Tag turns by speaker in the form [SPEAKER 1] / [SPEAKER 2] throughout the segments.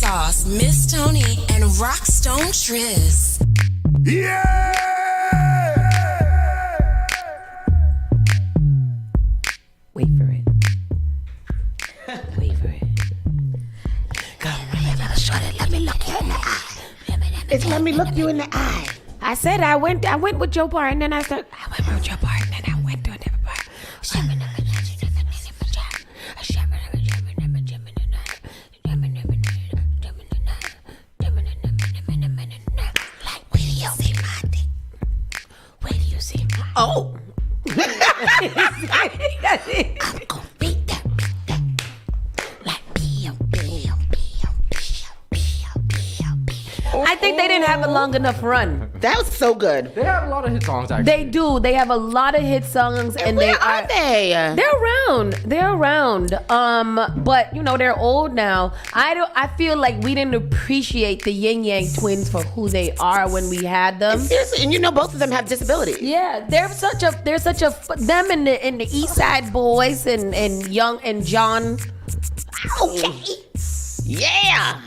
[SPEAKER 1] Sauce, Miss Tony, and Rockstone Triz.
[SPEAKER 2] Yeah!
[SPEAKER 3] Wait for it. Wait for it.
[SPEAKER 4] Come here, shorty, let me look you in the eye. It's let me look you in the eye.
[SPEAKER 3] I said I went with your part, and then I went with your part, and then I went to a different part.
[SPEAKER 4] Wait till you see my dick. Wait till you see my.
[SPEAKER 3] Oh.
[SPEAKER 4] I'm gonna beat that. Like
[SPEAKER 3] I think they didn't have a long enough run.
[SPEAKER 4] That was so good.
[SPEAKER 5] They have a lot of hit songs, actually.
[SPEAKER 3] They do. They have a lot of hit songs, and
[SPEAKER 4] Where are they?
[SPEAKER 3] They're around. They're around. But you know they're old now. I feel like we didn't appreciate the Yin Yang Twins for who they are when we had them.
[SPEAKER 4] Seriously, and you know both of them have disabilities.
[SPEAKER 3] Yeah, they're such a them and the East Side Boys and Young and John.
[SPEAKER 4] Okay. Yeah.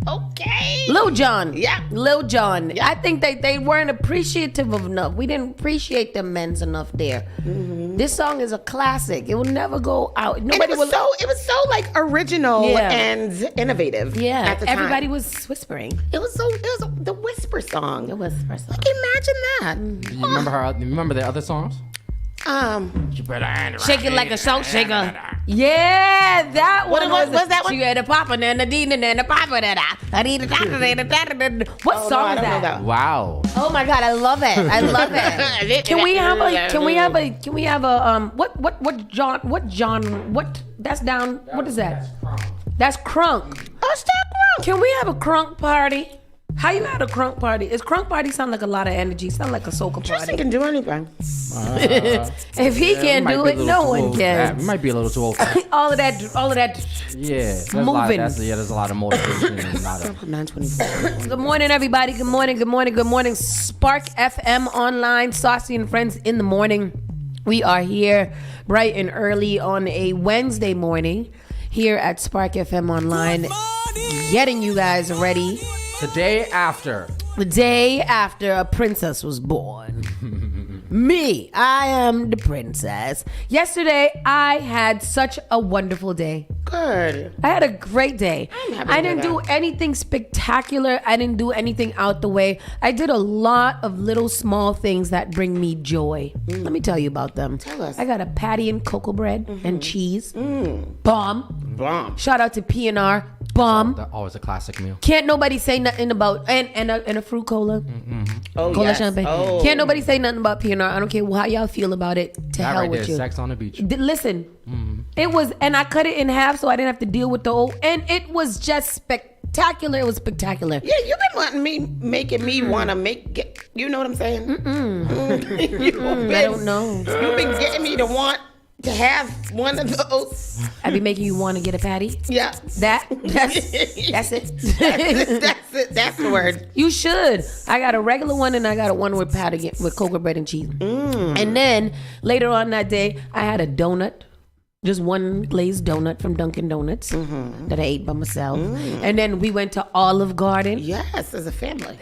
[SPEAKER 4] Okay.
[SPEAKER 3] Lil Jon.
[SPEAKER 4] Yeah.
[SPEAKER 3] Lil Jon.
[SPEAKER 4] Yeah.
[SPEAKER 3] I think they weren't appreciative enough. We didn't appreciate the men's enough there. Mm-hmm. This song is a classic. It will never go out.
[SPEAKER 4] And it was so like original and innovative.
[SPEAKER 3] Yeah.
[SPEAKER 4] At the time.
[SPEAKER 3] Everybody was whispering.
[SPEAKER 4] It was the whisper song.
[SPEAKER 3] The whisper song.
[SPEAKER 4] Like, imagine that.
[SPEAKER 3] Mm-hmm.
[SPEAKER 5] You remember the other songs? You better
[SPEAKER 3] Shake it like a salt shaker. Yeah, that one
[SPEAKER 4] was that one?
[SPEAKER 3] She had a papa and a dean and a papa What song is that?
[SPEAKER 5] Wow.
[SPEAKER 3] Oh my God, I love it. I love it. Can we have a that's down. What is that? That's crunk.
[SPEAKER 4] Oh, it's that crunk.
[SPEAKER 3] Can we have a crunk party? How you had a crunk party? Is crunk party sound like a lot of energy? Sound like a soca party.
[SPEAKER 4] Justin can do anything.
[SPEAKER 3] If he can't do it, no one can.
[SPEAKER 5] We might be a little too old.
[SPEAKER 3] all of that.
[SPEAKER 5] Yeah, there's
[SPEAKER 3] moving.
[SPEAKER 5] There's a lot of motivation. And a lot of,
[SPEAKER 4] 924.
[SPEAKER 3] Good morning, everybody. Good morning. Spark FM online, Saucy and Friends in the morning. We are here bright and early on a Wednesday morning here at Spark FM online, getting you guys ready.
[SPEAKER 5] the day after
[SPEAKER 3] a princess was born. Me, I am the princess. Yesterday, I had such a wonderful day.
[SPEAKER 4] Good.
[SPEAKER 3] I had a great day.
[SPEAKER 4] I'm happy
[SPEAKER 3] I
[SPEAKER 4] to
[SPEAKER 3] didn't
[SPEAKER 4] hear
[SPEAKER 3] do
[SPEAKER 4] that.
[SPEAKER 3] anything spectacular. I didn't do anything out the way. I did a lot of little small things that bring me joy. Let me tell you about them.
[SPEAKER 4] Tell us.
[SPEAKER 3] I got a patty and cocoa bread and cheese. Bomb. Shout out to P&R. Bomb.
[SPEAKER 5] That's always a classic meal.
[SPEAKER 3] Can't nobody say nothing about and a fruit cola.
[SPEAKER 4] Oh,
[SPEAKER 3] Cola
[SPEAKER 4] yes.
[SPEAKER 3] champagne.
[SPEAKER 4] Oh.
[SPEAKER 3] Can't nobody say nothing about P&R. I don't care how y'all feel about it. To
[SPEAKER 5] That
[SPEAKER 3] hell
[SPEAKER 5] right
[SPEAKER 3] with
[SPEAKER 5] there,
[SPEAKER 3] you.
[SPEAKER 5] sex on the beach.
[SPEAKER 3] Listen, it was, and I cut it in half so I didn't have to deal with the old, and it was just spectacular. It was spectacular.
[SPEAKER 4] Yeah, you've been making me want to get, you know what I'm saying?
[SPEAKER 3] I don't know.
[SPEAKER 4] You've been getting me to want to have one of those.
[SPEAKER 3] I be making you want to get a patty.
[SPEAKER 4] Yeah.
[SPEAKER 3] That's it.
[SPEAKER 4] That's it. That's the word.
[SPEAKER 3] You should. I got a regular one and I got a one with patty with cocoa bread and cheese. And then later on that day, I had a donut. Just one glazed donut from Dunkin' Donuts that I ate by myself. And then we went to Olive Garden.
[SPEAKER 4] Yes, as a family.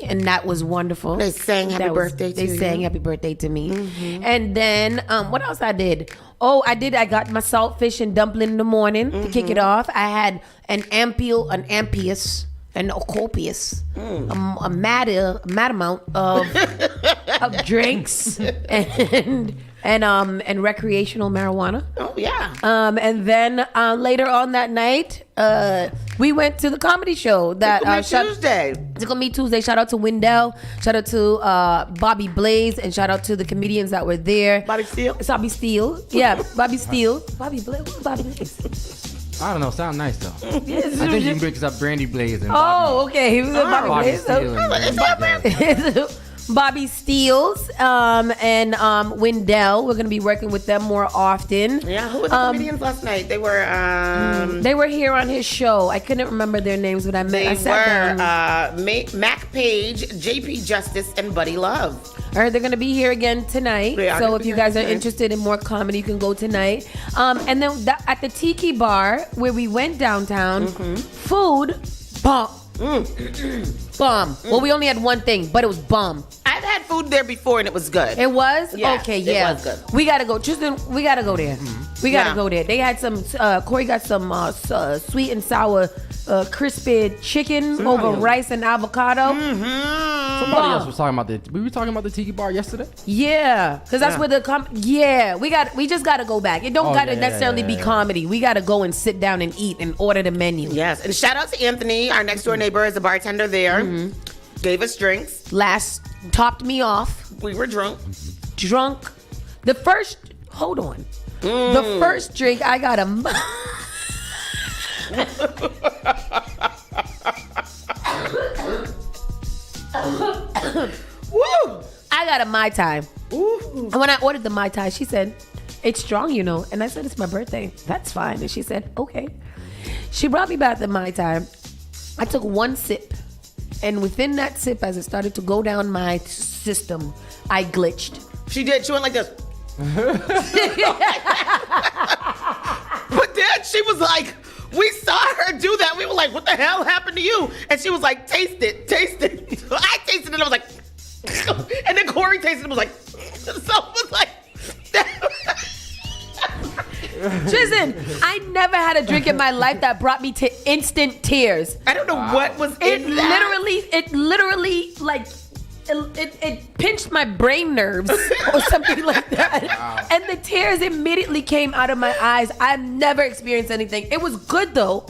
[SPEAKER 3] And that was wonderful.
[SPEAKER 4] They sang happy birthday to you.
[SPEAKER 3] They sang happy birthday to me. And then, what else I did? Oh, I got my saltfish and dumpling in the morning to kick it off. I had a copious, a mad amount of drinks and recreational marijuana.
[SPEAKER 4] Oh yeah.
[SPEAKER 3] And then later on that night, we went to the comedy show that Tickle Me Tuesday. Shout out to Wendell. Shout out to Bobby Blaze, and shout out to the comedians that were there.
[SPEAKER 4] Bobby Steele.
[SPEAKER 3] Yeah, Bobby Steele. Bobby Blaze. Who's Bobby Blaze?
[SPEAKER 5] I don't know. Sound nice though. I think you can mix up Brandy Blaze and
[SPEAKER 3] Okay. He was Bobby
[SPEAKER 5] Bobby
[SPEAKER 3] Blaze.
[SPEAKER 5] Steele.
[SPEAKER 3] Bobby Steels and Wendell. We're gonna be working with them more often.
[SPEAKER 4] Yeah, who were the comedians last night? They were
[SPEAKER 3] here on his show. I couldn't remember their names, but I sat down.
[SPEAKER 4] Mac Page, JP Justice, and Buddy Love.
[SPEAKER 3] All right, they're going to be here again tonight. So if you guys are interested in more comedy, you can go tonight. And then at the Tiki Bar, where we went downtown, food, bomb. Bomb. Well, we only had one thing, but it was bomb.
[SPEAKER 4] I've had food there before and it was good.
[SPEAKER 3] It was?
[SPEAKER 4] Yeah,
[SPEAKER 3] okay, yeah.
[SPEAKER 4] It was good.
[SPEAKER 3] We gotta go. Tristan, we gotta go there. We gotta go there. They had some, Corey got some sweet and sour crispy chicken over rice and avocado.
[SPEAKER 5] Somebody else was talking about we were talking about the Tiki Bar yesterday?
[SPEAKER 3] Yeah, because that's where the we just gotta go back. It don't gotta necessarily be comedy. We gotta go and sit down and eat and order the menu.
[SPEAKER 4] Yes, and shout out to Anthony, our next door neighbor, is a bartender there. Gave us drinks.
[SPEAKER 3] Topped me off.
[SPEAKER 4] We were drunk.
[SPEAKER 3] The first drink I got
[SPEAKER 4] Woo!
[SPEAKER 3] I got a Mai Tai. And when I ordered the Mai Tai, she said, "It's strong, you know." And I said, "It's my birthday. That's fine." And she said, "Okay." She brought me back the Mai Tai. I took one sip. And within that sip, as it started to go down my system, I glitched.
[SPEAKER 4] She did. She went like this. But then she was like, we saw her do that. We were like, what the hell happened to you? And she was like, taste it. I tasted it and I was like, and then Corey tasted it and was like, so it was like,
[SPEAKER 3] Tristan, I never had a drink in my life that brought me to instant tears.
[SPEAKER 4] I don't know what was in that.
[SPEAKER 3] It literally, like, it pinched my brain nerves or something like that. Wow. And the tears immediately came out of my eyes. I've never experienced anything. It was good, though.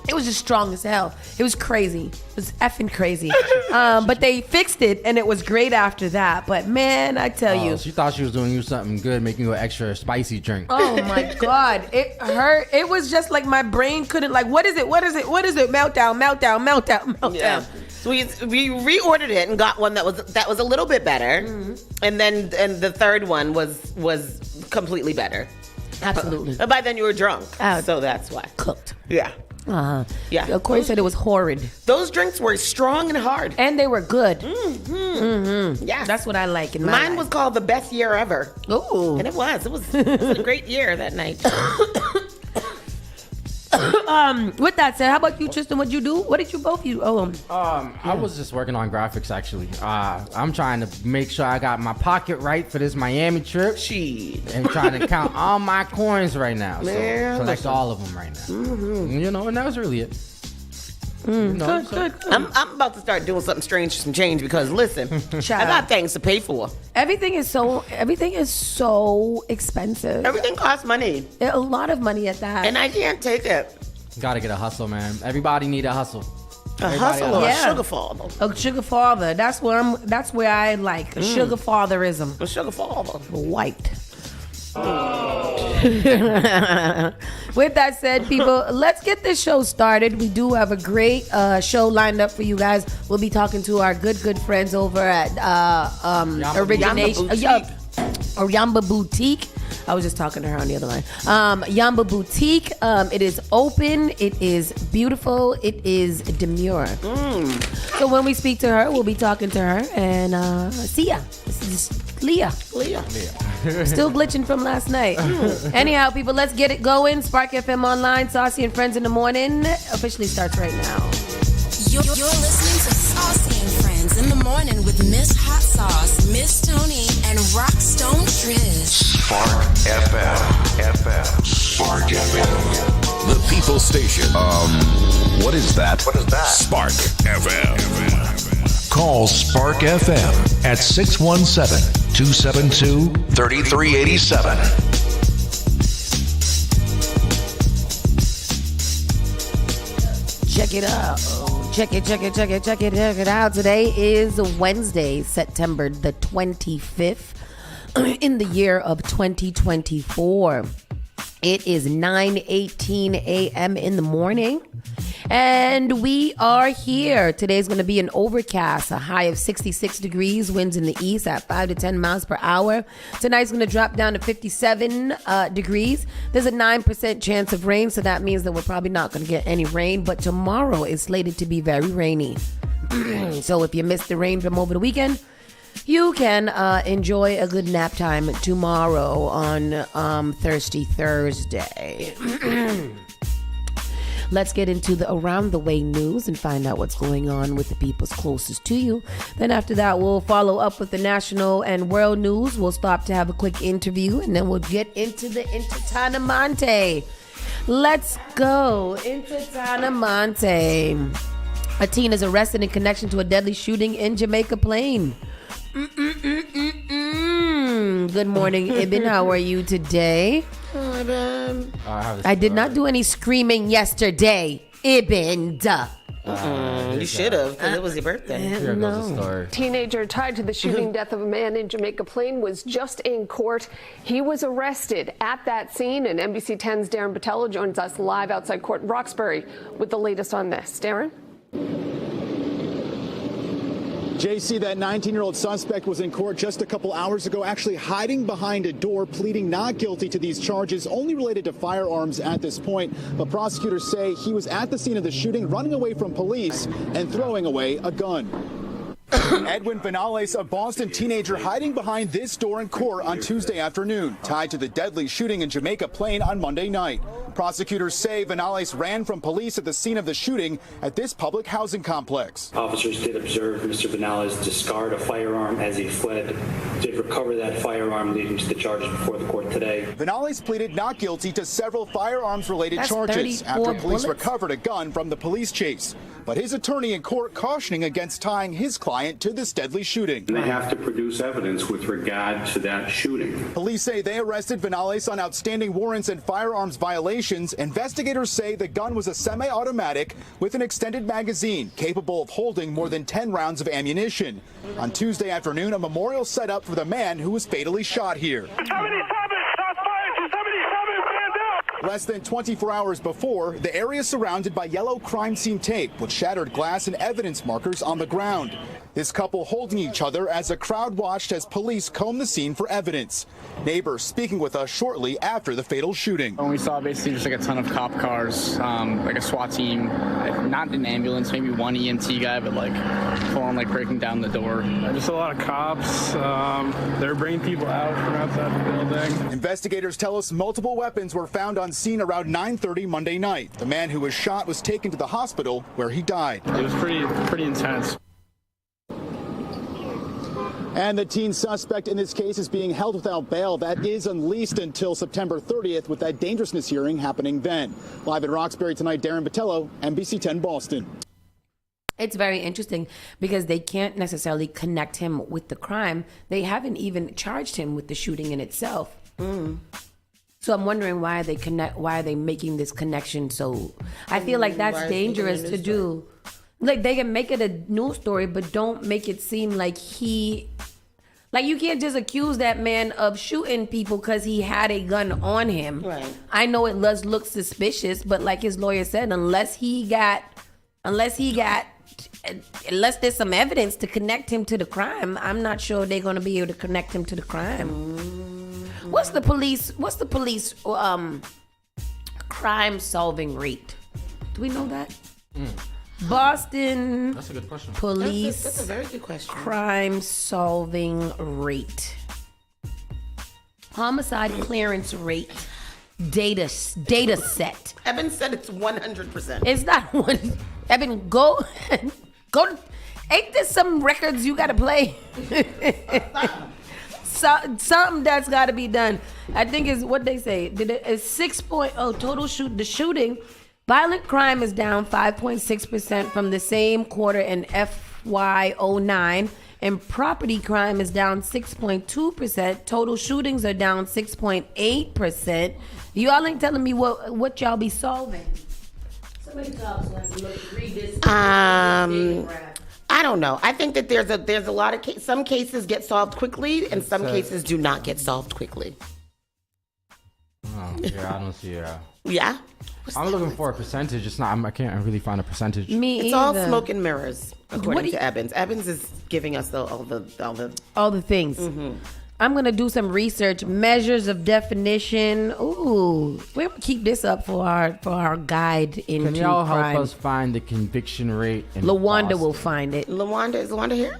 [SPEAKER 3] It was just strong as hell. It was crazy. It was effing crazy. But they fixed it, and it was great after that. But, man, I tell you.
[SPEAKER 5] She thought she was doing you something good, making you an extra spicy drink.
[SPEAKER 3] Oh, my God. It hurt. It was just like my brain couldn't, like, what is it? Meltdown.
[SPEAKER 4] Yeah. So we reordered it and got one that was a little bit better. And then the third one was completely better.
[SPEAKER 3] Absolutely.
[SPEAKER 4] But by then you were drunk. So that's why.
[SPEAKER 3] Cooked.
[SPEAKER 4] Yeah.
[SPEAKER 3] Yeah. Corey said it was horrid.
[SPEAKER 4] Those drinks were strong and hard.
[SPEAKER 3] And they were good.
[SPEAKER 4] Yeah.
[SPEAKER 3] That's what I like in my
[SPEAKER 4] Mine
[SPEAKER 3] life.
[SPEAKER 4] was called the best year ever.
[SPEAKER 3] Ooh.
[SPEAKER 4] And it was a great year that night.
[SPEAKER 3] With that said, how about you, Tristan? What'd you do? What did you both do?
[SPEAKER 5] I was just working on graphics, actually. I'm trying to make sure I got my pocket right for this Miami trip. And trying to count all my coins right now.
[SPEAKER 4] Man,
[SPEAKER 5] so collect all of them right now. You know, and that was really it.
[SPEAKER 3] Good.
[SPEAKER 4] I'm about to start doing something strange for some change because listen, I got things to pay for.
[SPEAKER 3] Everything is so expensive.
[SPEAKER 4] Everything costs money.
[SPEAKER 3] A lot of money at that.
[SPEAKER 4] And I can't take it.
[SPEAKER 5] Gotta get a hustle, man. Everybody need a hustle.
[SPEAKER 4] A hustle or a sugar father?
[SPEAKER 3] A sugar father. That's where I like a sugar fatherism.
[SPEAKER 4] A sugar father.
[SPEAKER 3] White. With that said, people, let's get this show started. We do have a great show lined up for you guys. We'll be talking to our good friends over at Yamba Boutique. I was just talking to her on the other line. Yamba Boutique. It is open. It is beautiful. It is demure. So when we speak to her, we'll be talking to her and see ya. This is Leah. Still glitching from last night. Anyhow, people, let's get it going. Spark FM Online, Saucy and Friends in the Morning officially starts right now.
[SPEAKER 1] You're listening to Saucy and Friends in the Morning with Miss Hot Sauce, Miss Tony, and Rockstone Trish.
[SPEAKER 2] Spark FM. Spark FM. The People Station. What is that? Spark FM. Call Spark FM at 617-272-3387.
[SPEAKER 3] Check it out. Check it out. Today is Wednesday, September the 25th in the year of 2024. It is 9:18 a.m. in the morning. And we are here. Today's going to be an overcast, a high of 66 degrees, winds in the east at 5 to 10 miles per hour. Tonight's going to drop down to 57 degrees. There's a 9% chance of rain, so that means that we're probably not going to get any rain. But tomorrow is slated to be very rainy. So if you missed the rain from over the weekend, You can enjoy a good nap time tomorrow on Thirsty Thursday. Let's get into the around the way news and find out what's going on with the peoples closest to you. Then after that, we'll follow up with the national and world news. We'll stop to have a quick interview, and then we'll get into the Entertainmente. Let's go. Entertainmente. A teen is arrested in connection to a deadly shooting in Jamaica Plain. Good morning, Ibn. How are you today? I did not do any screaming yesterday, Ibn.
[SPEAKER 4] You should have, because it was your birthday.
[SPEAKER 5] Here goes the story.
[SPEAKER 6] Teenager tied to the shooting death of a man in Jamaica Plain was just in court. He was arrested at that scene, and NBC 10's Darren Botello joins us live outside court in Roxbury with the latest on this. Darren?
[SPEAKER 7] JC, that 19-year-old suspect was in court just a couple hours ago, actually hiding behind a door, pleading not guilty to these charges, only related to firearms at this point. But prosecutors say he was at the scene of the shooting, running away from police and throwing away a gun. Edwin Vinales, a Boston teenager hiding behind this door in court on Tuesday afternoon, tied to the deadly shooting in Jamaica Plain on Monday night. Prosecutors say Vinales ran from police at the scene of the shooting at this public housing complex.
[SPEAKER 8] Officers did observe Mr. Vinales discard a firearm as he fled, did recover that firearm, leading to the charges before the court today.
[SPEAKER 7] Vinales pleaded not guilty to several firearms-related charges after police recovered a gun from the police chase. But his attorney in court cautioning against tying his client to this deadly shooting.
[SPEAKER 8] They have to produce evidence with regard to that shooting.
[SPEAKER 7] Police say they arrested Vinales on outstanding warrants and firearms violations. Investigators say the gun was a semi-automatic with an extended magazine capable of holding more than 10 rounds of ammunition. On Tuesday afternoon, a memorial set up for the man who was fatally shot here.
[SPEAKER 9] 77, shots fired, 277, man down.
[SPEAKER 7] Less than 24 hours before, the area surrounded by yellow crime scene tape with shattered glass and evidence markers on the ground. This couple holding each other as a crowd watched as police combed the scene for evidence. Neighbors speaking with us shortly after the fatal shooting.
[SPEAKER 10] And we saw basically just like a ton of cop cars, like a SWAT team, not an ambulance, maybe one EMT guy, but like full on like breaking down the door.
[SPEAKER 9] Just a lot of cops. They're bringing people out from outside the building.
[SPEAKER 7] Investigators tell us multiple weapons were found on scene around 9:30 Monday night. The man who was shot was taken to the hospital where he died.
[SPEAKER 9] It was pretty intense.
[SPEAKER 7] And the teen suspect in this case is being held without bail. That is unleashed until September 30th with that dangerousness hearing happening then. Live in Roxbury tonight, Darren Botello, NBC 10 Boston.
[SPEAKER 3] It's very interesting because they can't necessarily connect him with the crime. They haven't even charged him with the shooting in itself. So I'm wondering why are they making this connection so... I feel like that's dangerous to do. Like, they can make it a news story, but don't make it seem like like, you can't just accuse that man of shooting people because he had a gun on him.
[SPEAKER 4] Right.
[SPEAKER 3] I know it does look suspicious, but like his lawyer said, unless there's some evidence to connect him to the crime, I'm not sure they're going to be able to connect him to the crime. What's the police crime solving rate? Do we know that? Boston.
[SPEAKER 5] That's a good question.
[SPEAKER 3] Police.
[SPEAKER 4] That's a very good question.
[SPEAKER 3] Crime solving rate. Homicide clearance rate. Data set.
[SPEAKER 4] Evan said it's 100%.
[SPEAKER 3] It's not one. Evan, go. Ain't there some records you gotta play? Something that's gotta be done. I think is what they say. It's 6.0 total the shooting. Violent crime is down 5.6% from the same quarter in FY09, and property crime is down 6.2%. Total shootings are down 6.8%. Y'all ain't telling me what y'all be solving. Somebody talk so I can read this.
[SPEAKER 4] I don't know. I think that there's a lot of some cases get solved quickly and some cases do not get solved quickly.
[SPEAKER 5] Yeah, I don't see.
[SPEAKER 4] Yeah.
[SPEAKER 5] I'm looking for a percentage. It's not. I can't really find a percentage.
[SPEAKER 3] Me
[SPEAKER 4] It's
[SPEAKER 3] either.
[SPEAKER 4] all smoke and mirrors, according to Evans. Evans is giving us all the
[SPEAKER 3] things.
[SPEAKER 4] Mm-hmm.
[SPEAKER 3] I'm gonna do some research. Measures of definition. Ooh, we're gonna keep this up for our guide into
[SPEAKER 5] Can y'all
[SPEAKER 3] crime.
[SPEAKER 5] help us find the conviction rate? In
[SPEAKER 3] Lawanda
[SPEAKER 5] Boston?
[SPEAKER 3] will find it.
[SPEAKER 4] Is Lawanda here?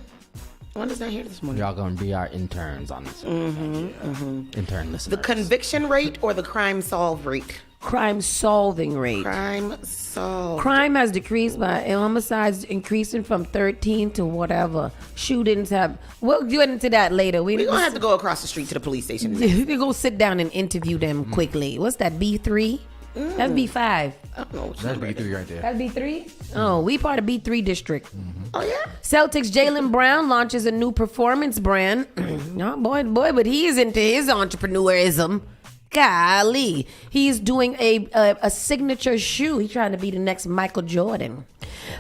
[SPEAKER 4] What is that here this morning?
[SPEAKER 5] Y'all gonna be our interns on this. Intern listeners.
[SPEAKER 4] The conviction rate or the crime solve rate?
[SPEAKER 3] Crime solving rate.
[SPEAKER 4] Crime solved.
[SPEAKER 3] Crime has decreased by homicides increasing from 13 to whatever. Shootings have. We'll get into that later.
[SPEAKER 4] We're going to have to go across the street to the police station.
[SPEAKER 3] We go sit down and interview them quickly. What's that, B3? That's B5.
[SPEAKER 4] I don't know.
[SPEAKER 5] That's B3 right there.
[SPEAKER 3] That's B3? Oh, we part of B3 district.
[SPEAKER 4] Oh, yeah?
[SPEAKER 3] Celtics Jaylen Brown launches a new performance brand. Oh, boy, but he's into his entrepreneurism. Golly. He's doing a signature shoe. He's trying to be the next Michael Jordan.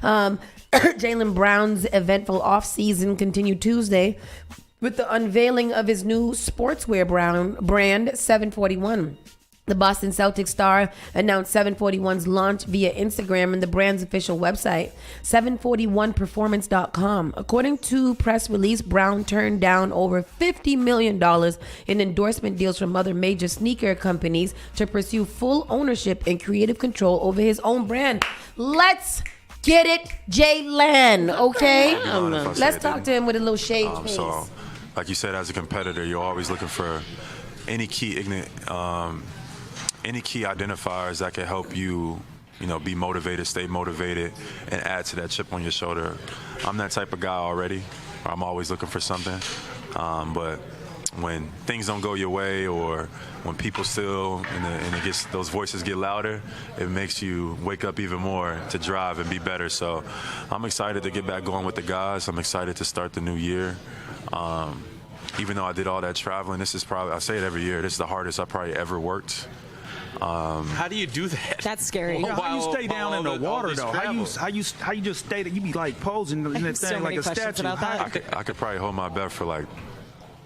[SPEAKER 3] Jaylen Brown's eventful offseason continued Tuesday with the unveiling of his new sportswear brand, 741. The Boston Celtics star announced 741's launch via Instagram and the brand's official website, 741performance.com. According to press release, Brown turned down over $50 million in endorsement deals from other major sneaker companies to pursue full ownership and creative control over his own brand. Let's get it, Jaylen, okay? Let's talk to him with a little shade face.
[SPEAKER 11] So, like you said, as a competitor, you're always looking for any key identifiers that can help you, be motivated, stay motivated, and add to that chip on your shoulder. I'm that type of guy already. I'm always looking for something. But when things don't go your way, or when people still and it gets, those voices get louder, it makes you wake up even more to drive and be better. So I'm excited to get back going with the guys. I'm excited to start the new year. Even though I did all that traveling, this is probably, I say it every year, this is the hardest I probably ever worked.
[SPEAKER 12] How do you do that?
[SPEAKER 13] That's scary.
[SPEAKER 12] Yeah,
[SPEAKER 13] how
[SPEAKER 12] you stay down in the water though? How you just stay there? You be like posing in that thing like a statue.
[SPEAKER 11] I could probably hold my breath for like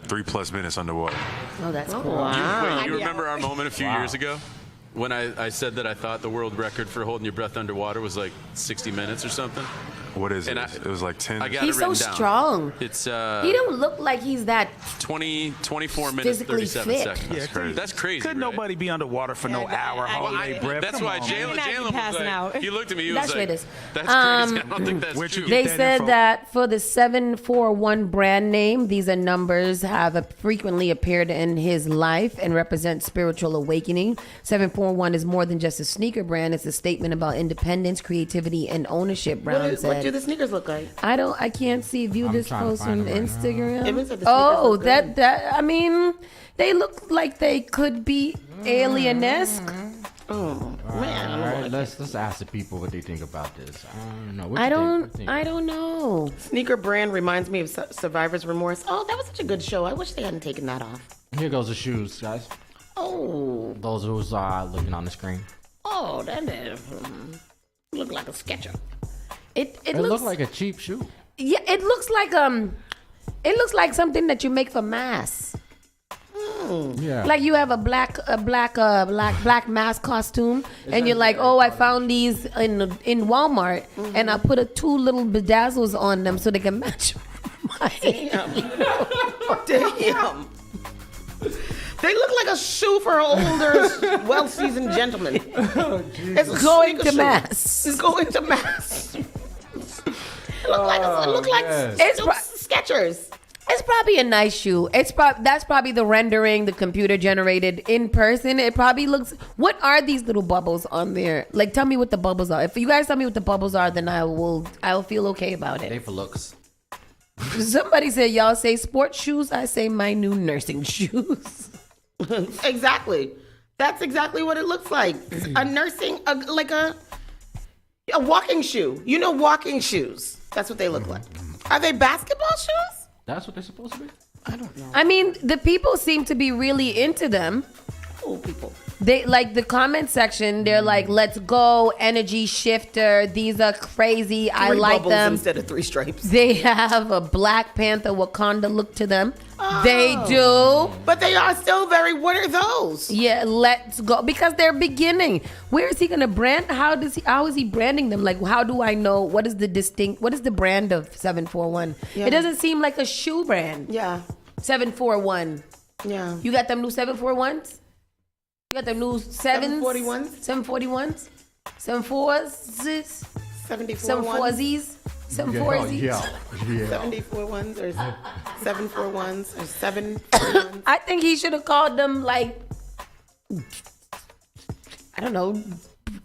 [SPEAKER 11] 3+ minutes underwater.
[SPEAKER 3] Oh, that's cool.
[SPEAKER 4] Wow.
[SPEAKER 12] Wait, you remember our moment a few years ago when I said that I thought the world record for holding your breath underwater was like 60 minutes or something?
[SPEAKER 11] What is it? It was like 10.
[SPEAKER 3] He's so strong.
[SPEAKER 12] It's
[SPEAKER 3] he don't look like he's that
[SPEAKER 12] 24 minutes,
[SPEAKER 3] physically
[SPEAKER 12] 37
[SPEAKER 3] fit.
[SPEAKER 12] seconds.
[SPEAKER 11] That's crazy.
[SPEAKER 12] That's crazy.
[SPEAKER 9] Couldn't nobody be underwater for no hour holding their breath?
[SPEAKER 12] That's why Jaylen was like, he looked at me, he was like, that's crazy. I don't think that's true.
[SPEAKER 3] They said that for the 741 brand name, these are numbers have frequently appeared in his life and represent spiritual awakening. 741 is more than just a sneaker brand. It's a statement about independence, creativity, and ownership, Brown said.
[SPEAKER 4] What do the sneakers look like?
[SPEAKER 3] I can't see. View this post on Instagram.
[SPEAKER 4] That
[SPEAKER 3] I mean, they look like they could be alien-esque.
[SPEAKER 4] Oh man!
[SPEAKER 5] All right, let's ask the people what they think about this. I don't know.
[SPEAKER 3] I don't know.
[SPEAKER 4] Sneaker brand reminds me of Survivor's Remorse. Oh, that was such a good show. I wish they hadn't taken that off.
[SPEAKER 5] Here goes the shoes, guys.
[SPEAKER 4] Oh.
[SPEAKER 5] Those who's looking on the screen.
[SPEAKER 4] Oh, that look like a Sketcher.
[SPEAKER 3] It
[SPEAKER 5] looks like a cheap shoe.
[SPEAKER 3] Yeah, it looks like something that you make for mass.
[SPEAKER 5] Yeah.
[SPEAKER 3] Like you have a black mask costume, and you're like, oh, I found these in Walmart, and I put two little bedazzles on them so they can match my.
[SPEAKER 4] Damn. They look like a shoe for older, well-seasoned gentlemen. It's
[SPEAKER 3] going to mass.
[SPEAKER 4] It's going to mass. It look like
[SPEAKER 3] it's
[SPEAKER 4] Skechers.
[SPEAKER 3] It's probably a nice shoe. That's probably the rendering, the computer generated in person. It probably looks. What are these little bubbles on there? Like, tell me what the bubbles are. If you guys tell me what the bubbles are, then I'll feel okay about it.
[SPEAKER 5] They for looks.
[SPEAKER 3] Somebody said y'all say sports shoes. I say my new nursing shoes.
[SPEAKER 4] Exactly. That's exactly what it looks like. A nursing, like a walking shoe. You know, walking shoes. That's what they look like. Are they basketball shoes?
[SPEAKER 5] That's what they're supposed to be?
[SPEAKER 4] I don't know.
[SPEAKER 3] I mean, the people seem to be really into them.
[SPEAKER 4] Cool people.
[SPEAKER 3] They like the comment section. They're like, "Let's go, energy shifter. These are crazy. I like them."
[SPEAKER 4] Instead of 3 stripes.
[SPEAKER 3] They have a Black Panther Wakanda look to them. Oh. They do,
[SPEAKER 4] but they are still very. What are those?
[SPEAKER 3] Yeah, let's go because they're beginning. Where is he gonna brand? How is he branding them? Like, how do I know what is the brand of 741? Yeah. It doesn't seem like a shoe brand.
[SPEAKER 4] Yeah,
[SPEAKER 3] 741.
[SPEAKER 4] Yeah,
[SPEAKER 3] you got them new 741s. You got the new 741s? 741s? 74s?
[SPEAKER 4] 74s?
[SPEAKER 3] 74s? Some fours each.
[SPEAKER 5] Yeah.
[SPEAKER 4] 74 ones or 74 ones or 7 ones.
[SPEAKER 3] I think he should have called them like, I don't know,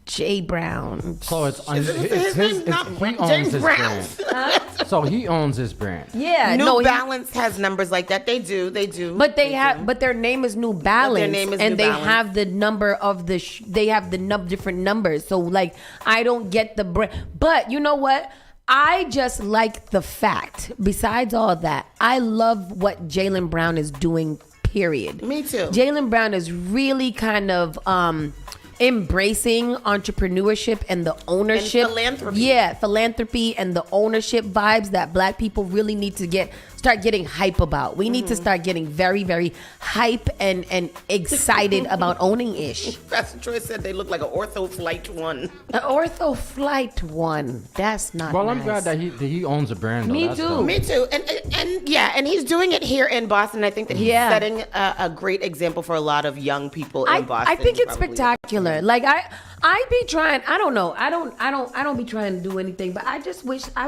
[SPEAKER 3] Jay Brown.
[SPEAKER 5] So it's
[SPEAKER 4] his
[SPEAKER 5] his.
[SPEAKER 4] name not
[SPEAKER 5] He
[SPEAKER 4] James
[SPEAKER 5] owns his
[SPEAKER 4] Brown.
[SPEAKER 5] brand. So he owns his brand.
[SPEAKER 3] Yeah,
[SPEAKER 4] New Balance has numbers like that. They do.
[SPEAKER 3] But but their name is New Balance,
[SPEAKER 4] name is
[SPEAKER 3] and
[SPEAKER 4] New
[SPEAKER 3] they
[SPEAKER 4] Balance.
[SPEAKER 3] have the number of they have the different numbers. So like, I don't get the brand. But you know what? I just like the fact. Besides all that, I love what Jaylen Brown is doing. Period.
[SPEAKER 4] Me too.
[SPEAKER 3] Jaylen Brown is really kind of embracing entrepreneurship and the ownership.
[SPEAKER 4] And philanthropy.
[SPEAKER 3] Yeah, philanthropy and the ownership vibes that Black people really need to start getting hype about. We need to start getting very, very hype and excited about owning ish.
[SPEAKER 4] Pastor Troy said they look like an Ortho Flight 1.
[SPEAKER 3] An Ortho Flight 1. That's not
[SPEAKER 5] Well,
[SPEAKER 3] nice.
[SPEAKER 5] I'm glad that he owns a brand. Though.
[SPEAKER 3] Me
[SPEAKER 5] That's
[SPEAKER 3] too.
[SPEAKER 5] dope.
[SPEAKER 4] Me too. And he's doing it here in Boston. I think that he's setting a great example for a lot of young people in Boston.
[SPEAKER 3] I think it's
[SPEAKER 4] probably.
[SPEAKER 3] spectacular. Like I be trying. I don't know. I don't be trying to do anything. But I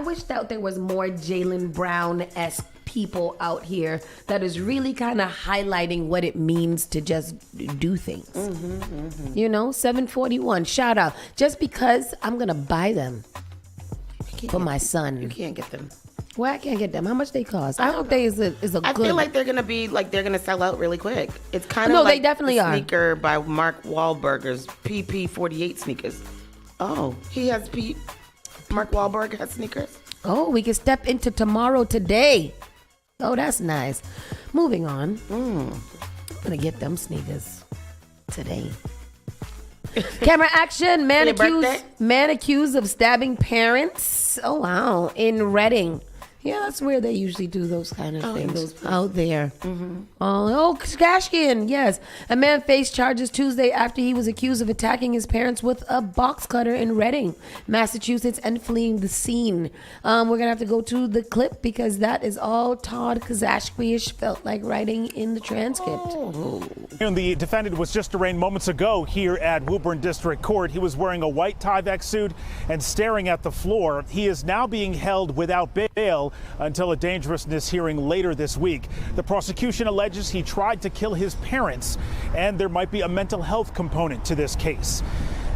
[SPEAKER 3] wish that there was more Jaylen Brown-esque people out here that is really kind of highlighting what it means to just do things. You know, 741. Shout out. Just because I'm gonna buy them for my son.
[SPEAKER 4] You can't get them.
[SPEAKER 3] Well, I can't get them. How much they cost? I hope they is a good.
[SPEAKER 4] I feel like they're gonna sell out really quick. It's kind of
[SPEAKER 3] No,
[SPEAKER 4] like
[SPEAKER 3] they definitely
[SPEAKER 4] the
[SPEAKER 3] are.
[SPEAKER 4] sneaker by Mark Wahlberg's PP48 sneakers. Oh, he has Mark Wahlberg has sneakers.
[SPEAKER 3] Oh, we can step into tomorrow today. Oh, that's nice. Moving on. I'm gonna get them sneakers today. Camera action.
[SPEAKER 4] For your birthday?
[SPEAKER 3] Man accused of stabbing parents. Oh wow, in Reading. Yeah, that's where they usually do those kind of things out there. Oh, Kashkin, yes. A man faced charges Tuesday after he was accused of attacking his parents with a box cutter in Reading, Massachusetts, and fleeing the scene. We're going to have to go to the clip because that is all Todd Kazashkiewicz felt like writing in the transcript.
[SPEAKER 7] And the defendant was just arraigned moments ago here at Woburn District Court. He was wearing a white Tyvek suit and staring at the floor. He is now being held without bail until a dangerousness hearing later this week. The prosecution alleges he tried to kill his parents, and there might be a mental health component to this case.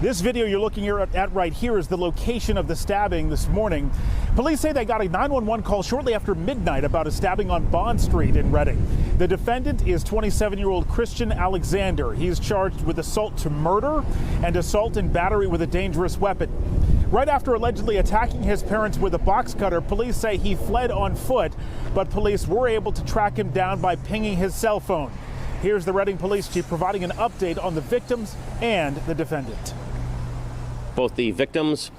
[SPEAKER 7] This video you're looking at right here is the location of the stabbing this morning. Police say they got a 911 call shortly after midnight about a stabbing on Bond Street in Reading. The defendant is 27-year-old Christian Alexander. He is charged with assault to murder and assault and battery with a dangerous weapon. Right after allegedly attacking his parents with a box cutter, police say he fled on foot, but police were able to track him down by pinging his cell phone. Here's the Reading Police Chief providing an update on the victims and the defendant.
[SPEAKER 13] Both the victims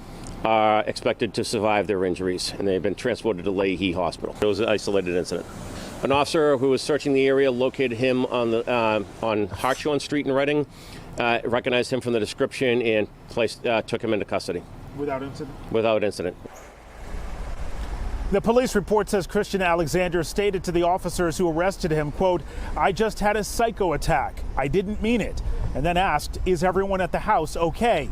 [SPEAKER 13] are expected to survive their injuries, and they've been transported to Leahy Hospital. It was an isolated incident. An officer who was searching the area located him on Hartshorn Street in Reading, recognized him from the description, and took him into custody.
[SPEAKER 7] Without incident?
[SPEAKER 13] Without incident.
[SPEAKER 7] The police report says Christian Alexander stated to the officers who arrested him, quote, "I just had a psycho attack. I didn't mean it." And then asked, "Is everyone at the house okay?"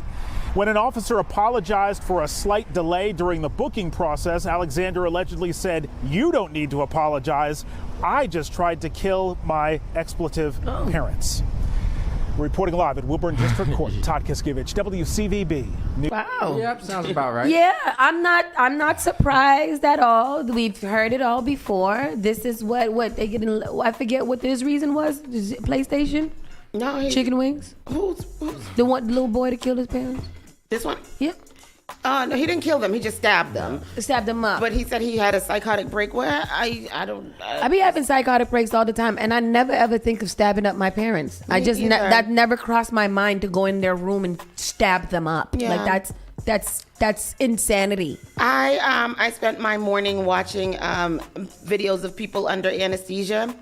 [SPEAKER 7] When an officer apologized for a slight delay during the booking process, Alexander allegedly said, "You don't need to apologize. I just tried to kill my expletive parents." Reporting live at Woburn District Court, Todd Kazashkiewicz, WCVB.
[SPEAKER 3] Wow.
[SPEAKER 5] Yep, sounds about right.
[SPEAKER 3] Yeah, I'm not surprised at all. We've heard it all before. This is what they get in, I forget what his reason was. Is it PlayStation?
[SPEAKER 4] No,
[SPEAKER 3] Chicken wings?
[SPEAKER 4] Who's
[SPEAKER 3] the little boy that killed his parents?
[SPEAKER 4] This one?
[SPEAKER 3] Yep.
[SPEAKER 4] No, he didn't kill them. He just stabbed them.
[SPEAKER 3] Stabbed them up.
[SPEAKER 4] But he said he had a psychotic break. Where
[SPEAKER 3] I be having psychotic breaks all the time, and I never ever think of stabbing up my parents. I just that never crossed my mind to go in their room and stab them up.
[SPEAKER 4] Yeah.
[SPEAKER 3] Like that's insanity.
[SPEAKER 4] I spent my morning watching videos of people under anesthesia.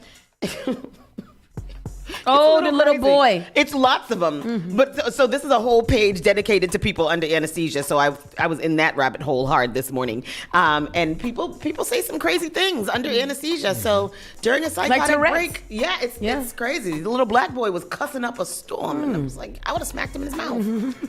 [SPEAKER 3] Oh, the little
[SPEAKER 4] crazy.
[SPEAKER 3] boy.
[SPEAKER 4] It's lots of them. But so this is a whole page dedicated to people under anesthesia. So I was in that rabbit hole hard this morning. And people say some crazy things under anesthesia. So during a psychotic break, it's crazy. The little black boy was cussing up a storm, and I was like, I would have smacked him in his mouth.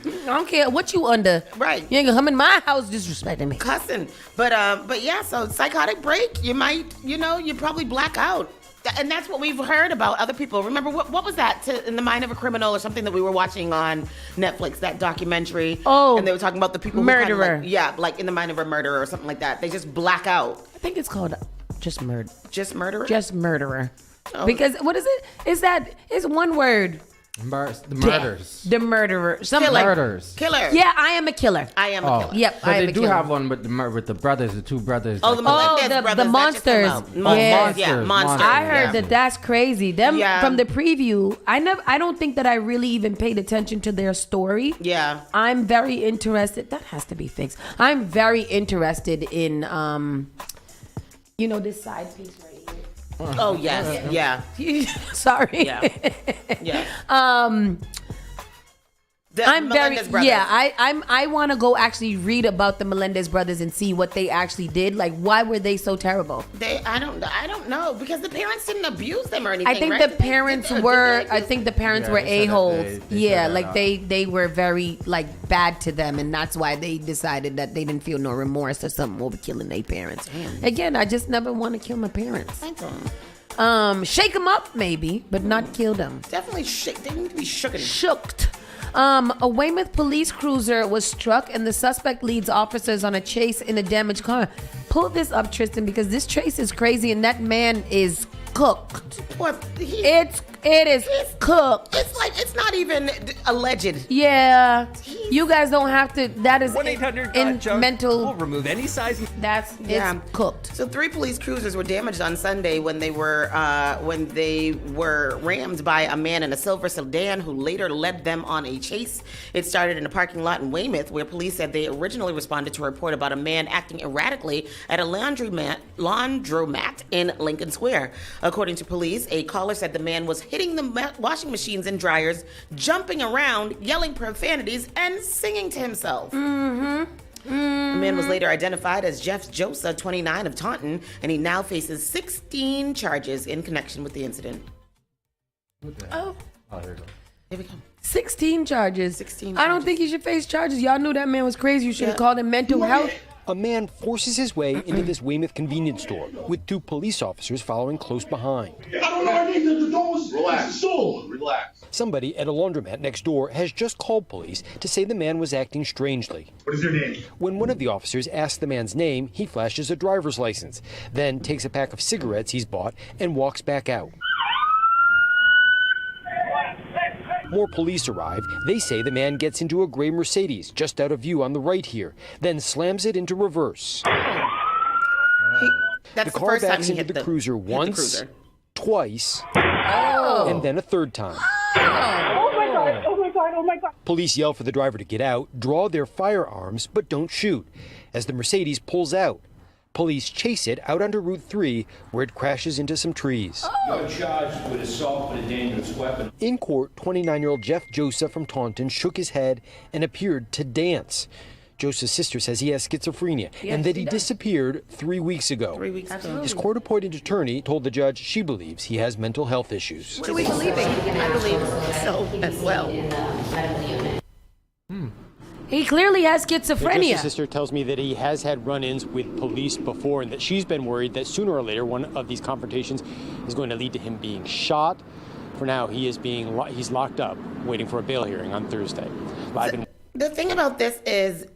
[SPEAKER 3] I don't care what you under.
[SPEAKER 4] Right.
[SPEAKER 3] You ain't gonna come in my house disrespecting me.
[SPEAKER 4] Cussing. But yeah, so psychotic break, you might, you probably black out. And that's what we've heard about other people. Remember, what was that In the Mind of a Criminal or something that we were watching on Netflix, that documentary?
[SPEAKER 3] Oh.
[SPEAKER 4] And they were talking about the people
[SPEAKER 3] Murderer.
[SPEAKER 4] who like In the Mind of a Murderer or something like that. They just black out.
[SPEAKER 3] I think it's called Just Murder.
[SPEAKER 4] Just Murderer?
[SPEAKER 3] Just Murderer.
[SPEAKER 4] Oh.
[SPEAKER 3] Because what is it? It's one word.
[SPEAKER 5] The murders.
[SPEAKER 3] The murderer.
[SPEAKER 5] Murders.
[SPEAKER 4] Killer.
[SPEAKER 3] Yeah, I am a killer.
[SPEAKER 4] I am a killer.
[SPEAKER 3] Yep,
[SPEAKER 5] But
[SPEAKER 3] I am
[SPEAKER 5] they
[SPEAKER 3] a
[SPEAKER 5] do
[SPEAKER 3] killer.
[SPEAKER 5] have one with the brothers, the two brothers.
[SPEAKER 4] Oh, the Melendez brothers.
[SPEAKER 3] the
[SPEAKER 4] that
[SPEAKER 3] monsters.
[SPEAKER 4] just came out.
[SPEAKER 3] Yeah.
[SPEAKER 4] Monsters.
[SPEAKER 3] I heard that's crazy. Them
[SPEAKER 4] Yeah.
[SPEAKER 3] from the preview. I don't think that I really even paid attention to their story.
[SPEAKER 4] Yeah.
[SPEAKER 3] I'm very interested. That has to be fixed. I'm very interested in this side piece right here.
[SPEAKER 4] Oh yes. Yeah.
[SPEAKER 3] Sorry.
[SPEAKER 4] Yeah. Yeah.
[SPEAKER 3] I'm very
[SPEAKER 4] Melendez brothers.
[SPEAKER 3] I want to go actually read about the Melendez brothers and see what they actually did. Like, why were they so terrible?
[SPEAKER 4] I don't know, because the parents didn't abuse them or anything.
[SPEAKER 3] I think
[SPEAKER 4] right?
[SPEAKER 3] the parents were a-holes. Yeah, like they were very like bad to them, and that's why they decided that they didn't feel no remorse or something over killing their parents. Again, I just never want to kill my parents. Shake them up maybe, but not kill them.
[SPEAKER 4] Definitely shake. They need to be shooken.
[SPEAKER 3] Shooked. A Weymouth police cruiser was struck, and the suspect leads officers on a chase in a damaged car. Pull this up, Tristan, because this chase is crazy, and that man is cooked.
[SPEAKER 4] What?
[SPEAKER 3] It is cooked.
[SPEAKER 4] It's not even alleged.
[SPEAKER 3] Yeah, you guys don't have to. That is
[SPEAKER 14] 1-800
[SPEAKER 3] mental.
[SPEAKER 14] We'll remove any size.
[SPEAKER 3] It's cooked.
[SPEAKER 4] So 3 police cruisers were damaged on Sunday when they were rammed by a man in a silver sedan who later led them on a chase. It started in a parking lot in Weymouth, where police said they originally responded to a report about a man acting erratically at a laundromat in Lincoln Square. According to police, a caller said the man was hitting the washing machines and dryers, jumping around, yelling profanities, and singing to himself. The man was later identified as Jeff Josa, 29, of Taunton, and he now faces 16 charges in connection with the incident.
[SPEAKER 3] Oh,
[SPEAKER 4] here we go.
[SPEAKER 3] 16 charges.
[SPEAKER 4] 16
[SPEAKER 3] I don't think he should face charges. Y'all knew that man was crazy. You should have called him mental health.
[SPEAKER 15] A man forces his way into this Weymouth convenience store with 2 police officers following close behind.
[SPEAKER 16] I don't know anything. The doors. Relax. Relax.
[SPEAKER 15] Somebody at a laundromat next door has just called police to say the man was acting strangely.
[SPEAKER 16] What is your name?
[SPEAKER 15] When one of the officers asks the man's name, he flashes a driver's license, then takes a pack of cigarettes he's bought and walks back out. More police arrive. They say the man gets into a gray Mercedes just out of view on the right here, then slams it into reverse.
[SPEAKER 4] That's
[SPEAKER 15] the car
[SPEAKER 4] first time
[SPEAKER 15] backs
[SPEAKER 4] he
[SPEAKER 15] into
[SPEAKER 4] hit
[SPEAKER 15] the cruiser once,
[SPEAKER 4] cruiser.
[SPEAKER 15] twice, and then a third time.
[SPEAKER 16] Oh my God. Oh my God. Oh my God.
[SPEAKER 15] Police yell for the driver to get out, draw their firearms, but don't shoot, as the Mercedes pulls out. Police chase it out onto Route 3, where it crashes into some trees.
[SPEAKER 17] You're charged with assault with a dangerous weapon.
[SPEAKER 15] In court, 29-year-old Jeff Josa from Taunton shook his head and appeared to dance. Josa's sister says he has schizophrenia and that he disappeared 3 weeks ago.
[SPEAKER 4] 3 weeks ago.
[SPEAKER 15] His court-appointed attorney told the judge she believes he has mental health issues.
[SPEAKER 4] Do we believe it? I believe so as well.
[SPEAKER 3] He clearly has
[SPEAKER 15] Josa's
[SPEAKER 3] schizophrenia.
[SPEAKER 15] sister tells me that he has had run-ins with police before and that she's been worried that sooner or later one of these confrontations is going to lead to him being shot. For now, he's locked up, waiting for a bail hearing on Thursday.
[SPEAKER 4] The thing about this is,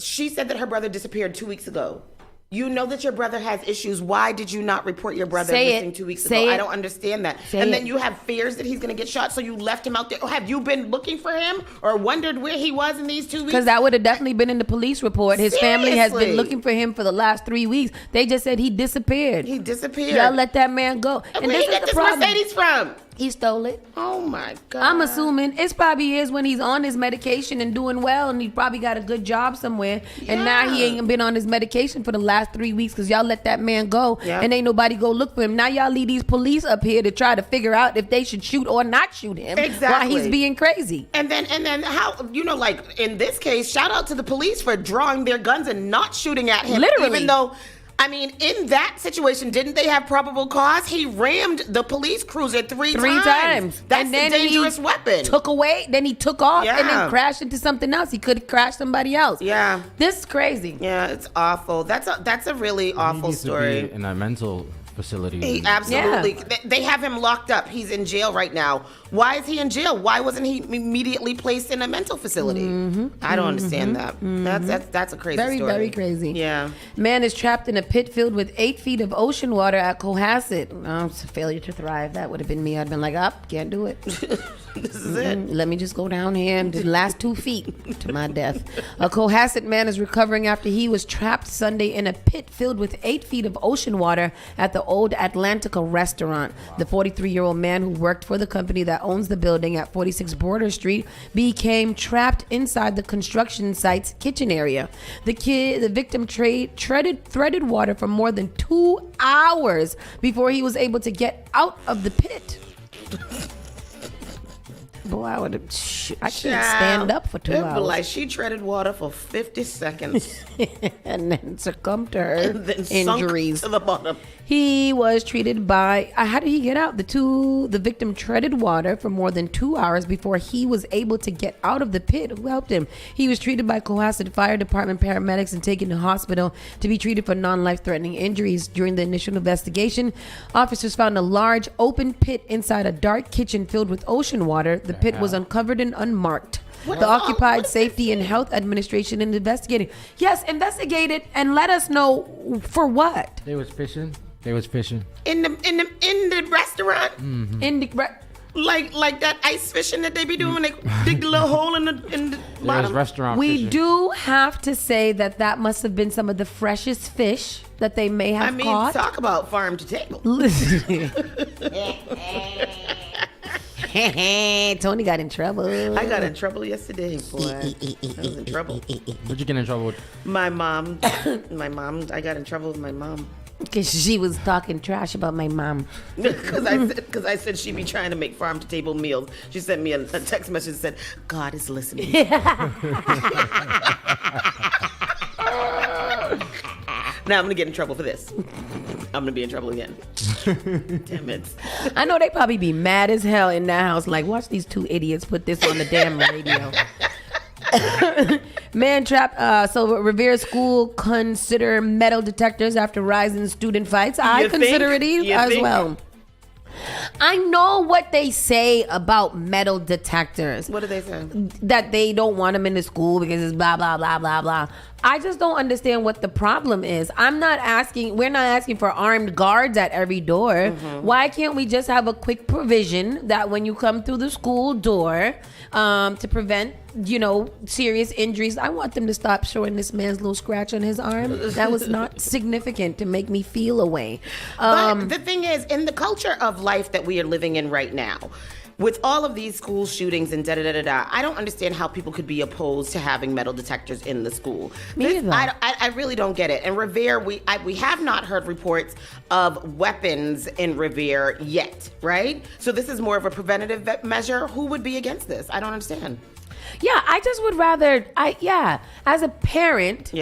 [SPEAKER 4] she said that her brother disappeared 2 weeks ago. You know that your brother has issues. Why did you not report your brother missing 2 weeks ago? I don't understand that. Then you have fears that he's going to get shot, so you left him out there. Have you been looking for him or wondered where he was in these 2 weeks?
[SPEAKER 3] Because that would have definitely been in the police report. His family has been looking for him for the last 3 weeks. They just said he disappeared.
[SPEAKER 4] He disappeared.
[SPEAKER 3] Y'all let that man go.
[SPEAKER 4] And where did he get this Mercedes from?
[SPEAKER 3] He stole it.
[SPEAKER 4] Oh my God.
[SPEAKER 3] I'm assuming it's probably is when he's on his medication and doing well, and he probably got a good job somewhere. And now he ain't been on his medication for the last 3 weeks because y'all let that man go, and ain't nobody go look for him. Now y'all leave these police up here to try to figure out if they should shoot or not shoot him while he's being crazy.
[SPEAKER 4] And then how, like in this case, shout out to the police for drawing their guns and not shooting at him.
[SPEAKER 3] Literally.
[SPEAKER 4] Even though, I mean, in that situation, didn't they have probable cause? He rammed the police cruiser three times. That's
[SPEAKER 3] and then
[SPEAKER 4] a dangerous weapon.
[SPEAKER 3] Then he took off and
[SPEAKER 4] Yeah.
[SPEAKER 3] then crashed into something else. He could have crashed somebody else.
[SPEAKER 4] Yeah.
[SPEAKER 3] This is crazy.
[SPEAKER 4] Yeah, it's awful. That's a really awful
[SPEAKER 5] He needs to
[SPEAKER 4] story.
[SPEAKER 5] be in a mental facility.
[SPEAKER 4] He absolutely. They have him locked up. He's in jail right now. Why is he in jail? Why wasn't he immediately placed in a mental facility? I don't understand that. That's a crazy
[SPEAKER 3] Very,
[SPEAKER 4] story.
[SPEAKER 3] very crazy.
[SPEAKER 4] Yeah.
[SPEAKER 3] Man is trapped in a pit filled with 8 feet of ocean water at Cohasset. Oh, it's a failure to thrive. That would have been me. I'd been like, can't do it.
[SPEAKER 4] This is it.
[SPEAKER 3] Let me just go down here and the last 2 feet to my death. A Cohasset man is recovering after he was trapped Sunday in a pit filled with 8 feet of ocean water at the Old Atlantica restaurant. The 43-year-old man who worked for the company that owns the building at 46 Border Street became trapped inside the construction site's kitchen area. The victim threaded water for more than 2 hours before he was able to get out of the pit. Boy, I can't stand up for 2 hours.
[SPEAKER 4] Like she treaded water for 50 seconds
[SPEAKER 3] and then succumbed to her
[SPEAKER 4] and then sunk
[SPEAKER 3] injuries
[SPEAKER 4] to the bottom.
[SPEAKER 3] He was treated by. How did he get out? The victim treaded water for more than 2 hours before he was able to get out of the pit. Who helped him? He was treated by Cohasset Fire Department paramedics and taken to hospital to be treated for non-life-threatening injuries. During the initial investigation, officers found a large open pit inside a dark kitchen filled with ocean water. The pit was uncovered and unmarked. The Occupied Safety and Health Administration is investigating. Yes, investigate it and let us know for what.
[SPEAKER 5] They was fishing.
[SPEAKER 4] In the restaurant.
[SPEAKER 5] Mm-hmm.
[SPEAKER 3] In the
[SPEAKER 4] like that ice fishing that they be doing when they dig the little hole in the bottom.
[SPEAKER 5] Restaurant
[SPEAKER 3] we
[SPEAKER 5] fishing.
[SPEAKER 3] do have to say that must have been some of the freshest fish that they may have caught.
[SPEAKER 4] Talk about farm to table.
[SPEAKER 3] Tony got in trouble.
[SPEAKER 4] I got in trouble yesterday, boy. I was in trouble.
[SPEAKER 5] What'd you get in trouble with?
[SPEAKER 4] My mom. I got in trouble with my mom.
[SPEAKER 3] Because she was talking trash about my mom.
[SPEAKER 4] Because I said she'd be trying to make farm to table meals. She sent me a text message that said, God is listening. Now I'm going to get in trouble for this. I'm going to be in trouble again. Damn it.
[SPEAKER 3] I know they probably be mad as hell in that house. Like, watch these two idiots put this on the damn radio. Man trapped. So Revere School consider metal detectors after rising student fights. I consider it as well. I know what they say about metal detectors.
[SPEAKER 4] What do they say?
[SPEAKER 3] That they don't want them in the school because it's blah, blah, blah, blah, blah. I just don't understand what the problem is. We're not asking for armed guards at every door. Mm-hmm. Why can't we just have a quick provision that when you come through the school door to prevent, serious injuries? I want them to stop showing this man's little scratch on his arm. That was not significant to make me feel a way.
[SPEAKER 4] But the thing is, in the culture of life that we are living in right now, with all of these school shootings and da-da-da-da-da, I don't understand how people could be opposed to having metal detectors in the school. I really don't get it. And Revere, we have not heard reports of weapons in Revere yet, right? So this is more of a preventative measure. Who would be against this? I don't understand.
[SPEAKER 3] Yeah, I just would rather, as a parent,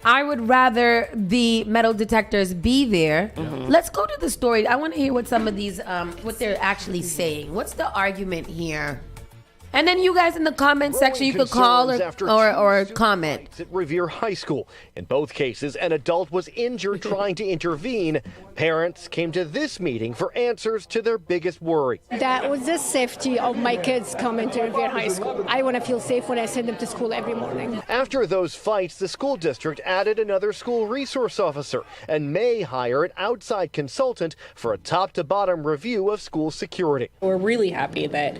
[SPEAKER 3] I would rather the metal detectors be there. Mm-hmm. Let's go to the story. I want to hear what some of these, what they're actually saying. What's the argument here? And then you guys in the comment section, you could call or comment.
[SPEAKER 18] At Revere High School. In both cases, an adult was injured trying to intervene. Parents came to this meeting for answers to their biggest worry.
[SPEAKER 19] That was the safety of my kids coming to Revere High School. I want to feel safe when I send them to school every morning.
[SPEAKER 18] After those fights, the school district added another school resource officer and may hire an outside consultant for a top-to-bottom review of school security.
[SPEAKER 20] We're really happy that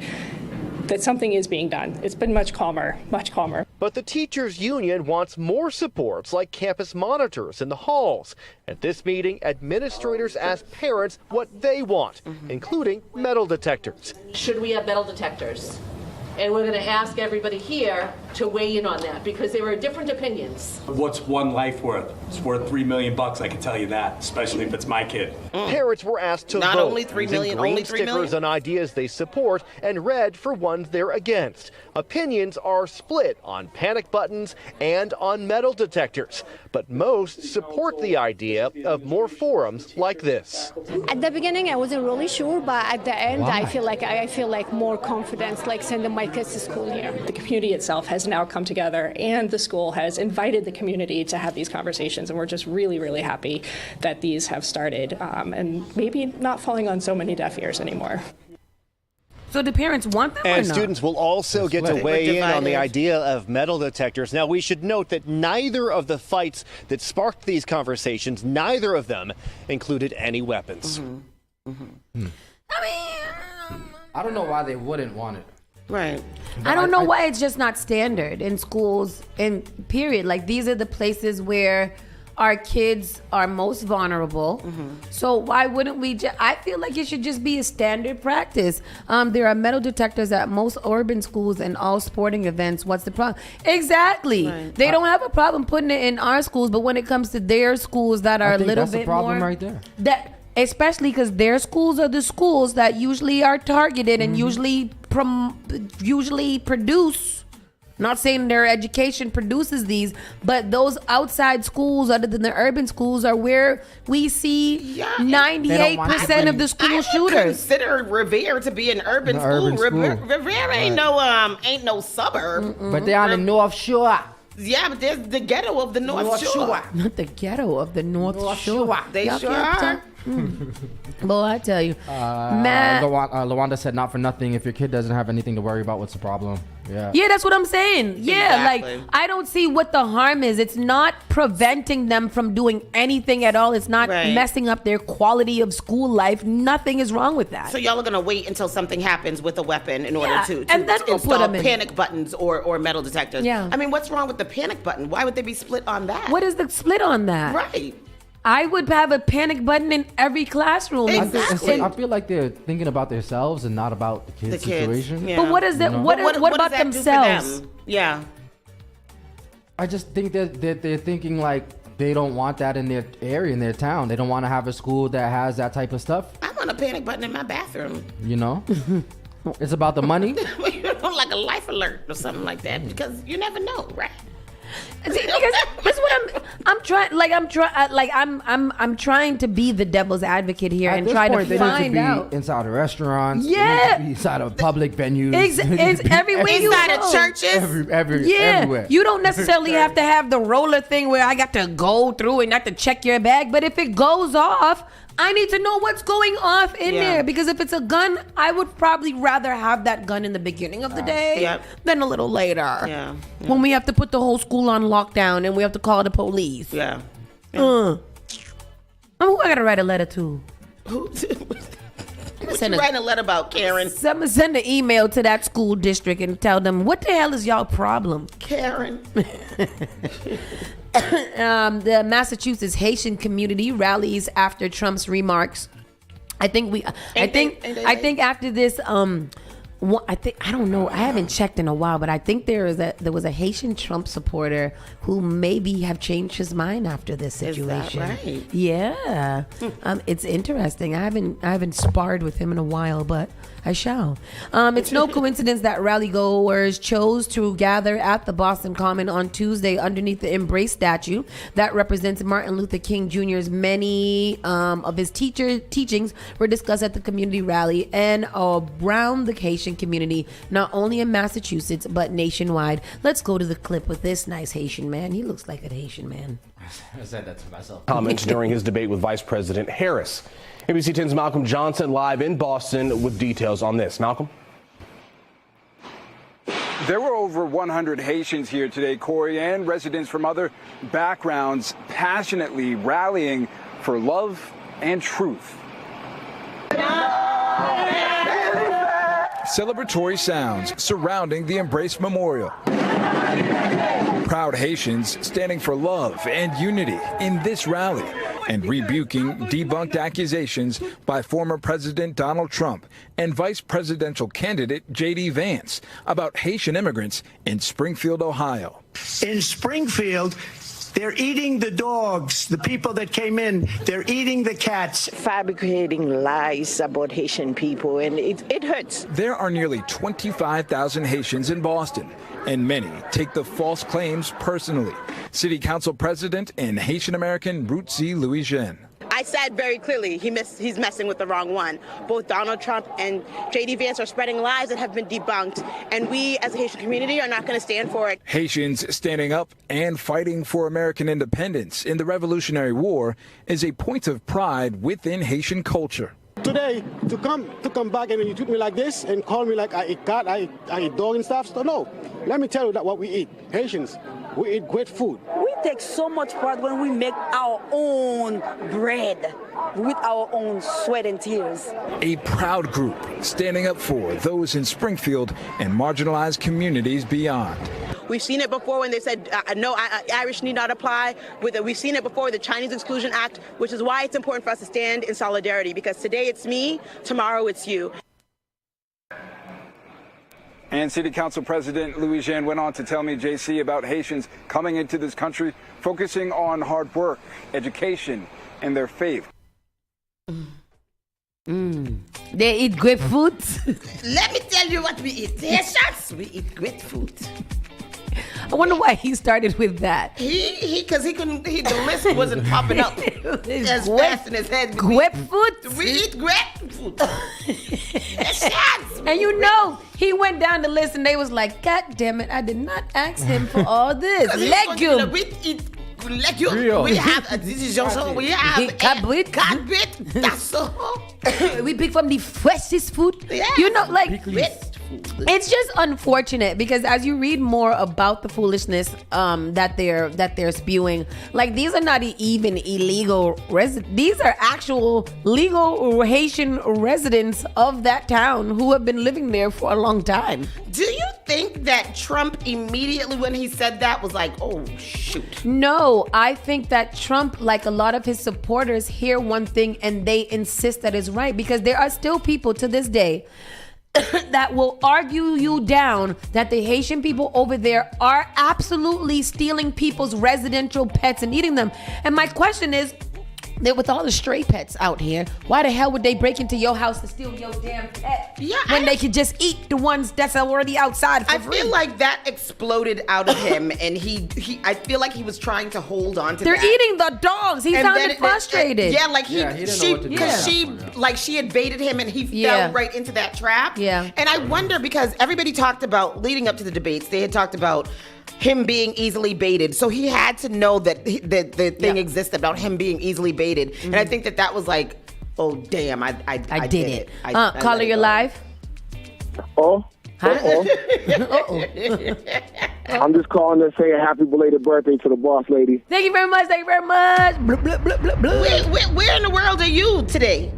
[SPEAKER 20] that something is being done. It's been much calmer, much calmer.
[SPEAKER 18] But the teachers union wants more supports like campus monitors in the halls. At this meeting, administrators asked parents what they want, including metal detectors.
[SPEAKER 21] Should we have metal detectors? And we're going to ask everybody here to weigh in on that because there are different opinions.
[SPEAKER 17] What's one life worth? It's worth $3 million, I can tell you that, especially if it's my kid.
[SPEAKER 18] Parents were asked to
[SPEAKER 4] Not
[SPEAKER 18] vote,
[SPEAKER 4] only $3 million,
[SPEAKER 18] using green
[SPEAKER 4] only $3
[SPEAKER 18] stickers
[SPEAKER 4] million?
[SPEAKER 18] on ideas they support and red for ones they're against. Opinions are split on panic buttons and on metal detectors, but most support the idea of more forums like this.
[SPEAKER 19] At the beginning, I wasn't really sure, but at the end, I feel like more confidence, like sending my kids to school here.
[SPEAKER 20] The community itself has now come together, and the school has invited the community to have these conversations, and we're just really, really happy that these have started, and maybe not falling on so many deaf ears anymore.
[SPEAKER 3] So do parents want them
[SPEAKER 18] And
[SPEAKER 3] or not?
[SPEAKER 18] students will also get to weigh in on the idea of metal detectors. Now, we should note that neither of the fights that sparked these conversations, neither of them included any weapons.
[SPEAKER 5] I don't know why they wouldn't want it.
[SPEAKER 4] Right.
[SPEAKER 3] I don't know why it's just not standard in schools, and period. Like, these are the places where our kids are most vulnerable. So why wouldn't we I feel like it should just be a standard practice. There are metal detectors at most urban schools and all sporting events. What's the problem? Exactly.
[SPEAKER 5] Right.
[SPEAKER 3] They don't have a problem putting it in our schools, but when it comes to their schools that are
[SPEAKER 5] I
[SPEAKER 3] a
[SPEAKER 5] think
[SPEAKER 3] little
[SPEAKER 5] that's the
[SPEAKER 3] bit
[SPEAKER 5] problem
[SPEAKER 3] more
[SPEAKER 5] right there.
[SPEAKER 3] that, especially because their schools are the schools that usually are targeted and usually produce. Not saying their education produces these, but those outside schools, other than the urban schools, are where we see 98% of the school shooters.
[SPEAKER 4] Consider Revere to be an urban school. Revere ain't no suburb.
[SPEAKER 5] But they're on the North Shore.
[SPEAKER 4] Yeah, but there's the ghetto of the North Shore.
[SPEAKER 3] Not the ghetto of the North Shore.
[SPEAKER 4] They
[SPEAKER 3] Y'all
[SPEAKER 4] sure
[SPEAKER 3] can't
[SPEAKER 4] are.
[SPEAKER 3] tell? Boy, I tell you, Matt.
[SPEAKER 5] Lawanda said, "Not for nothing. If your kid doesn't have anything to worry about, what's the problem?"
[SPEAKER 3] Yeah, that's what I'm saying. Yeah,
[SPEAKER 4] Exactly.
[SPEAKER 3] like, I don't see what the harm is. It's not preventing them from doing anything at all. It's not messing up their quality of school life. Nothing is wrong with that.
[SPEAKER 4] So y'all are gonna wait until something happens with a weapon in order to
[SPEAKER 3] and then we'll
[SPEAKER 4] install
[SPEAKER 3] put 'em in.
[SPEAKER 4] panic buttons or metal detectors.
[SPEAKER 3] Yeah.
[SPEAKER 4] I mean, what's wrong with the panic button? Why would they be split on that?
[SPEAKER 3] What is the split on that?
[SPEAKER 4] Right.
[SPEAKER 3] I would have a panic button in every classroom.
[SPEAKER 5] I feel like they're thinking about themselves and not about the kid's situation.
[SPEAKER 3] But what is that?
[SPEAKER 5] You know?
[SPEAKER 3] What
[SPEAKER 4] does
[SPEAKER 3] about
[SPEAKER 4] that do for
[SPEAKER 3] themselves?
[SPEAKER 4] them? Yeah.
[SPEAKER 5] I just think that they're thinking like they don't want that in their area, in their town. They don't want to have a school that has that type of stuff.
[SPEAKER 4] I want a panic button in my bathroom.
[SPEAKER 5] You know, it's about the money.
[SPEAKER 4] Like a life alert or something like that, because you never know, right?
[SPEAKER 3] See, because that's what I'm trying to be the devil's advocate here
[SPEAKER 5] At
[SPEAKER 3] and
[SPEAKER 5] this
[SPEAKER 3] try
[SPEAKER 5] point,
[SPEAKER 3] to
[SPEAKER 5] they
[SPEAKER 3] find
[SPEAKER 5] need to be
[SPEAKER 3] out.
[SPEAKER 5] inside of restaurants.
[SPEAKER 3] Yeah.
[SPEAKER 5] They need to be inside of public venues.
[SPEAKER 3] It's everywhere you
[SPEAKER 4] Inside
[SPEAKER 3] go.
[SPEAKER 4] of churches.
[SPEAKER 5] Everywhere.
[SPEAKER 3] You don't necessarily have to have the roller thing where I got to go through and not to check your bag, but if it goes off, I need to know what's going off in there, because if it's a gun, I would probably rather have that gun in the beginning of the day than a little later.
[SPEAKER 4] Yeah.
[SPEAKER 3] When we have to put the whole school on lockdown and we have to call the police.
[SPEAKER 4] Yeah.
[SPEAKER 3] Who I gotta write a letter to?
[SPEAKER 4] What you writing a letter about, Karen?
[SPEAKER 3] Send an email to that school district and tell them, what the hell is y'all problem?
[SPEAKER 4] Karen.
[SPEAKER 3] The Massachusetts Haitian community rallies after Trump's remarks. I think after this, I don't know. I haven't checked in a while, but I think there was a Haitian Trump supporter who maybe have changed his mind after this situation.
[SPEAKER 4] Is that right?
[SPEAKER 3] Yeah, it's interesting. I haven't sparred with him in a while, but I shall. It's no coincidence that rally goers chose to gather at the Boston Common on Tuesday underneath the Embrace statue that represents Martin Luther King Jr.'s. Many of his teachings were discussed at the community rally and around the Haitian community, not only in Massachusetts, but nationwide. Let's go to the clip with this nice Haitian man. He looks like a Haitian man.
[SPEAKER 5] I said that to myself.
[SPEAKER 22] Comments during his debate with Vice President Harris. ABC 10's Malcolm Johnson live in Boston with details on this. Malcolm?
[SPEAKER 23] There were over 100 Haitians here today, Corey, and residents from other backgrounds passionately rallying for love and truth. celebratory sounds surrounding the Embrace Memorial. Proud Haitians standing for love and unity in this rally and rebuking debunked accusations by former President Donald Trump and vice presidential candidate J.D. Vance about Haitian immigrants in Springfield, Ohio.
[SPEAKER 1] In Springfield, they're eating the dogs, the people that came in. They're eating the cats.
[SPEAKER 2] Fabricating lies about Haitian people, and it hurts.
[SPEAKER 23] There are nearly 25,000 Haitians in Boston, and many take the false claims personally. City Council President and Haitian American Ruth Louis Jean.
[SPEAKER 6] I said very clearly he's messing with the wrong one. Both Donald Trump and J.D. Vance are spreading lies that have been debunked, and we as a Haitian community are not going to stand for it.
[SPEAKER 23] Haitians standing up and fighting for American independence in the Revolutionary War is a point of pride within Haitian culture.
[SPEAKER 24] Today, to come back and you treat me like this and call me like I eat cat, I eat dog and stuff. So no, let me tell you that what we eat, Haitians, we eat great food.
[SPEAKER 25] We take so much pride when we make our own bread with our own sweat and tears.
[SPEAKER 23] A proud group standing up for those in Springfield and marginalized communities beyond.
[SPEAKER 6] We've seen it before when they said, no, Irish need not apply. We've seen it before with the Chinese Exclusion Act, which is why it's important for us to stand in solidarity, because today it's me, tomorrow it's you.
[SPEAKER 23] And City Council President Louis Jean went on to tell me, JC, about Haitians coming into this country, focusing on hard work, education, and their faith.
[SPEAKER 3] They eat grapefruit.
[SPEAKER 4] Let me tell you what we eat. Haitians, we eat grapefruit.
[SPEAKER 3] I wonder why he started with that.
[SPEAKER 4] Because the list wasn't popping up as fast in his head.
[SPEAKER 3] Grapefruit?
[SPEAKER 4] We eat grapefruit.
[SPEAKER 3] And you know, he went down the list and they was like, God damn it, I did not ask him for all this. Legume.
[SPEAKER 4] We eat legume. We have, this is also, we have
[SPEAKER 3] cabrit.
[SPEAKER 4] That's all.
[SPEAKER 3] We pick from the freshest food.
[SPEAKER 4] Yeah.
[SPEAKER 3] You know, like, it's just unfortunate because as you read more about the foolishness that they're spewing, like these are not even illegal these are actual legal Haitian residents of that town who have been living there for a long time.
[SPEAKER 4] Do you think that Trump immediately when he said that was like, oh shoot?
[SPEAKER 3] No, I think that Trump, like a lot of his supporters, hear one thing and they insist that is right, because there are still people to this day that will argue you down that the Haitian people over there are absolutely stealing people's residential pets and eating them. And my question is, that with all the stray pets out here, why the hell would they break into your house to steal your damn pet?
[SPEAKER 4] Yeah,
[SPEAKER 3] when they could just eat the ones that's already outside for free?
[SPEAKER 4] I feel like that exploded out of him, and I feel like he was trying to hold on to
[SPEAKER 3] They're
[SPEAKER 4] that.
[SPEAKER 3] eating the dogs. He sounded frustrated.
[SPEAKER 4] Yeah, like she had baited him, and he fell right into that trap.
[SPEAKER 3] Yeah.
[SPEAKER 4] And I wonder, because everybody talked about, leading up to the debates, they had talked about him being easily baited. So he had to know that the thing existed about him being easily baited. Mm-hmm. And I think that was like, oh, damn, I did it.
[SPEAKER 3] Caller, you're live.
[SPEAKER 26] Oh.
[SPEAKER 3] Huh?
[SPEAKER 26] I'm just calling to say a happy belated birthday to the boss lady.
[SPEAKER 3] Thank you very much. Thank you very much. Blah, blah, blah, blah, blah.
[SPEAKER 4] Where in the world are you today?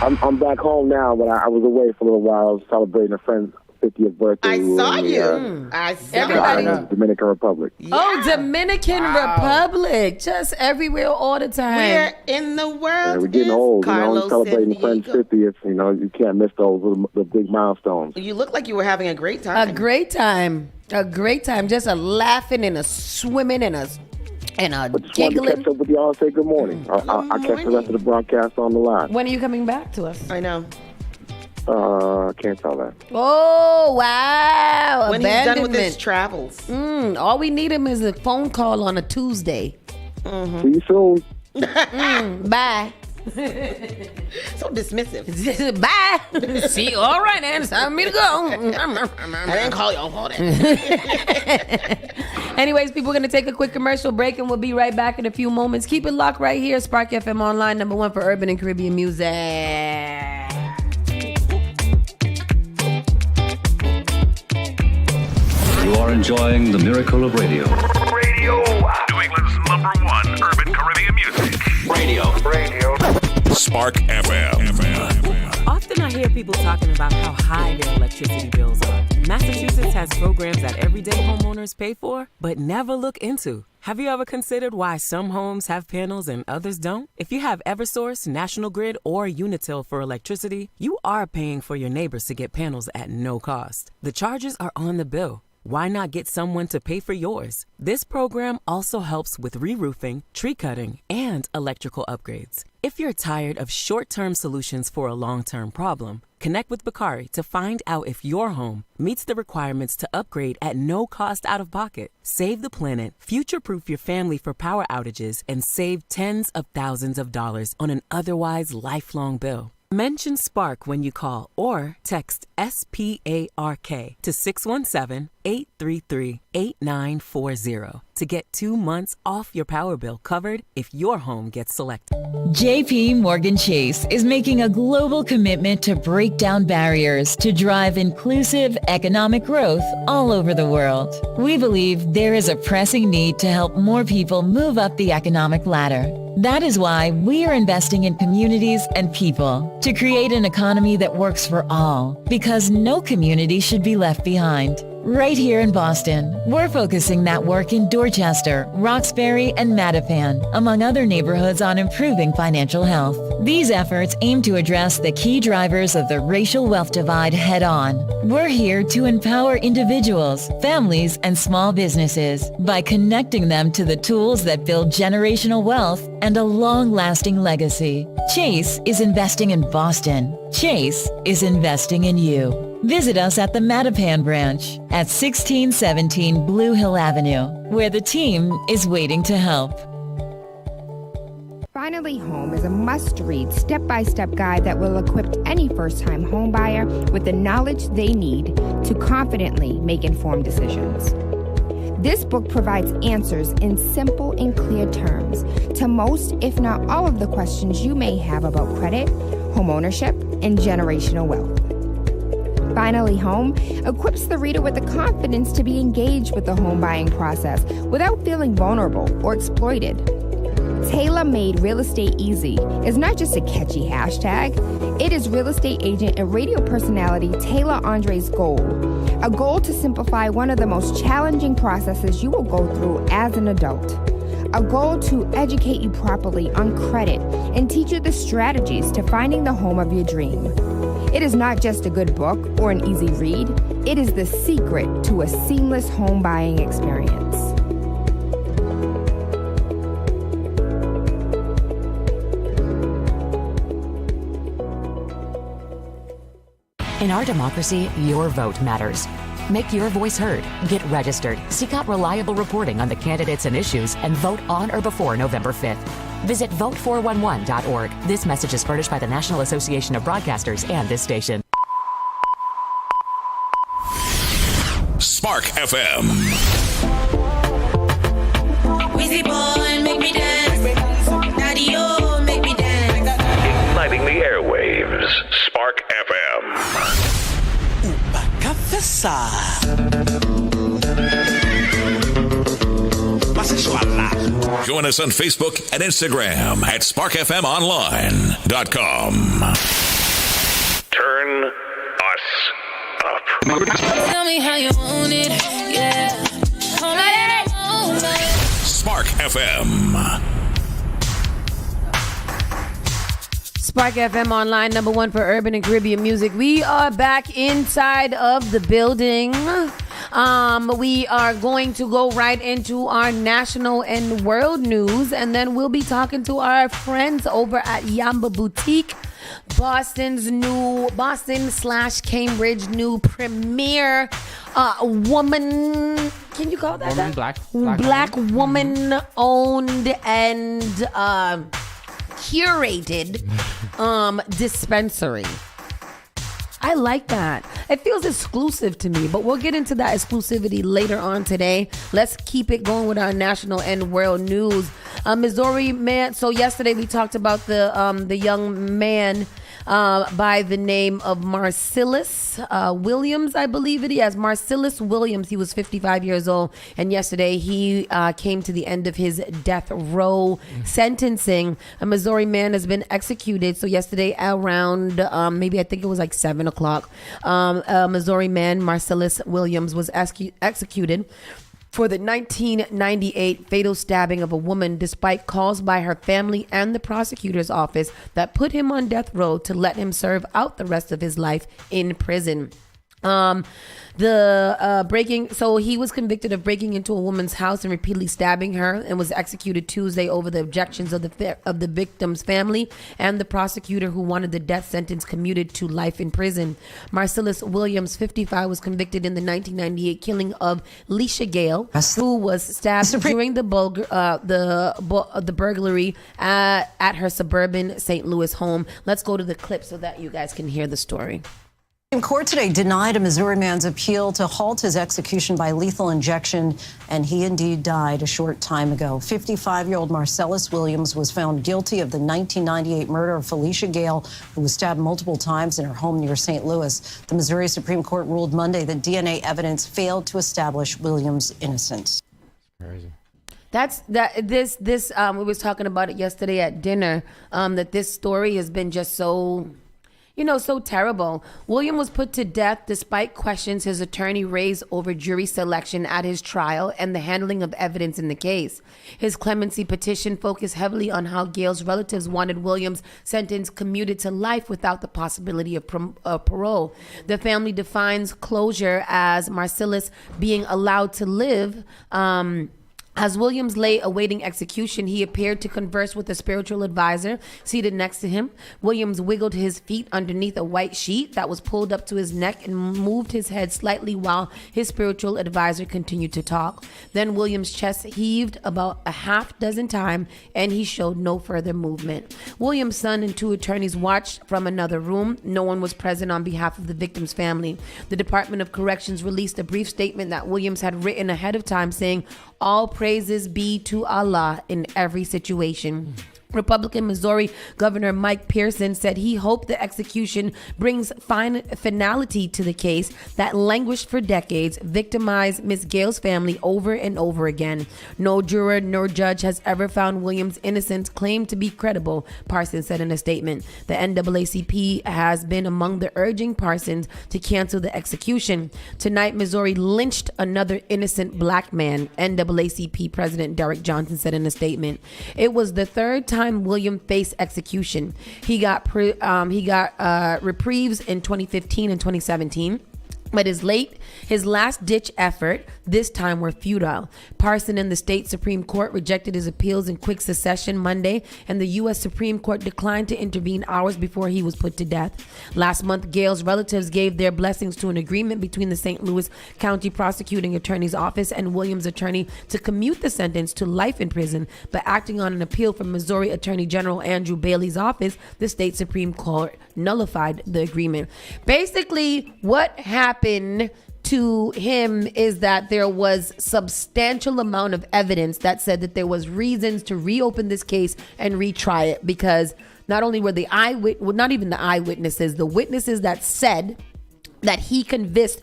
[SPEAKER 26] I'm back home now, but I was away for a little while. I was celebrating a friend's 50th birthday.
[SPEAKER 4] I saw you. I saw
[SPEAKER 26] you. Dominican Republic.
[SPEAKER 3] Yeah. Oh, Dominican Republic. Just everywhere all the time.
[SPEAKER 4] Where in the world
[SPEAKER 26] yeah, we're getting old.
[SPEAKER 4] Carlos,
[SPEAKER 26] celebrating friend's 50th. You know, you can't miss the big milestones.
[SPEAKER 4] You look like you were having a great time.
[SPEAKER 3] A great time. A great time. Just a laughing and a swimming and a giggling.
[SPEAKER 26] To catch up with y'all and say good morning. I'll catch the rest of the broadcast on the line.
[SPEAKER 3] When are you coming back to us?
[SPEAKER 4] I know.
[SPEAKER 26] Can't tell that.
[SPEAKER 3] Oh, wow.
[SPEAKER 4] When he's done with his travels.
[SPEAKER 3] All we need him is a phone call on a Tuesday.
[SPEAKER 26] Mm-hmm. See you soon.
[SPEAKER 3] Bye.
[SPEAKER 4] So dismissive.
[SPEAKER 3] Bye. See, all right, then. It's time for me to go.
[SPEAKER 4] I didn't call y'all for that.
[SPEAKER 3] Anyways, people, we're going to take a quick commercial break, and we'll be right back in a few moments. Keep it locked right here. Spark FM Online, #1 for urban and Caribbean music.
[SPEAKER 27] You are enjoying the miracle of radio.
[SPEAKER 28] Radio. New England's #1 urban Caribbean music.
[SPEAKER 27] Radio.
[SPEAKER 28] Spark FM.
[SPEAKER 29] Often I
[SPEAKER 7] hear people talking about how high their electricity bills are. Massachusetts has programs that everyday homeowners pay for, but never look into. Have you ever considered why some homes have panels and others don't? If you have Eversource, National Grid, or Unitil for electricity, you are paying for your neighbors to get panels at no cost. The charges are on the bill. Why not get someone to pay for yours? This program also helps with re-roofing, tree cutting, and electrical upgrades. If you're tired of short-term solutions for a long-term problem, connect with Bakari to find out if your home meets the requirements to upgrade at no cost out of pocket. Save the planet, future-proof your family for power outages, and save tens of thousands of dollars on an otherwise lifelong bill. Mention Spark when you call or text SPARK to 617-833-8940 to get 2 months off your power bill covered if your home gets selected.
[SPEAKER 8] JP Morgan Chase is making a global commitment to break down barriers to drive inclusive economic growth all over the world. We believe there is a pressing need to help more people move up the economic ladder. That is why we are investing in communities and people to create an economy that works for all, because no community should be left behind. Right here in Boston, we're focusing that work in Dorchester, Roxbury, and Mattapan, among other neighborhoods, on improving financial health. These efforts aim to address the key drivers of the racial wealth divide head-on. We're here to empower individuals, families, and small businesses by connecting them to the tools that build generational wealth and a long-lasting legacy. Chase is investing in Boston. Chase is investing in you. Visit us at the Mattapan branch at 1617 Blue Hill Avenue, where the team is waiting to help.
[SPEAKER 9] Finally Home is a must-read step-by-step guide that will equip any first-time home buyer with the knowledge they need to confidently make informed decisions. This book provides answers in simple and clear terms to most, if not all, of the questions you may have about credit, homeownership, and generational wealth. Finally Home equips the reader with the confidence to be engaged with the home buying process without feeling vulnerable or exploited. Tailor-made Real Estate Easy is not just a catchy hashtag. It is real estate agent and radio personality Taylor Andre's goal, a goal to simplify one of the most challenging processes you will go through as an adult. A goal to educate you properly on credit and teach you the strategies to finding the home of your dream. It is not just a good book or an easy read. It is the secret to a seamless home buying experience.
[SPEAKER 10] In our democracy, your vote matters. Make your voice heard. Get registered. Seek out reliable reporting on the candidates and issues, and vote on or before November 5th. Visit vote411.org. This message is furnished by the National Association of Broadcasters and this station.
[SPEAKER 28] Spark FM.
[SPEAKER 11] Wheezy boy, make me dance. Daddy-o, make me dance.
[SPEAKER 28] Igniting the airwaves. Spark FM. Join us on Facebook and Instagram at sparkfmonline.com. Turn us up.
[SPEAKER 11] Tell me how you want it, yeah.
[SPEAKER 28] Spark FM.
[SPEAKER 3] Spark FM Online, number one for urban and Caribbean music. We are back inside of the building. We are going to go right into our national and world news, and then we'll be talking to our friends over at Yamba Boutique, Boston/Cambridge new premier woman. Can you call that?
[SPEAKER 5] Woman,
[SPEAKER 3] black woman owned and curated dispensary. I like that. It feels exclusive to me, but we'll get into that exclusivity later on today. Let's keep it going with our national and world news. Missouri man. So yesterday we talked about the young man by the name of Marcellus Williams, I believe it. Yes, Marcellus Williams. He was 55 years old, and yesterday he came to the end of his death row sentencing. A Missouri man has been executed. So yesterday around maybe I think it was like 7 o'clock, a Missouri man, Marcellus Williams, was executed for the 1998 fatal stabbing of a woman, despite calls by her family and the prosecutor's office that put him on death row to let him serve out the rest of his life in prison. So he was convicted of breaking into a woman's house and repeatedly stabbing her, and was executed Tuesday over the objections of the victim's family and the prosecutor, who wanted the death sentence commuted to life in prison. Marcellus Williams, 55, was convicted in the 1998 killing of Leisha Gale, who was stabbed during the burglary at her suburban St. Louis home. Let's go to the clip so that you guys can hear the story.
[SPEAKER 12] Supreme Court today denied a Missouri man's appeal to halt his execution by lethal injection, and he indeed died a short time ago. 55-year-old Marcellus Williams was found guilty of the 1998 murder of Felicia Gale, who was stabbed multiple times in her home near St. Louis. The Missouri Supreme Court ruled Monday that DNA evidence failed to establish Williams' innocence.
[SPEAKER 5] Crazy.
[SPEAKER 3] We was talking about it yesterday at dinner, that this story has been just so terrible. William was put to death despite questions his attorney raised over jury selection at his trial and the handling of evidence in the case. His clemency petition focused heavily on how Gale's relatives wanted Williams' sentence commuted to life without the possibility of parole. The family defines closure as Marcellus being allowed to live. As Williams lay awaiting execution, he appeared to converse with a spiritual advisor seated next to him. Williams wiggled his feet underneath a white sheet that was pulled up to his neck and moved his head slightly while his spiritual advisor continued to talk. Then Williams' chest heaved about a half dozen times, and he showed no further movement. Williams' son and 2 attorneys watched from another room. No one was present on behalf of the victim's family. The Department of Corrections released a brief statement that Williams had written ahead of time, saying, "All praises be to Allah in every situation." Republican Missouri Governor Mike Pearson said he hoped the execution brings finality to the case that languished for decades, victimized Miss Gale's family over and over again. No juror nor judge has ever found Williams' innocence claimed to be credible, Parsons said in a statement. The NAACP has been among the urging Parsons to cancel the execution. Tonight, Missouri lynched another innocent black man, NAACP President Derek Johnson said in a statement. It was the third time William faced execution. He got reprieves in 2015 and 2017. But his last-ditch effort this time were futile. Parson and the state Supreme Court rejected his appeals in quick succession Monday, and the U.S. Supreme Court declined to intervene hours before he was put to death. Last month, Gale's relatives gave their blessings to an agreement between the St. Louis County Prosecuting Attorney's Office and Williams' attorney to commute the sentence to life in prison, but acting on an appeal from Missouri Attorney General Andrew Bailey's office, the state Supreme Court nullified the agreement. Basically, what happened to him is that there was substantial amount of evidence that said that there was reasons to reopen this case and retry it, because not only were not even the eyewitnesses, the witnesses that said that he confessed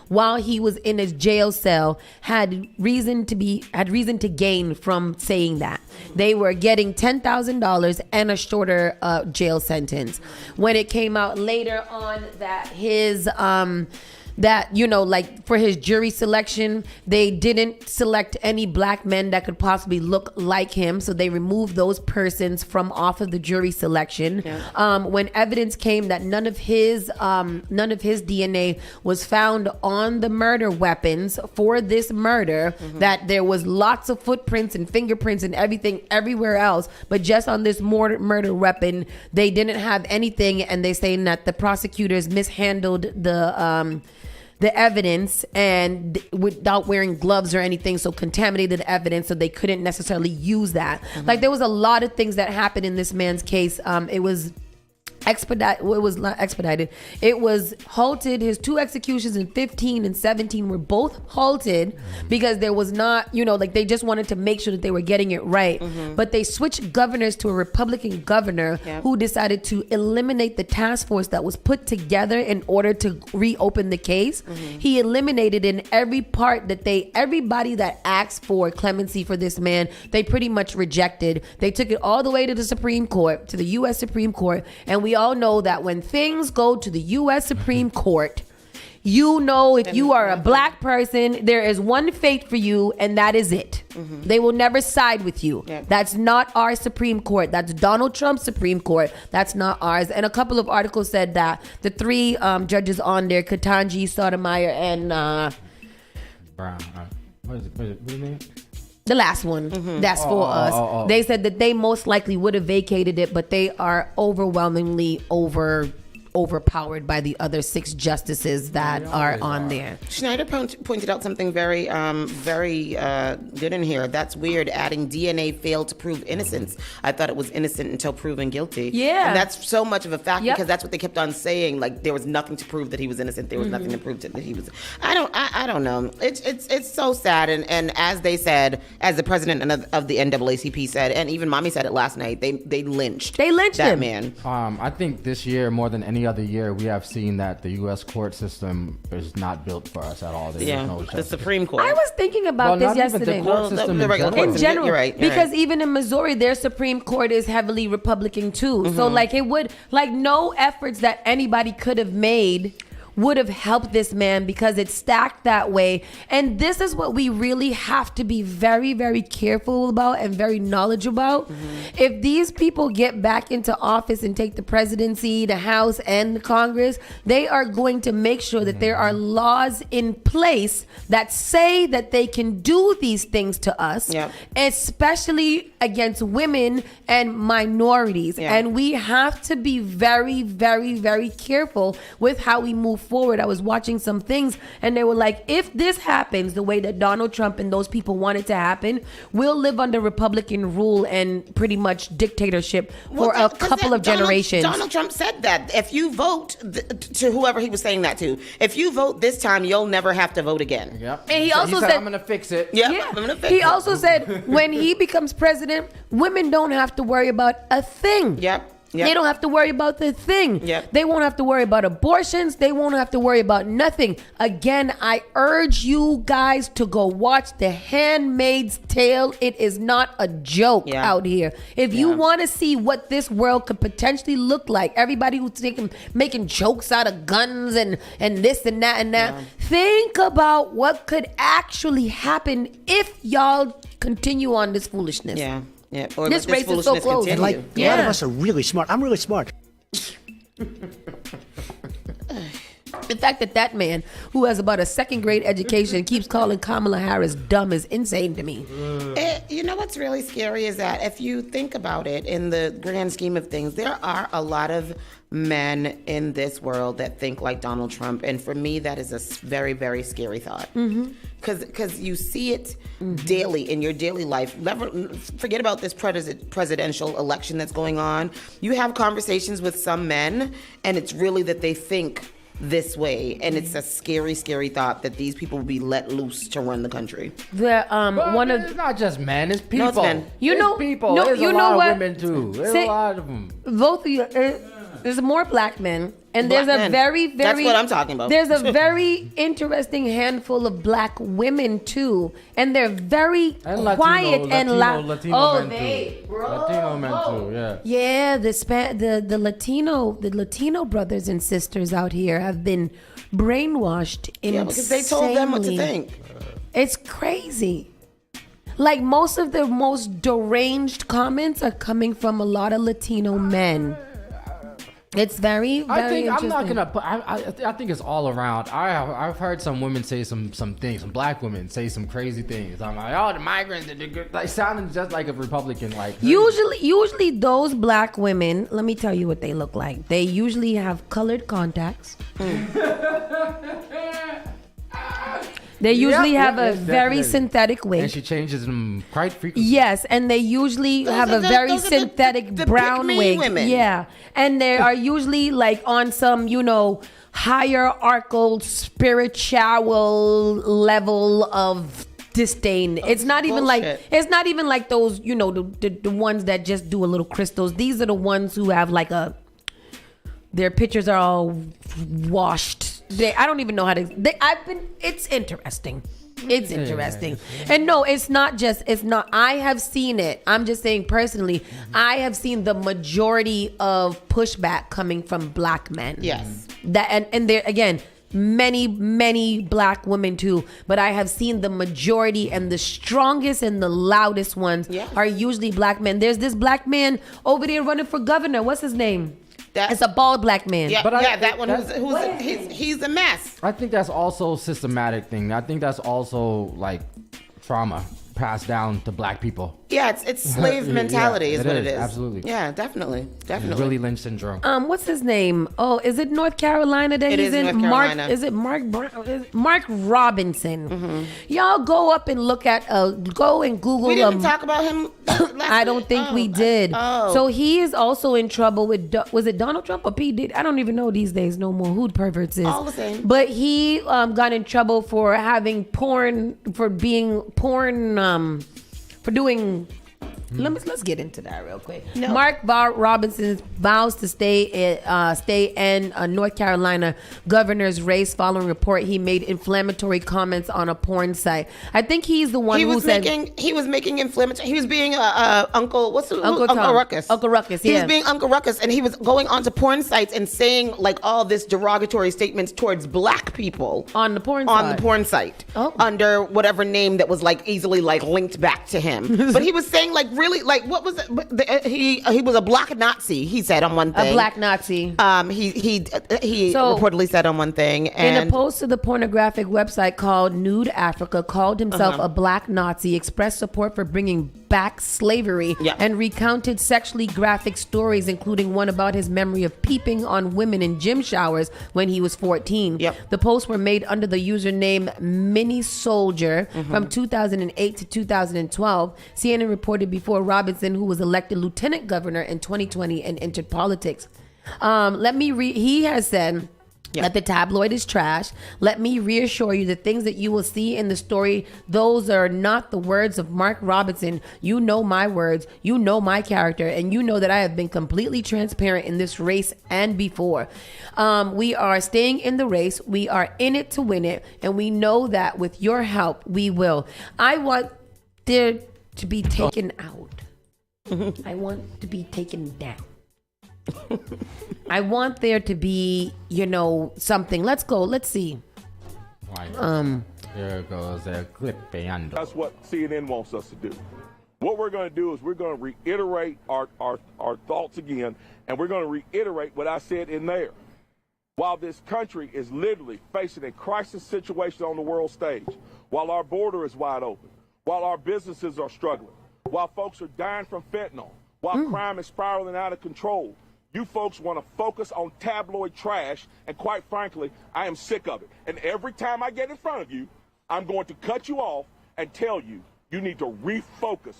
[SPEAKER 3] while he was in his jail cell had reason to gain from saying that. They were getting $10,000 and a shorter jail sentence. When it came out later on that his for his jury selection, they didn't select any black men that could possibly look like him, so they removed those persons from off of the jury selection. When evidence came that none of his DNA was found on the murder weapons for this murder, that there was lots of footprints and fingerprints and everything everywhere else, but just on this murder weapon, they didn't have anything, and they saying that the prosecutors mishandled the evidence and without wearing gloves or anything, so contaminated evidence, so they couldn't necessarily use that. Like, there was a lot of things that happened in this man's case. It was It was not expedited. It was halted. His 2 executions in 15 and 17 were both halted because there was not, like they just wanted to make sure that they were getting it right. But they switched governors to a Republican governor who decided to eliminate the task force that was put together in order to reopen the case. He eliminated in every part that everybody that asked for clemency for this man, they pretty much rejected. They took it all the way to the Supreme Court, to the U.S. Supreme Court, and we all know that when things go to the U.S. Supreme Court, if you are a black person, there is one fate for you, and that is it. They will never side with you. That's not our Supreme Court. That's Donald Trump's Supreme Court. That's not ours. And a couple of articles said that the 3 judges on there, Ketanji, Sotomayor, and
[SPEAKER 5] Brown. What is his name?
[SPEAKER 3] the last one, that's for us. They said that they most likely would have vacated it, but they are overwhelmingly overpowered by the other 6 justices that are on there.
[SPEAKER 4] Schneider pointed out something very good in here. That's weird, adding DNA failed to prove innocence. I thought it was innocent until proven guilty.
[SPEAKER 3] Yeah.
[SPEAKER 4] And that's so much of a fact because that's what they kept on saying. Like, there was nothing to prove that he was innocent. There was nothing to prove that he was. I don't know. It's so sad. And as they said, as the president of the NAACP said, and even Mommy said it last night, they lynched that
[SPEAKER 3] him.
[SPEAKER 4] man.
[SPEAKER 5] I think this year, more than any other year, we have seen that the U.S. court system is not built for us at all.
[SPEAKER 4] The Supreme Court.
[SPEAKER 3] I was thinking about this yesterday. In general,
[SPEAKER 4] you're right.
[SPEAKER 3] Because even in Missouri, their Supreme Court is heavily Republican too. So no efforts that anybody could have made would have helped this man because it's stacked that way. And this is what we really have to be very, very careful about and very knowledgeable about. If these people get back into office and take the presidency, the House, and the Congress, they are going to make sure that there are laws in place that say that they can do these things to us, especially against women and minorities. And we have to be very, very, very careful with how we move forward. I was watching some things and they were like, if this happens the way that Donald Trump and those people want it to happen, we'll live under Republican rule and pretty much dictatorship for a couple of generations.
[SPEAKER 4] Donald Trump said that if you vote to whoever he was saying that to, if you vote this time, you'll never have to vote again.
[SPEAKER 3] And he also said,
[SPEAKER 5] I'm going to fix it.
[SPEAKER 4] I'm going to fix it.
[SPEAKER 3] He also said when he becomes president, women don't have to worry about a thing. They don't have to worry about the thing. They won't have to worry about abortions. They won't have to worry about nothing. Again, I urge you guys to go watch The Handmaid's Tale. It is not a joke out here. If you want to see what this world could potentially look like, everybody who's making jokes out of guns and this and that and that, think about what could actually happen if y'all continue on this foolishness.
[SPEAKER 4] Or
[SPEAKER 3] this race is so close.
[SPEAKER 1] And a lot of us are really smart. I'm really smart.
[SPEAKER 3] The fact that man who has about a 2nd grade education keeps calling Kamala Harris dumb is insane to me.
[SPEAKER 4] You know what's really scary is that if you think about it in the grand scheme of things, there are a lot of men in this world that think like Donald Trump. And for me, that is a very, very scary thought. Because you see it daily in your daily life. Never forget about this presidential election that's going on. You have conversations with some men, and it's really that they think this way, and it's a scary, scary thought that these people will be let loose to run the country.
[SPEAKER 5] It's not just men; it's people.
[SPEAKER 4] No, it's men.
[SPEAKER 5] People. There's a lot of women too. There's a lot of them.
[SPEAKER 3] Both of you. There's more black men, and there's a very, very.
[SPEAKER 4] That's what I'm talking about.
[SPEAKER 3] There's a very interesting handful of black women too, and they're very quiet and loud.
[SPEAKER 5] Latino men too.
[SPEAKER 3] Yeah, the Latino brothers and sisters out here have been brainwashed insanely.
[SPEAKER 4] Because they told them what to think.
[SPEAKER 3] It's crazy. Like most of the most deranged comments are coming from a lot of Latino men. It's very, very interesting.
[SPEAKER 5] I'm not gonna put. I think it's all around. I've heard some women say some things. Some black women say some crazy things. I'm like, oh, the migrants, like sounding just like a Republican. Like
[SPEAKER 3] usually those black women. Let me tell you what they look like. They usually have colored contacts. They usually have a
[SPEAKER 5] yes,
[SPEAKER 3] very
[SPEAKER 5] definitely.
[SPEAKER 3] synthetic wig.
[SPEAKER 5] And she changes them quite frequently.
[SPEAKER 3] Yes, and they usually have a very synthetic brown wig.
[SPEAKER 4] women.
[SPEAKER 3] Yeah, and they are usually like on some, hierarchical spiritual level of disdain. It's not even like those, the ones that just do a little crystals. These are the ones who have like their pictures are all washed. I don't even know how to. It's interesting. It's interesting. And no, it's not. I have seen it. I'm just saying personally, I have seen the majority of pushback coming from black men.
[SPEAKER 4] Yes.
[SPEAKER 3] And there again, many black women too, but I have seen the majority and the strongest and the loudest ones are usually black men. There's this black man over there running for governor. What's his name? It's a bald black man.
[SPEAKER 4] Yeah, that one he's a mess.
[SPEAKER 5] I think that's also a systematic thing. I think that's also like trauma passed down to black people.
[SPEAKER 4] Yeah, it's slave mentality is what it is.
[SPEAKER 5] Absolutely.
[SPEAKER 4] Yeah, definitely.
[SPEAKER 5] Willie Lynch syndrome.
[SPEAKER 3] What's his name? Oh, is it North Carolina that he's in?
[SPEAKER 4] North Carolina.
[SPEAKER 3] Is it Mark Robinson? Mm-hmm. Y'all go up and look at go and Google.
[SPEAKER 4] We didn't talk about him.
[SPEAKER 3] I don't think we did. So he is also in trouble with. Was it Donald Trump or P. Diddy? I don't even know these days no more who perverts is.
[SPEAKER 4] All the same.
[SPEAKER 3] But he got in trouble for having porn, for doing. Let's get into that real quick. No. Mark Robinson vows to stay in North Carolina governor's race following report he made inflammatory comments on a porn site. I think he's the one
[SPEAKER 4] he was making inflammatory. He was being Uncle Ruckus.
[SPEAKER 3] Uncle Ruckus.
[SPEAKER 4] He was being Uncle Ruckus, and he was going onto porn sites and saying like all this derogatory statements towards black people
[SPEAKER 3] on the porn
[SPEAKER 4] site under whatever name that was like easily like linked back to him. But he was saying like really like what was it? He was a black Nazi. He said on one thing.
[SPEAKER 3] A black Nazi.
[SPEAKER 4] He reportedly said on one thing. And
[SPEAKER 3] in a post to the pornographic website called Nude Africa, called himself a black Nazi, expressed support for bringing back slavery, and recounted sexually graphic stories, including one about his memory of peeping on women in gym showers when he was 14. The posts were made under the username Mini Soldier from 2008 to 2012. CNN reported before Robinson, who was elected lieutenant governor in 2020 and entered politics. Let me read. He has said that the tabloid is trash. Let me reassure you, the things that you will see in the story, those are not the words of Mark Robinson. You know my words, you know my character, and you know that I have been completely transparent in this race and before. We are staying in the race. We are in it to win it, and we know that with your help, we will. I want there to be taken out. I want to be taken down. I want there to be, something. Let's go. Let's see.
[SPEAKER 5] There goes a clip.
[SPEAKER 13] That's what CNN wants us to do. What we're going to do is we're going to reiterate our thoughts again, and we're going to reiterate what I said in there. While this country is literally facing a crisis situation on the world stage, while our border is wide open, while our businesses are struggling, while folks are dying from fentanyl, while crime is spiraling out of control, you folks want to focus on tabloid trash, and quite frankly, I am sick of it. And every time I get in front of you, I'm going to cut you off and tell you, you need to refocus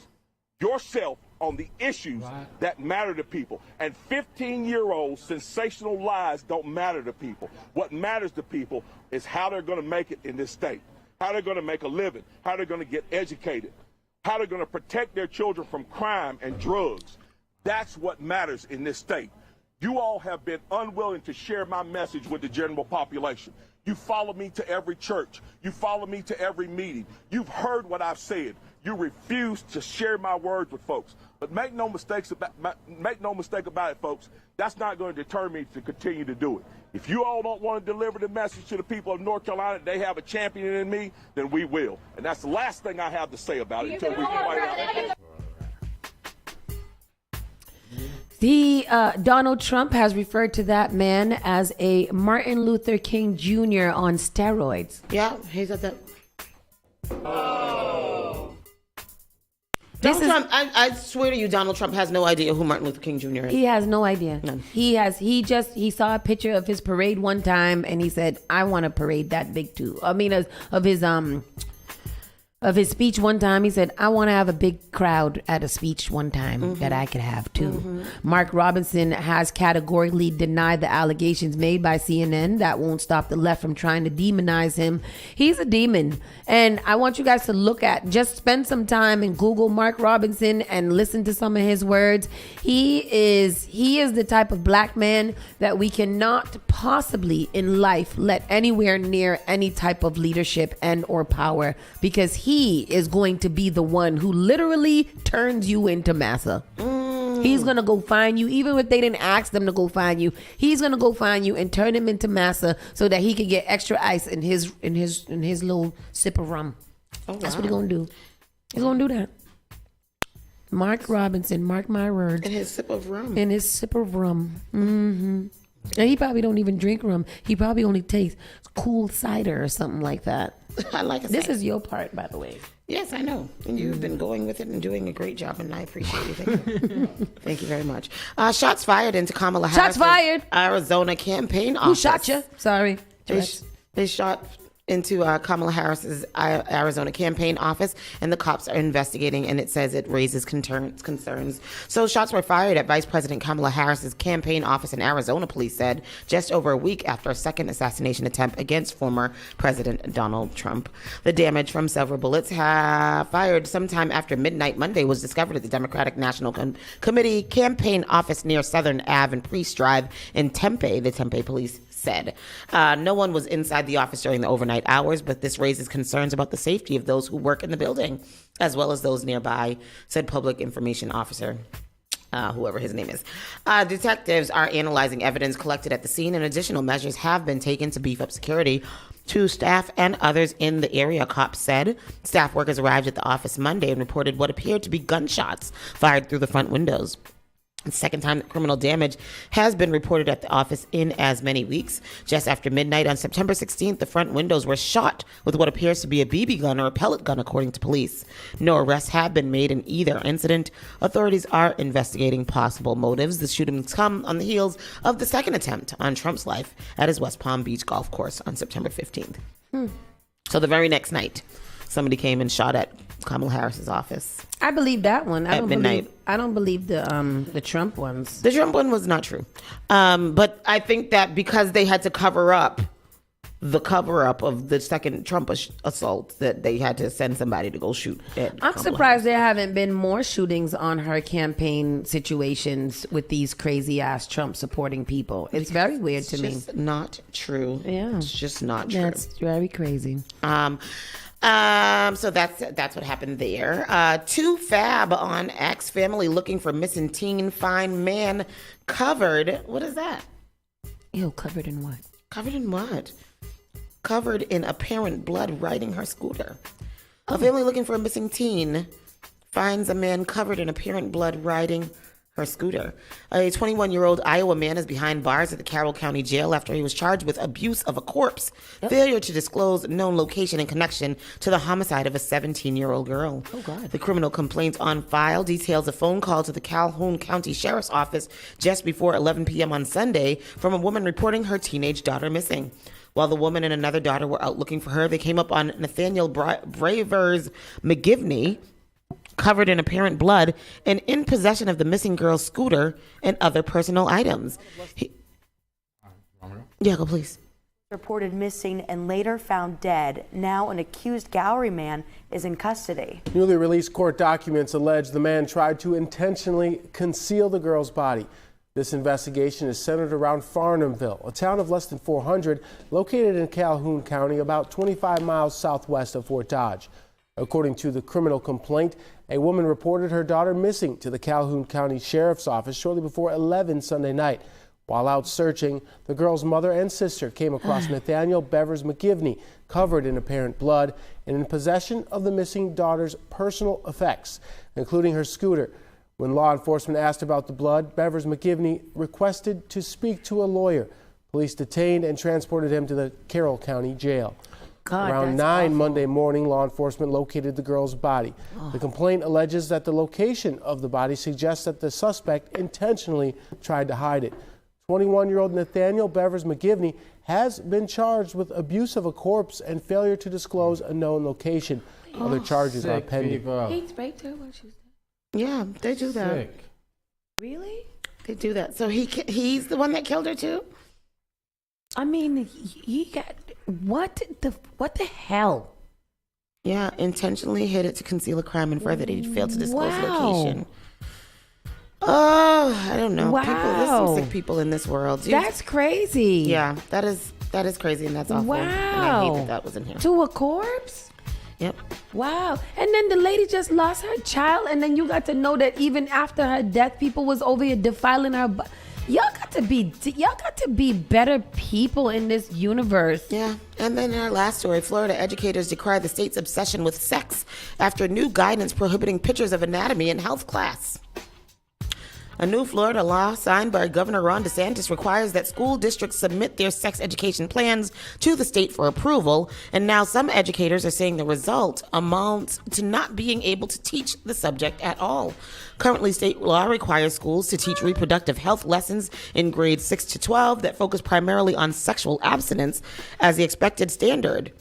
[SPEAKER 13] yourself on the issues that matter to people. And 15-year-old sensational lies don't matter to people. What matters to people is how they're going to make it in this state, how they're going to make a living, how they're going to get educated, how they're going to protect their children from crime and drugs. That's what matters in this state. You all have been unwilling to share my message with the general population. You follow me to every church. You follow me to every meeting. You've heard what I've said. You refuse to share my words with folks. But make no mistake about it, folks. That's not going to deter me to continue to do it. If you all don't want to deliver the message to the people of North Carolina, they have a champion in me, then we will. And that's the last thing I have to say about it until we fight out.
[SPEAKER 3] Donald Trump has referred to that man as a Martin Luther King Jr. on steroids.
[SPEAKER 4] Yeah, he said that.
[SPEAKER 3] This is
[SPEAKER 4] Trump, I swear to you, Donald Trump has no idea who Martin Luther King Jr. is.
[SPEAKER 3] He has no idea.
[SPEAKER 4] None.
[SPEAKER 3] He saw a picture of his parade one time and he said, I want a parade that big too. I mean, of his speech one time, he said, I want to have a big crowd at a speech one time that I could have too. Mark Robinson has categorically denied the allegations made by CNN. That won't stop the left from trying to demonize him. He's a demon. And I want you guys to just spend some time and Google Mark Robinson and listen to some of his words. He is the type of black man that we cannot possibly in life let anywhere near any type of leadership and or power, because he is going to be the one who literally turns you into massa. He's gonna go find you, even if they didn't ask them to go find you. He's gonna go find you and turn him into massa so that he can get extra ice in his little sip of rum. That's what he's gonna do. He's gonna do that. Mark Robinson, mark my words.
[SPEAKER 4] In his sip of rum.
[SPEAKER 3] In his sip of rum. And he probably don't even drink rum. He probably only takes cool cider or something like that.
[SPEAKER 4] I like it.
[SPEAKER 3] This is your part, by the way.
[SPEAKER 4] Yes, I know. And you've been going with it and doing a great job, and I appreciate you. Thank you. Thank you very much. Shots fired into Kamala Harris' Arizona campaign office.
[SPEAKER 3] Who shot you? Sorry.
[SPEAKER 4] They shot into Kamala Harris's Arizona campaign office, and the cops are investigating, and it says it raises concerns. So shots were fired at Vice President Kamala Harris's campaign office in Arizona, police said, just over a week after a second assassination attempt against former President Donald Trump. The damage from several bullets fired sometime after midnight Monday was discovered at the Democratic National Committee campaign office near Southern Ave and Priest Drive in Tempe, the Tempe police said. No one was inside the office during the overnight hours, but this raises concerns about the safety of those who work in the building, as well as those nearby, said public information officer, whoever his name is. Detectives are analyzing evidence collected at the scene, and additional measures have been taken to beef up security to staff and others in the area, cops said. Staff workers arrived at the office Monday and reported what appeared to be gunshots fired through the front windows. The second time that criminal damage has been reported at the office in as many weeks. Just after midnight on September 16th, the front windows were shot with what appears to be a BB gun or a pellet gun, according to police. No arrests have been made in either incident. Authorities are investigating possible motives. The shootings come on the heels of the second attempt on Trump's life at his West Palm Beach golf course on September 15th. So the very next night, somebody came and shot at Kamala Harris's office.
[SPEAKER 3] I believe that one.
[SPEAKER 4] At midnight.
[SPEAKER 3] I don't believe the Trump ones.
[SPEAKER 4] The Trump one was not true. But I think that because they had to cover up of the second Trump assault, that they had to send somebody to go shoot at
[SPEAKER 3] I'm
[SPEAKER 4] Kamala
[SPEAKER 3] surprised there haven't been more shootings on her campaign situations with these crazy ass Trump supporting people. It's very weird to me.
[SPEAKER 4] It's just not true.
[SPEAKER 3] Yeah.
[SPEAKER 4] It's just not true.
[SPEAKER 3] That's very crazy.
[SPEAKER 4] So that's what happened there. Two Fab on X, family looking for missing teen, find man covered. What is that?
[SPEAKER 3] Ew, covered in what?
[SPEAKER 4] Covered in what? Covered in apparent blood riding her scooter. A family looking for a missing teen finds a man covered in apparent blood riding her scooter. A 21-year-old Iowa man is behind bars at the Carroll County Jail after he was charged with abuse of a corpse, failure to disclose known location in connection to the homicide of a 17-year-old girl.
[SPEAKER 3] Oh, God.
[SPEAKER 4] The criminal complaint on file details a phone call to the Calhoun County Sheriff's Office just before 11 p.m. on Sunday from a woman reporting her teenage daughter missing. While the woman and another daughter were out looking for her, they came up on Nathaniel Bravers McGivney, covered in apparent blood and in possession of the missing girl's scooter and other personal items. Go please.
[SPEAKER 14] Reported missing and later found dead. Now an accused gallery man is in custody.
[SPEAKER 15] Newly released court documents allege the man tried to intentionally conceal the girl's body. This investigation is centered around Farnhamville, a town of less than 400 located in Calhoun County, about 25 miles southwest of Fort Dodge. According to the criminal complaint, a woman reported her daughter missing to the Calhoun County Sheriff's Office shortly before 11 Sunday night. While out searching, the girl's mother and sister came across Nathaniel Bevers McGivney, covered in apparent blood and in possession of the missing daughter's personal effects, including her scooter. When law enforcement asked about the blood, Bevers McGivney requested to speak to a lawyer. Police detained and transported him to the Carroll County Jail.
[SPEAKER 3] God,
[SPEAKER 15] Around
[SPEAKER 3] that's
[SPEAKER 15] 9
[SPEAKER 3] awful.
[SPEAKER 15] Monday morning, law enforcement located the girl's body. The complaint alleges that the location of the body suggests that the suspect intentionally tried to hide it. 21-year-old Nathaniel Bevers McGivney has been charged with abuse of a corpse and failure to disclose a known location. Other charges are pending.
[SPEAKER 3] He's raped her when she was
[SPEAKER 4] Yeah, they do that.
[SPEAKER 5] Sick.
[SPEAKER 3] Really?
[SPEAKER 4] They do that. So he's the one that killed her too?
[SPEAKER 3] I mean, he got what the hell?
[SPEAKER 4] Yeah, intentionally hid it to conceal a crime and further he failed to disclose
[SPEAKER 3] Wow.
[SPEAKER 4] location. Oh, I don't know.
[SPEAKER 3] Wow.
[SPEAKER 4] There's some sick people in this world. Dude.
[SPEAKER 3] That's crazy.
[SPEAKER 4] Yeah, that is crazy and that's awful.
[SPEAKER 3] Wow.
[SPEAKER 4] And I hate that was in here.
[SPEAKER 3] To a corpse?
[SPEAKER 4] Yep.
[SPEAKER 3] Wow. And then the lady just lost her child, and then you got to know that even after her death, people was over here defiling her. Y'all got to be better people in this universe.
[SPEAKER 4] Yeah. And then in our last story, Florida educators decry the state's obsession with sex after new guidance prohibiting pictures of anatomy in health class. A new Florida law signed by Governor Ron DeSantis requires that school districts submit their sex education plans to the state for approval, and now some educators are saying the result amounts to not being able to teach the subject at all. Currently, state law requires schools to teach reproductive health lessons in grades 6 to 12 that focus primarily on sexual abstinence as the expected standard.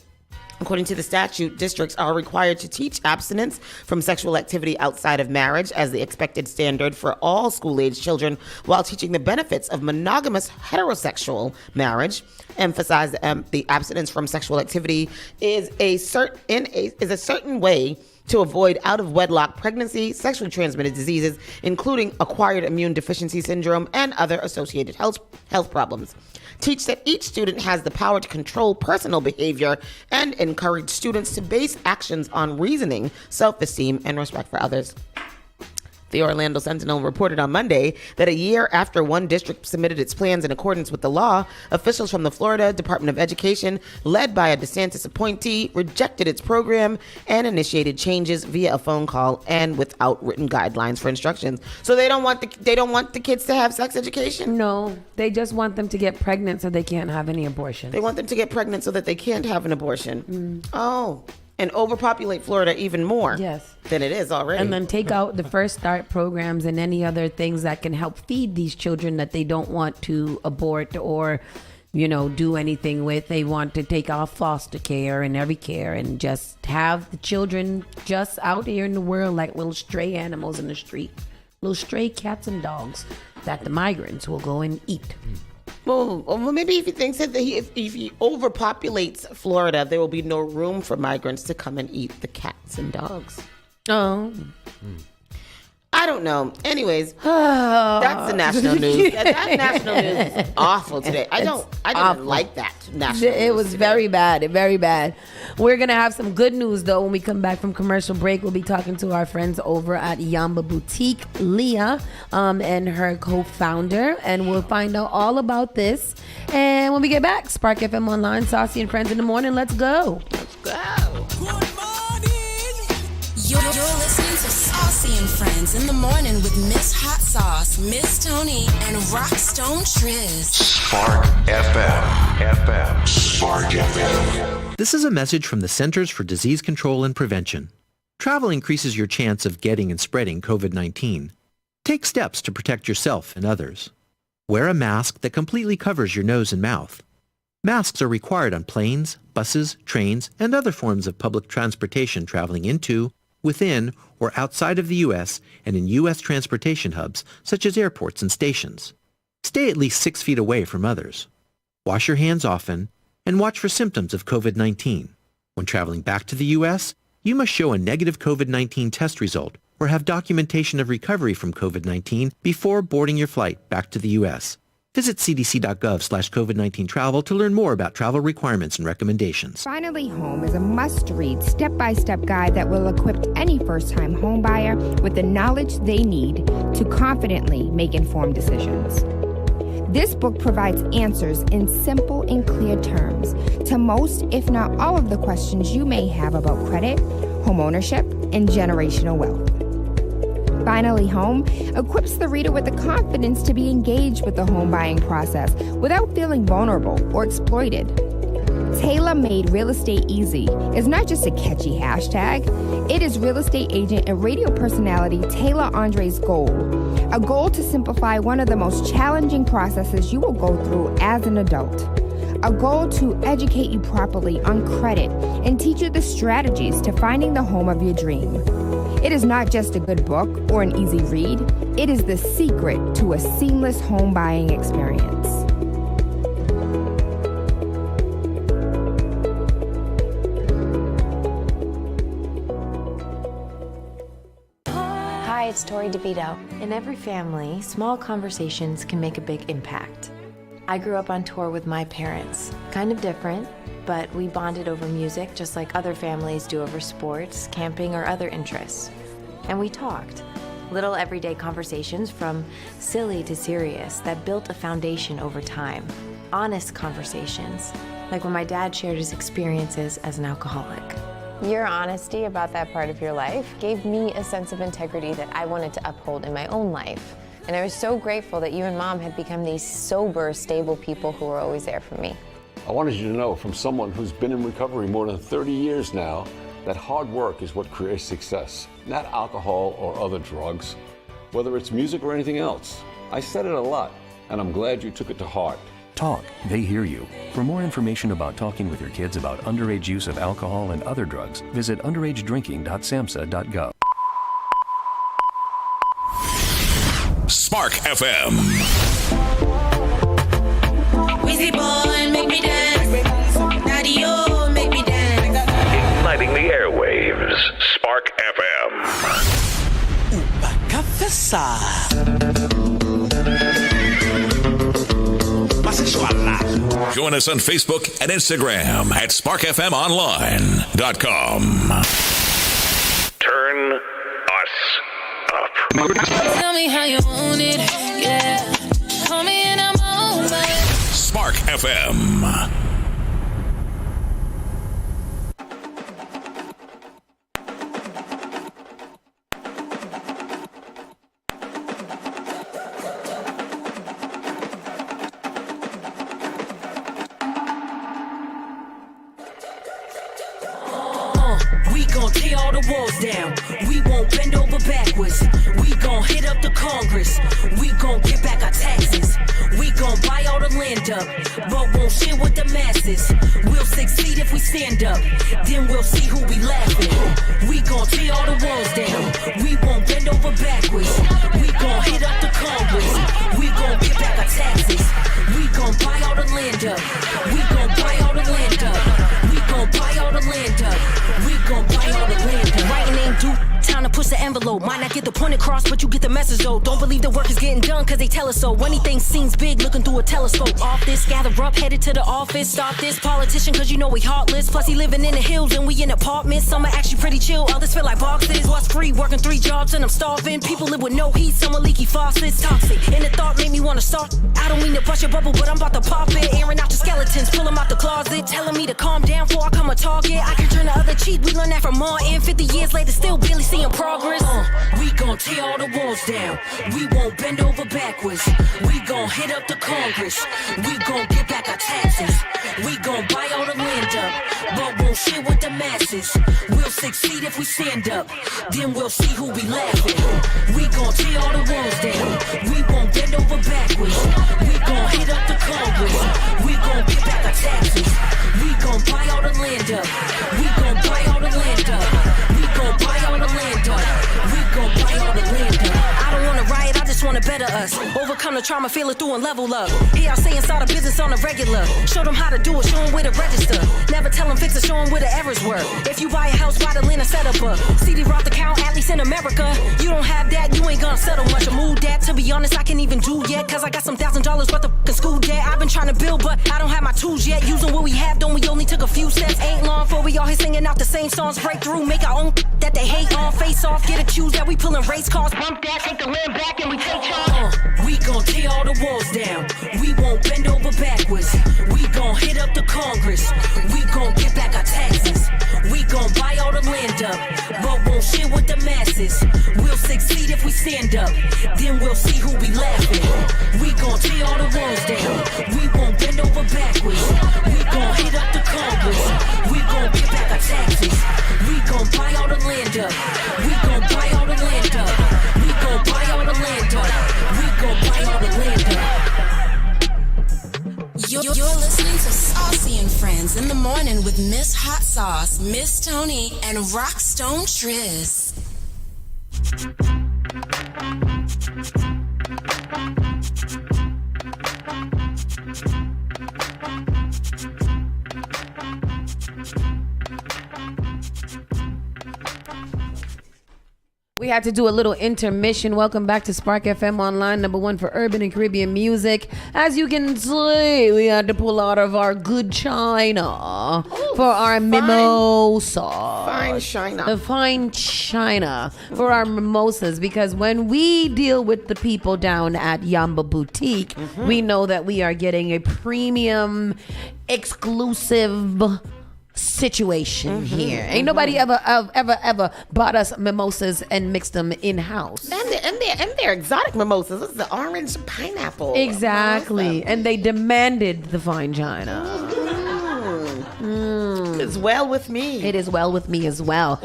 [SPEAKER 4] According to the statute, districts are required to teach abstinence from sexual activity outside of marriage as the expected standard for all school-age children, while teaching the benefits of monogamous heterosexual marriage. Emphasize the abstinence from sexual activity is a certain way to avoid out-of-wedlock pregnancy, sexually transmitted diseases, including acquired immune deficiency syndrome and other associated health problems. Teach that each student has the power to control personal behavior and encourage students to base actions on reasoning, self-esteem, and respect for others. The Orlando Sentinel reported on Monday that a year after one district submitted its plans in accordance with the law, officials from the Florida Department of Education, led by a DeSantis appointee, rejected its program and initiated changes via a phone call and without written guidelines for instructions. So they don't want the kids to have sex education?
[SPEAKER 3] No, they just want them to get pregnant so they can't have any abortions.
[SPEAKER 4] They want them to get pregnant so that they can't have an abortion. Oh. And overpopulate Florida even more than it is already.
[SPEAKER 3] And then take out the First Start programs and any other things that can help feed these children that they don't want to abort or, do anything with. They want to take off foster care and every care and just have the children just out here in the world like little stray animals in the street, little stray cats and dogs that the migrants will go and eat.
[SPEAKER 4] Well, maybe if he thinks that if he overpopulates Florida, there will be no room for migrants to come and eat the cats and dogs.
[SPEAKER 3] Oh.
[SPEAKER 4] I don't know. Anyways, that's the national news. That national news is awful today. I didn't like that national news.
[SPEAKER 3] It was very bad, very bad. We're going to have some good news, though, when we come back from commercial break. We'll be talking to our friends over at Yamba Boutique, Leah, and her co-founder, and we'll find out all about this. And when we get back, Spark FM Online, Saucy and Friends in the Morning. Let's go.
[SPEAKER 4] Let's go.
[SPEAKER 11] You're listening to Saucy and Friends in the Morning with Miss Hot Sauce, Miss Tony, and Rockstone Triz.
[SPEAKER 28] Spark FM. Spark FM.
[SPEAKER 2] This is a message from the Centers for Disease Control and Prevention. Travel increases your chance of getting and spreading COVID-19. Take steps to protect yourself and others. Wear a mask that completely covers your nose and mouth. Masks are required on planes, buses, trains, and other forms of public transportation traveling into, within, or outside of the U.S. and in U.S. transportation hubs such as airports and stations. Stay at least 6 feet away from others. Wash your hands often and watch for symptoms of COVID-19. When traveling back to the U.S., you must show a negative COVID-19 test result or have documentation of recovery from COVID-19 before boarding your flight back to the U.S. Visit cdc.gov/COVID-19 travel to learn more about travel requirements and recommendations.
[SPEAKER 9] Finally Home is a must-read step-by-step guide that will equip any first-time homebuyer with the knowledge they need to confidently make informed decisions. This book provides answers in simple and clear terms to most, if not all, of the questions you may have about credit, homeownership, and generational wealth. Finally Home equips the reader with the confidence to be engaged with the home buying process without feeling vulnerable or exploited. Taylor made real estate easy is not just a catchy hashtag. It is real estate agent and radio personality Taylor Andre's goal. A goal to simplify one of the most challenging processes you will go through as an adult. A goal to educate you properly on credit and teach you the strategies to finding the home of your dream. It is not just a good book or an easy read. It is the secret to a seamless home buying experience.
[SPEAKER 16] Hi, it's Tori DeVito. In every family, small conversations can make a big impact. I grew up on tour with my parents. Kind of different, but we bonded over music just like other families do over sports, camping, or other interests. And we talked. Little everyday conversations from silly to serious that built a foundation over time. Honest conversations, like when my dad shared his experiences as an alcoholic.
[SPEAKER 17] Your honesty about that part of your life gave me a sense of integrity that I wanted to uphold in my own life. And I was so grateful that you and Mom had become these sober, stable people who were always there for me.
[SPEAKER 18] I wanted you to know from someone who's been in recovery more than 30 years now that hard work is what creates success, not alcohol or other drugs, whether it's music or anything else. I said it a lot, and I'm glad you took it to heart.
[SPEAKER 19] Talk, they hear you. For more information about talking with your kids about underage use of alcohol and other drugs, visit underagedrinking.samhsa.gov.
[SPEAKER 28] Spark FM.
[SPEAKER 11] Wheezy boy, make me dance. Daddy-o, make me dance.
[SPEAKER 28] Igniting the airwaves. Spark FM. Join us on Facebook and Instagram at sparkfmonline.com. Turn us up.
[SPEAKER 11] Tell me how you want it, yeah. Call me and I'm over.
[SPEAKER 28] Spark FM.
[SPEAKER 20] We gon' tear all the walls down. We won't bend over backwards. We gon' hit up the Congress. We gon' get back our taxes. We gon' buy all the land up, but won't share with the masses. We'll succeed if we stand up. Then we'll see who be laughing. We gon' tear all the walls down. We won't bend over backwards. We gon' hit up the Congress. We gon' get back our taxes. We gon' buy all the land up. We gon' buy all the land up. We gon' buy all the land up. We gon' buy all the land up. Writing ain't due. Time to push the envelope. Might not get the point across, but you get the message though. Don't believe the work is getting done, cause they tell us so. Anything seems big, looking through a telescope. Off this, gather up, headed to the office. Stop this politician, cause you know we heartless. Plus he living in the hills and we in apartments. Some are actually pretty chill, others feel like boxes. What's free, working 3 jobs and I'm starving. People live with no heat, some are leaky faucets. Toxic, and the thought made me wanna start. I don't mean to bust your bubble, but I'm about to pop it. Airing out the skeletons, pull them out the closet. Telling me to calm down before I come a target. I can turn the other cheek, we learned that from Martin. 50 years later, still barely seeing progress. We gon' tear all the walls down. We won't bend over backwards. We gon' hit up the Congress. We gon' get back our taxes. We gon' buy all the land up, but won't share with the masses. We'll succeed if we stand up. Then we'll see who be laughing. We gon' tear all the walls down. We won't bend over backwards. We gon' hit up the Congress. We gon' get back our taxes. We gon' buy all the land up. We gon' buy all the land up. We gon' buy all the land up. We gon' buy all the land up. I don't wanna riot, I just wanna better us. Overcome the trauma, feel it through and level up. Here I say inside a business on a regular. Show them how to do it, show them where to register. Never tell them fix it, show them where the errors were. If you buy a house, buy the land and set up a CD Roth account, at least in America. You don't have that, you ain't gonna settle much. I moved that, to be honest, I can't even do yet. Cause I got some $1,000 worth of fucking school debt. I've been trying to build, but I don't have my tools yet. Using what we have, don't we only took a few steps. Ain't long for we all here singing out the same songs. Break through, make our own that they hate on. Face off, get accused that we pulling race cars. Bump that, take the land back and we take charge. We gon' tear all the walls down. We won't bend over backwards. We gon' hit up the Congress. We gon' get back our taxes. We gon' buy all the the land up, but won't share with the masses. We'll succeed if we stand up, then we'll see who be laughing. We gon' tear all the walls down, we won't bend over backwards. We gon' hit up the Congress, we gon' get back our taxes. We gon' buy all the land up, we gon' buy all the land up. We gon' buy all the land up, we gon' buy all the land up.
[SPEAKER 11] You're listening to Saucy and Friends in the morning with Miss Hot Sauce, Miss Tony, and Rockstone Triz.
[SPEAKER 3] We had to do a little intermission. Welcome back to Spark FM Online, #1 for urban and Caribbean music. As you can see, we had to pull out of our good china for our mimosa.
[SPEAKER 4] Fine china.
[SPEAKER 3] The fine china for our mimosas, because when we deal with the people down at Yamba Boutique, we know that we are getting a premium, exclusive situation here. Ain't nobody ever bought us mimosas and mixed them in house.
[SPEAKER 4] And they're exotic mimosas. This is the orange pineapple.
[SPEAKER 3] Exactly. And they demanded the fine china.
[SPEAKER 4] It's well with me.
[SPEAKER 3] It is well with me as well.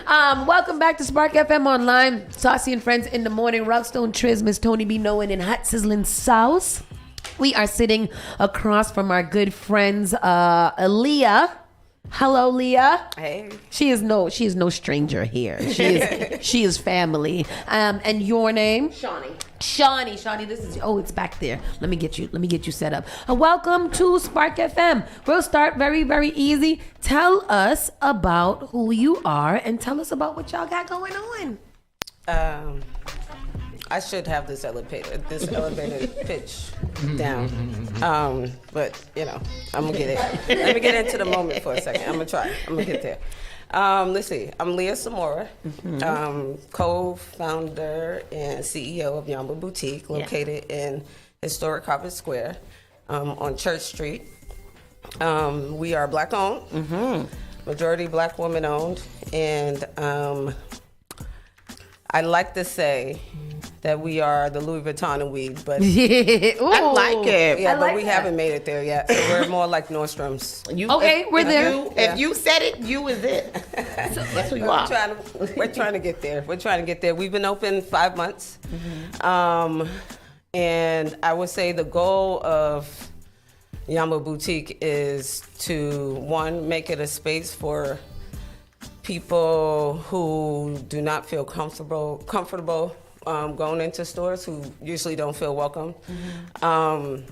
[SPEAKER 3] Welcome back to Spark FM Online. Saucy and Friends in the morning. Rockstone Triz, Miss Tony B. Knowing, and Hot Sizzling Sauce. We are sitting across from our good friends, Leah. Hello, Leah.
[SPEAKER 6] Hey.
[SPEAKER 3] She is no stranger here. She is family. And your name? Shawnee, this is it's back there. Let me get you set up. Welcome to Spark FM. We'll start very, very easy. Tell us about who you are and tell us about what y'all got going on.
[SPEAKER 6] I should have this elevated pitch down. But I'm gonna get it. Let me get into the moment for a second. I'm gonna get there. Let's see. I'm Leah Samora, co-founder and CEO of Yamba Boutique, located in historic Harvard Square on Church Street. We are Black owned, majority Black woman owned, and I like to say that we are the Louis Vuitton of weed, but
[SPEAKER 4] I like it.
[SPEAKER 6] Yeah,
[SPEAKER 4] I
[SPEAKER 6] but
[SPEAKER 4] like
[SPEAKER 6] we
[SPEAKER 4] that.
[SPEAKER 6] haven't made it there yet. So we're more like Nordstrom's.
[SPEAKER 3] We're there.
[SPEAKER 4] If you said it, you is it. That's who you are.
[SPEAKER 6] We're trying to get there. We've been open 5 months. And I would say the goal of Yamba Boutique is to, one, make it a space for people who do not feel comfortable going into stores, who usually don't feel welcome. And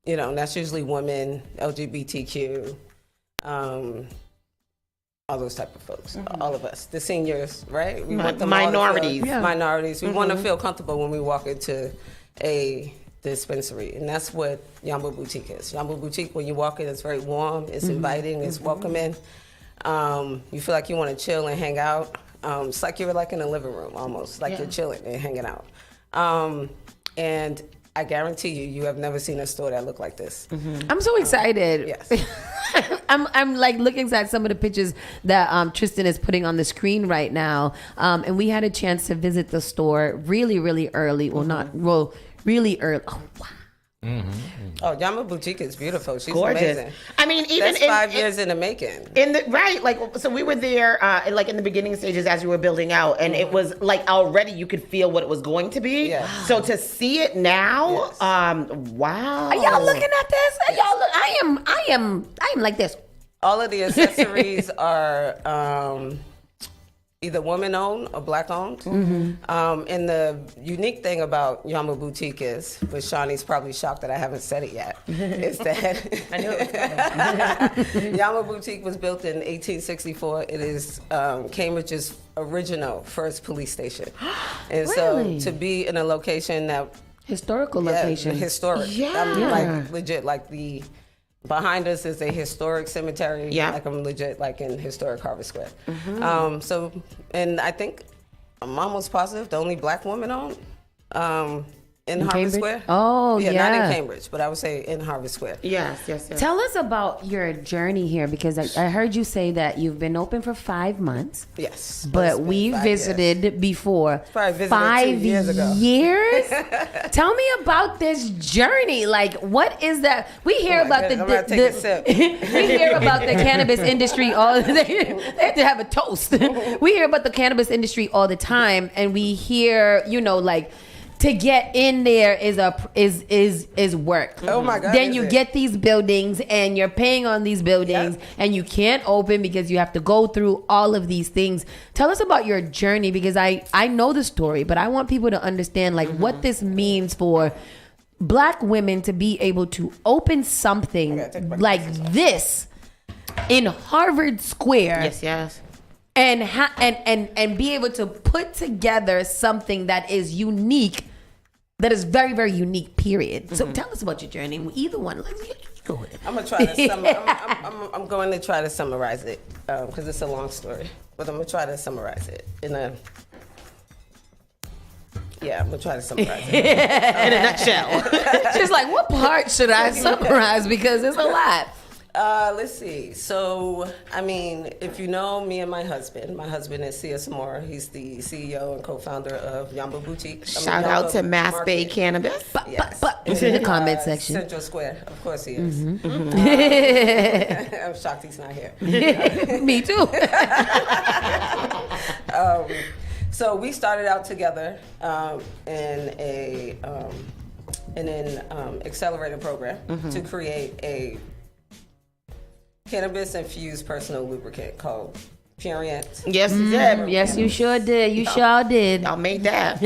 [SPEAKER 6] that's usually women, LGBTQ, all those type of folks, all of us, the seniors, right? We want them
[SPEAKER 4] minorities.
[SPEAKER 6] Minorities. We want to feel comfortable when we walk into a dispensary, and that's what Yamba Boutique is. Yamba Boutique, when you walk in, it's very warm, it's inviting, it's welcoming. You feel like you want to chill and hang out. It's like you're like in a living room almost, like you're chilling and hanging out. And I guarantee you have never seen a store that looked like this.
[SPEAKER 3] I'm so excited.
[SPEAKER 6] Yes.
[SPEAKER 3] I'm like looking at some of the pictures that Tristan is putting on the screen right now. And we had a chance to visit the store really, really early. Really early. Oh, wow.
[SPEAKER 6] Oh, Yamba Boutique is beautiful. She's
[SPEAKER 4] Gorgeous.
[SPEAKER 6] amazing.
[SPEAKER 4] I mean, even
[SPEAKER 6] that's 5 years in the making.
[SPEAKER 4] So we were there, in the beginning stages as we were building out, and it was like already you could feel what it was going to be.
[SPEAKER 6] Yes.
[SPEAKER 4] So to see it now, wow.
[SPEAKER 3] Are y'all looking at this? I am like this.
[SPEAKER 6] All of the accessories are either woman-owned or Black-owned. And the unique thing about Yamba Boutique is, but Shawnee's probably shocked that I haven't said it yet, is that
[SPEAKER 3] I knew it was coming.
[SPEAKER 6] Yamba Boutique was built in 1864. It is Cambridge's original first police station. And
[SPEAKER 3] Really?
[SPEAKER 6] so to be in a location that...
[SPEAKER 3] Historical location.
[SPEAKER 6] Historic. Like legit, like the... Behind us is a historic cemetery.
[SPEAKER 4] Yeah.
[SPEAKER 6] Like I'm legit like in historic Harvard Square. And I think I'm almost positive the only Black woman owned. In Harvard
[SPEAKER 3] Cambridge?
[SPEAKER 6] Square?
[SPEAKER 3] Oh,
[SPEAKER 6] yeah.
[SPEAKER 3] yeah.
[SPEAKER 6] Not in Cambridge, but I would say in Harvard Square.
[SPEAKER 4] Yes.
[SPEAKER 3] Tell us about your journey here, because I heard you say that you've been open for 5 months.
[SPEAKER 6] Yes.
[SPEAKER 3] But we
[SPEAKER 6] 5
[SPEAKER 3] visited
[SPEAKER 6] years.
[SPEAKER 3] before.
[SPEAKER 6] Probably visited
[SPEAKER 3] 5
[SPEAKER 6] 2 years ago.
[SPEAKER 3] years? Tell me about this journey. Like, what is that? We hear about
[SPEAKER 6] goodness, I'm gonna take a sip.
[SPEAKER 3] we hear about the cannabis industry all they have to have a toast. We hear about the cannabis industry all the time, and we hear, like, to get in there is work.
[SPEAKER 6] Oh my God!
[SPEAKER 3] Then
[SPEAKER 6] is
[SPEAKER 3] you
[SPEAKER 6] it?
[SPEAKER 3] get these buildings, and you're paying on these buildings, and you can't open because you have to go through all of these things. Tell us about your journey, because I know the story, but I want people to understand what this means for Black women to be able to open something like this in Harvard Square.
[SPEAKER 4] Yes.
[SPEAKER 3] And be able to put together something that is unique, that is very, very unique, period. So tell us about your journey. Either one. Let's go with it.
[SPEAKER 6] I'm gonna try to I'm going to try to summarize it because it's a long story, but I'm gonna try to summarize it I'm gonna try to summarize it
[SPEAKER 4] in a nutshell.
[SPEAKER 3] She's like, what part should I summarize? Because it's a lot.
[SPEAKER 6] Let's see. So, I mean, if you know me and my husband is Sia Samora. He's the CEO and co-founder of Yamba Boutique.
[SPEAKER 4] Shout out to Mass Bay Cannabis.
[SPEAKER 6] Yes.
[SPEAKER 3] It's in the comment section.
[SPEAKER 6] Central Square, of course he is. I'm shocked he's not here.
[SPEAKER 3] Me too.
[SPEAKER 6] So we started out together in an accelerator program to create a cannabis-infused personal lubricant called Purient.
[SPEAKER 4] Yes, you did.
[SPEAKER 3] Yes, you sure did. You sure did.
[SPEAKER 4] Y'all made that.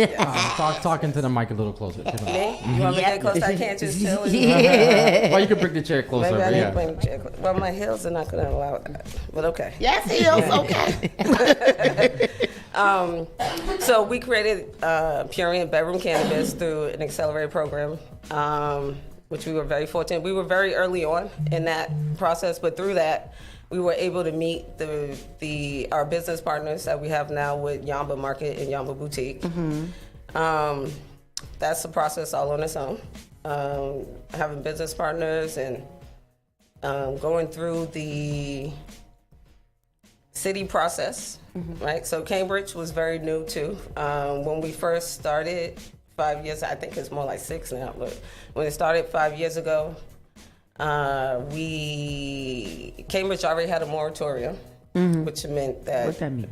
[SPEAKER 5] Talking to the mic a little closer.
[SPEAKER 6] Me? You want me to get close? I can't just chill.
[SPEAKER 5] Well, you can bring the chair closer.
[SPEAKER 6] Maybe I need
[SPEAKER 5] Yeah.
[SPEAKER 6] to bring the chair closer. Well, my heels are not going to allow that. But okay.
[SPEAKER 4] Yes, heels. Okay.
[SPEAKER 6] So we created Purient Bedroom Cannabis through an accelerated program, which we were very fortunate. We were very early on in that process, but through that, we were able to meet our business partners that we have now with Yamba Market and Yamba Boutique. That's the process all on its own. Having business partners and going through the city process, right? So Cambridge was very new too. When we first started 5 years, I think it's more like 6 now, but when it started 5 years ago, Cambridge already had a moratorium, which meant that.
[SPEAKER 3] What's that mean?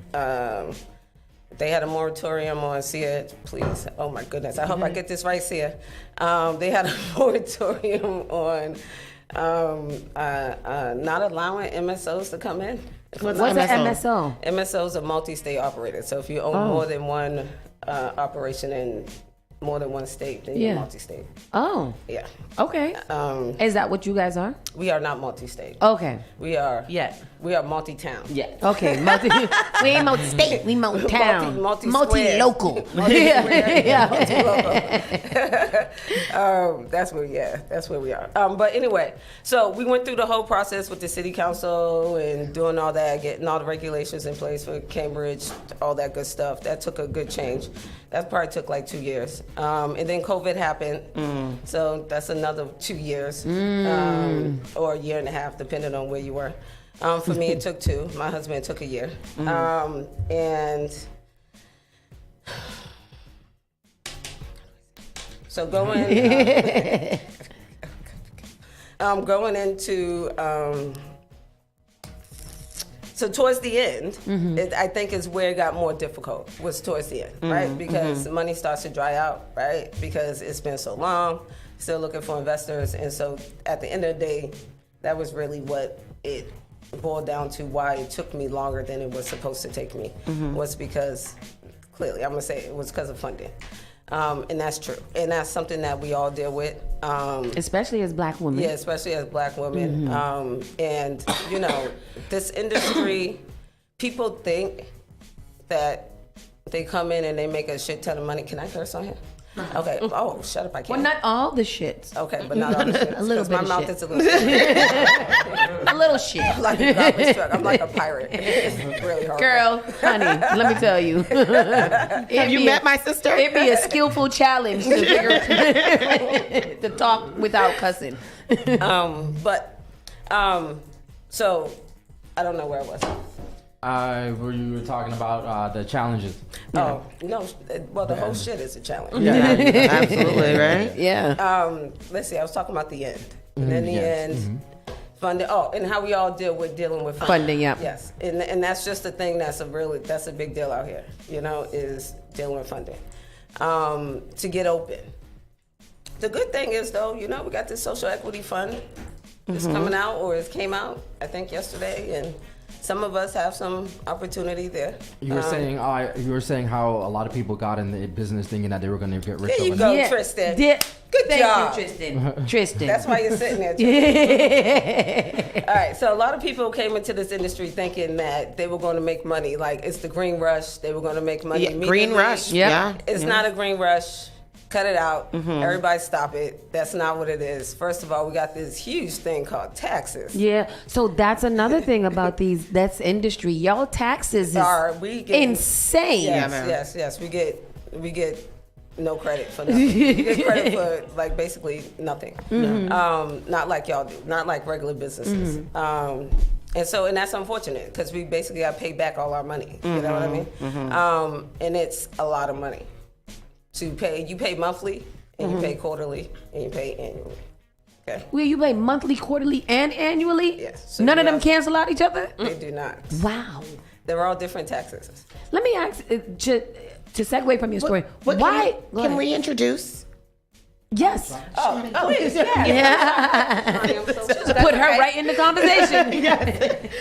[SPEAKER 6] They had a moratorium on Sia, please. Oh my goodness. I hope I get this right, Sia. They had a moratorium on not allowing MSOs to come in.
[SPEAKER 3] What's an MSO?
[SPEAKER 6] MSOs are multi-state operators. So if you own more than one operation in more than one state, then you're multi-state.
[SPEAKER 3] Oh.
[SPEAKER 6] Yeah.
[SPEAKER 3] Okay. Is that what you guys are?
[SPEAKER 6] We are not multi-state.
[SPEAKER 3] Okay.
[SPEAKER 6] We are.
[SPEAKER 3] Yeah.
[SPEAKER 6] We are multi-town.
[SPEAKER 3] Yeah. Okay. We ain't multi-state. We multi-town.
[SPEAKER 6] Multi-square.
[SPEAKER 3] Multi-local.
[SPEAKER 6] That's where. Yeah. That's where we are. But anyway, so we went through the whole process with the city council and doing all that, getting all the regulations in place for Cambridge, all that good stuff. That took a good change. That probably took like 2 years. And then COVID happened. So that's another 2 years or a year and a half, depending on where you were. For me, it took 2. My husband took a year. And so going into so towards the end, I think is where it got more difficult, was towards the end, right? Because money starts to dry out, right? Because it's been so long, still looking for investors. And so at the end of the day, that was really what it boiled down to, why it took me longer than it was supposed to take me, was because, clearly, I'm gonna say it was because of funding. And that's true. And that's something that we all deal with.
[SPEAKER 3] Especially as Black women.
[SPEAKER 6] Yeah, especially as Black women. And, you know, this industry, people think that they come in and they make a shit ton of money. Can I curse on here? Okay. Oh, shut up! I can't.
[SPEAKER 3] Well, not all the shits.
[SPEAKER 6] Okay, but not all the shit.
[SPEAKER 3] A little bit
[SPEAKER 6] My
[SPEAKER 3] of
[SPEAKER 6] mouth
[SPEAKER 3] shit.
[SPEAKER 6] is a little.
[SPEAKER 3] A little shit.
[SPEAKER 6] I'm like a garbage truck. I'm like a pirate. It's really hard.
[SPEAKER 3] Girl, honey, let me tell you.
[SPEAKER 4] Have you met my sister?
[SPEAKER 3] It'd be a skillful challenge to figure to talk without cussing.
[SPEAKER 6] So I don't know where I was.
[SPEAKER 5] You were talking about the challenges.
[SPEAKER 6] Oh no! Well, the whole shit is a challenge.
[SPEAKER 4] Yeah, absolutely, right?
[SPEAKER 3] Yeah.
[SPEAKER 6] Let's see. I was talking about the end, and in the end, funding. Oh, and how we all deal with dealing with
[SPEAKER 3] Funding, yeah.
[SPEAKER 6] Yes, and that's just the thing. That's a big deal out here. You know, is dealing with funding to get open. The good thing is though, you know, we got this social equity fund. It's coming out, or it came out, I think yesterday, and some of us have some opportunity there.
[SPEAKER 5] You were saying how a lot of people got in the business thinking that they were going to get rich.
[SPEAKER 6] There you
[SPEAKER 5] overnight.
[SPEAKER 6] go, Tristan.
[SPEAKER 3] Good
[SPEAKER 6] job.
[SPEAKER 3] you, Tristan. Tristan.
[SPEAKER 6] That's why you're sitting there, Tristan. All right, so a lot of people came into this industry thinking that they were going to make money. Like, it's the green rush. They were going to make money immediately.
[SPEAKER 4] Green rush, yeah.
[SPEAKER 6] It's not a green rush. Cut it out. Everybody stop it. That's not what it is. First of all, we got this huge thing called taxes.
[SPEAKER 3] Yeah, so that's another thing about that's industry. Y'all taxes is insane.
[SPEAKER 6] Yes. We get no credit for nothing. We get credit for like basically nothing. Not like y'all do. Not like regular businesses. And that's unfortunate because we basically got to pay back all our money. You know what I mean? And it's a lot of money. To pay, you pay monthly, and you pay quarterly, and you pay annually. Okay.
[SPEAKER 3] Well, you pay monthly, quarterly, and annually?
[SPEAKER 6] Yes.
[SPEAKER 3] So none of them cancel out each other?
[SPEAKER 6] They do not.
[SPEAKER 3] Wow.
[SPEAKER 6] They're all different taxes.
[SPEAKER 3] Let me ask, to segue from your story, why?
[SPEAKER 4] Can we introduce?
[SPEAKER 3] Yes.
[SPEAKER 6] Please,
[SPEAKER 3] To put her right in the conversation.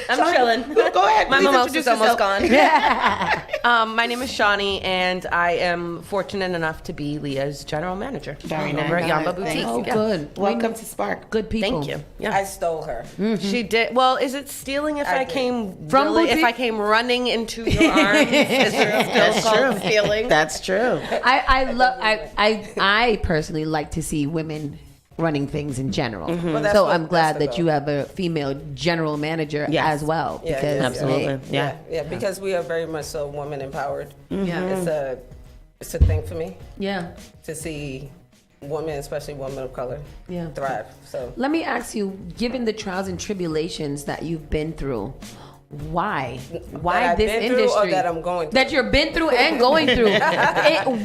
[SPEAKER 7] I'm chilling.
[SPEAKER 4] Go ahead.
[SPEAKER 7] My
[SPEAKER 4] please
[SPEAKER 7] mimosa's
[SPEAKER 4] introduce
[SPEAKER 7] almost
[SPEAKER 4] yourself.
[SPEAKER 7] gone. My name is Shawnee, and I am fortunate enough to be Leah's general manager over at Yamba Boutique.
[SPEAKER 3] Oh, good.
[SPEAKER 4] Welcome to Spark.
[SPEAKER 3] Good people.
[SPEAKER 7] Thank you. Yeah.
[SPEAKER 6] I stole her.
[SPEAKER 7] She did. Well, is it stealing if I came
[SPEAKER 3] From
[SPEAKER 7] if
[SPEAKER 3] boutique?
[SPEAKER 7] I came running into your arms? Is it still called stealing?
[SPEAKER 4] That's true.
[SPEAKER 3] I personally like to see women running things in general.
[SPEAKER 6] Well, that's
[SPEAKER 3] So
[SPEAKER 6] what-
[SPEAKER 3] I'm glad
[SPEAKER 6] that's the
[SPEAKER 3] that you have a female general manager
[SPEAKER 4] Yes.
[SPEAKER 3] as well.
[SPEAKER 6] Yeah,
[SPEAKER 3] Because
[SPEAKER 4] Absolutely.
[SPEAKER 6] Yeah, because we are very much so woman empowered.
[SPEAKER 3] Yeah.
[SPEAKER 6] It's a thing for me
[SPEAKER 3] Yeah.
[SPEAKER 6] to see women, especially women of color, thrive. So
[SPEAKER 3] Let me ask you, given the trials and tribulations that you've been through, why
[SPEAKER 6] I've
[SPEAKER 3] this
[SPEAKER 6] been through or
[SPEAKER 3] industry
[SPEAKER 6] that I'm going through?
[SPEAKER 3] that you've been through and going through?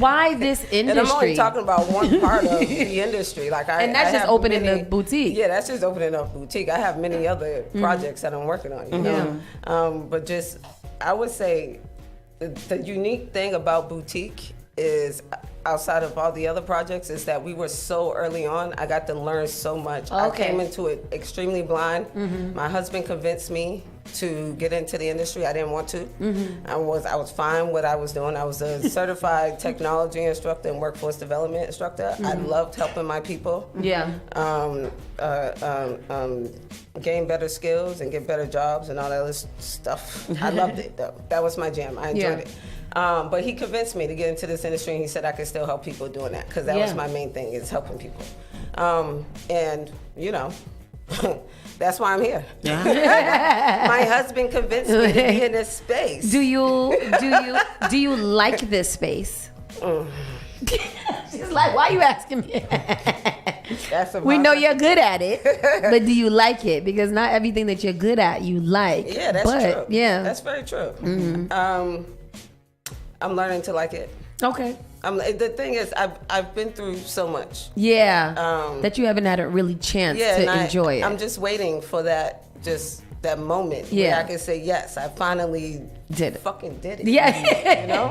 [SPEAKER 3] Why this industry?
[SPEAKER 6] And I'm only talking about one part of the industry. Like
[SPEAKER 3] And that's just
[SPEAKER 6] have
[SPEAKER 3] opening the boutique.
[SPEAKER 6] Yeah, that's just opening up boutique. I have many other projects that I'm working on. You know, but just I would say the unique thing about boutique is outside of all the other projects is that we were so early on. I got to learn so much. I came into it extremely blind. My husband convinced me to get into the industry. I didn't want to. I was fine what I was doing. I was a certified technology instructor and workforce development instructor. I loved helping my people.
[SPEAKER 3] Yeah.
[SPEAKER 6] Gain better skills and get better jobs and all that other stuff. I loved it though. That was my jam. I enjoyed it. But he convinced me to get into this industry, and he said I could still help people doing that because that was my main thing, is helping people. And you know, that's why I'm here. My husband convinced me to be in this space.
[SPEAKER 3] Do you like this space? She's like, why are you asking me? We know you're good at it, but do you like it? Because not everything that you're good at you like.
[SPEAKER 6] Yeah, that's true.
[SPEAKER 3] Yeah,
[SPEAKER 6] that's very true. I'm learning to like it.
[SPEAKER 3] Okay.
[SPEAKER 6] The thing is, I've been through so much.
[SPEAKER 3] Yeah. That you haven't had a really chance to enjoy it.
[SPEAKER 6] I'm just waiting for that moment where I can say yes. I finally fucking did it.
[SPEAKER 3] Yeah.
[SPEAKER 6] You know?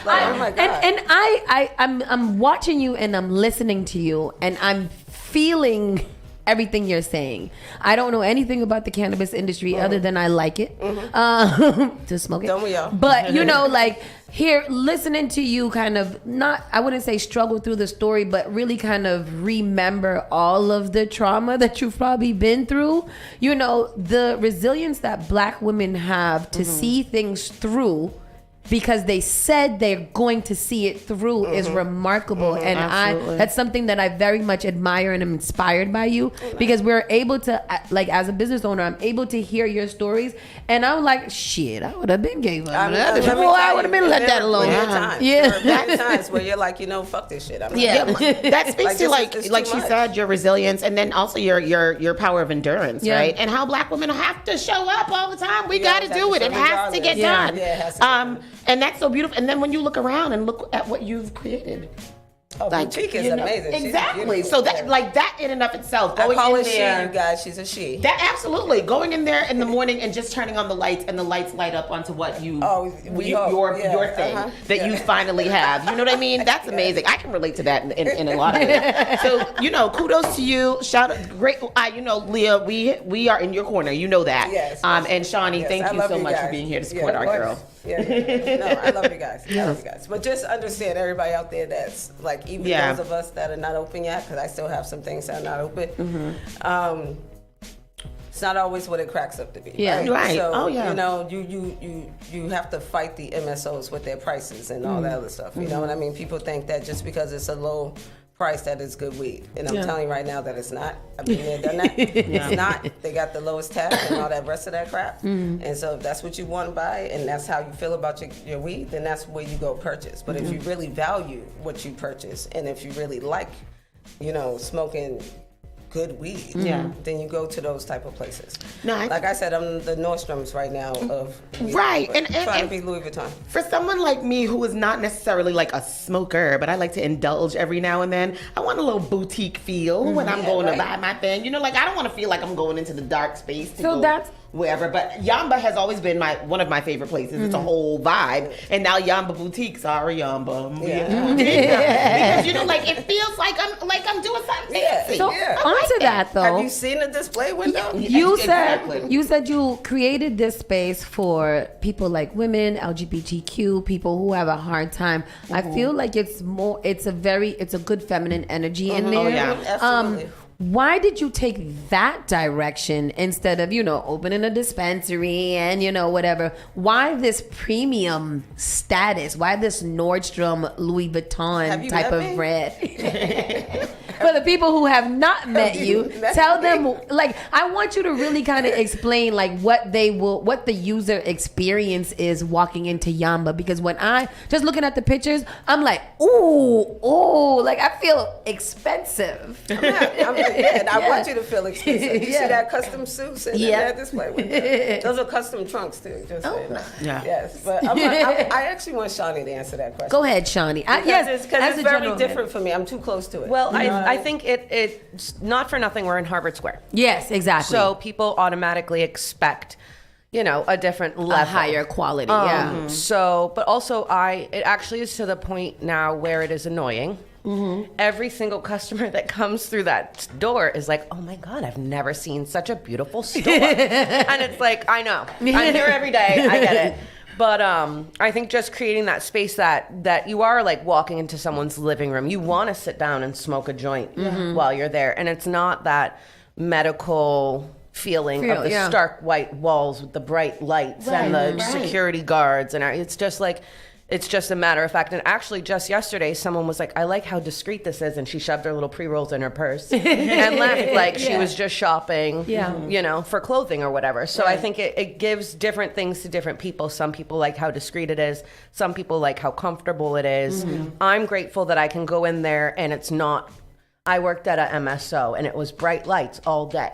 [SPEAKER 6] Like, oh my God.
[SPEAKER 3] And I'm watching you and I'm listening to you and I'm feeling everything you're saying. I don't know anything about the cannabis industry other than I like it to smoke it.
[SPEAKER 6] Don't we all?
[SPEAKER 3] But you know, like here, listening to you kind of not, I wouldn't say struggle through the story, but really kind of remember all of the trauma that you've probably been through. You know, the resilience that Black women have to see things through because they said they're going to see it through is remarkable. And that's something that I very much admire and am inspired by you, because we're able to, like, as a business owner, I'm able to hear your stories, and I'm like, shit, I would have been gave up. I would have been let that alone.
[SPEAKER 6] There are times where you're like, fuck this shit.
[SPEAKER 4] That speaks to
[SPEAKER 6] like
[SPEAKER 4] she said, your resilience, and then also your power of endurance, right? And how Black women have to show up all the time. We got to do it. It has to get done.
[SPEAKER 6] Yeah, it has to get done.
[SPEAKER 4] And that's so beautiful. And then when you look around and look at what you've created.
[SPEAKER 6] Boutique is amazing.
[SPEAKER 4] Exactly. So that in and of itself, going
[SPEAKER 6] I call
[SPEAKER 4] in
[SPEAKER 6] it
[SPEAKER 4] there,
[SPEAKER 6] she, you guys. She's a she.
[SPEAKER 4] That absolutely going in there in the morning and just turning on the lights, and the lights light up onto what you your thing that you finally have. You know what I mean? That's amazing. I can relate to that in a lot of it. So kudos to you. Shout out, great. Leah, we are in your corner. You know that.
[SPEAKER 6] Yes.
[SPEAKER 4] And Shawnee, thank you so much for being here to support our girl.
[SPEAKER 6] Yeah. No, I love you guys. I love you guys. But just understand, everybody out there that's like, even those of us that are not open yet, because I still have some things that are not open. It's not always what it cracks up to be.
[SPEAKER 3] Yeah.
[SPEAKER 4] Right.
[SPEAKER 6] So, you have to fight the MSOs with their prices and all that other stuff. You know what I mean? People think that just because it's a low price that is good weed. And I'm telling you right now that it's not. I've been there, done that. It's not. They got the lowest tax and all that rest of that crap. And so if that's what you want to buy and that's how you feel about your weed, then that's where you go purchase. But if you really value what you purchase, and if you really like, smoking good weed, then you go to those type of places. Like I said, I'm the Nordstroms right now of weed,
[SPEAKER 4] right, and
[SPEAKER 6] trying to be Louis Vuitton.
[SPEAKER 4] For someone like me who is not necessarily like a smoker, but I like to indulge every now and then, I want a little boutique feel when I'm going to buy my thing. I don't want to feel like I'm going into the dark space to go wherever. But Yamba has always been one of my favorite places. It's a whole vibe, and now Yamba Boutique. Sorry, Yamba. Because it feels like I'm doing something fancy.
[SPEAKER 3] So onto that though,
[SPEAKER 6] have you seen the display window?
[SPEAKER 3] You said you created this space for people like women, LGBTQ, people who have a hard time. I feel like it's a good feminine energy in there.
[SPEAKER 6] Oh yeah, absolutely.
[SPEAKER 3] Why did you take that direction instead of, opening a dispensary and, whatever? Why this premium status? Why this Nordstrom, Louis Vuitton type of brand? For the people who have not met you, tell them, I want you to really kind of explain, what the user experience is walking into Yamba. Because when just looking at the pictures, I'm like, ooh, I feel expensive.
[SPEAKER 6] And I want you to feel expensive. You see that custom suits and that display window? Those are custom trunks too. Just saying. Yes, but I actually want Shawnee to answer that question.
[SPEAKER 3] Go ahead, Shawnee.
[SPEAKER 6] Because it's very different for me. I'm too close to it.
[SPEAKER 7] Well, I think it's not for nothing we're in Harvard Square.
[SPEAKER 3] Yes, exactly.
[SPEAKER 7] So people automatically expect, a different level.
[SPEAKER 3] A higher quality, yeah.
[SPEAKER 7] So, but also it actually is to the point now where it is annoying. Every single customer that comes through that door is like, oh my God, I've never seen such a beautiful store. And it's like, I know. I'm here every day. I get it. But I think just creating that space that you are like walking into someone's living room. You want to sit down and smoke a joint while you're there. And it's not that medical feeling of the stark white walls with the bright lights and the security guards. And it's just like... It's just a matter of fact. And actually, just yesterday, someone was like, I like how discreet this is. And she shoved her little pre-rolls in her purse and left like she was just shopping, for clothing or whatever. So I think it gives different things to different people. Some people like how discreet it is. Some people like how comfortable it is. I'm grateful that I can go in there and it's not... I worked at a MSO and it was bright lights all day.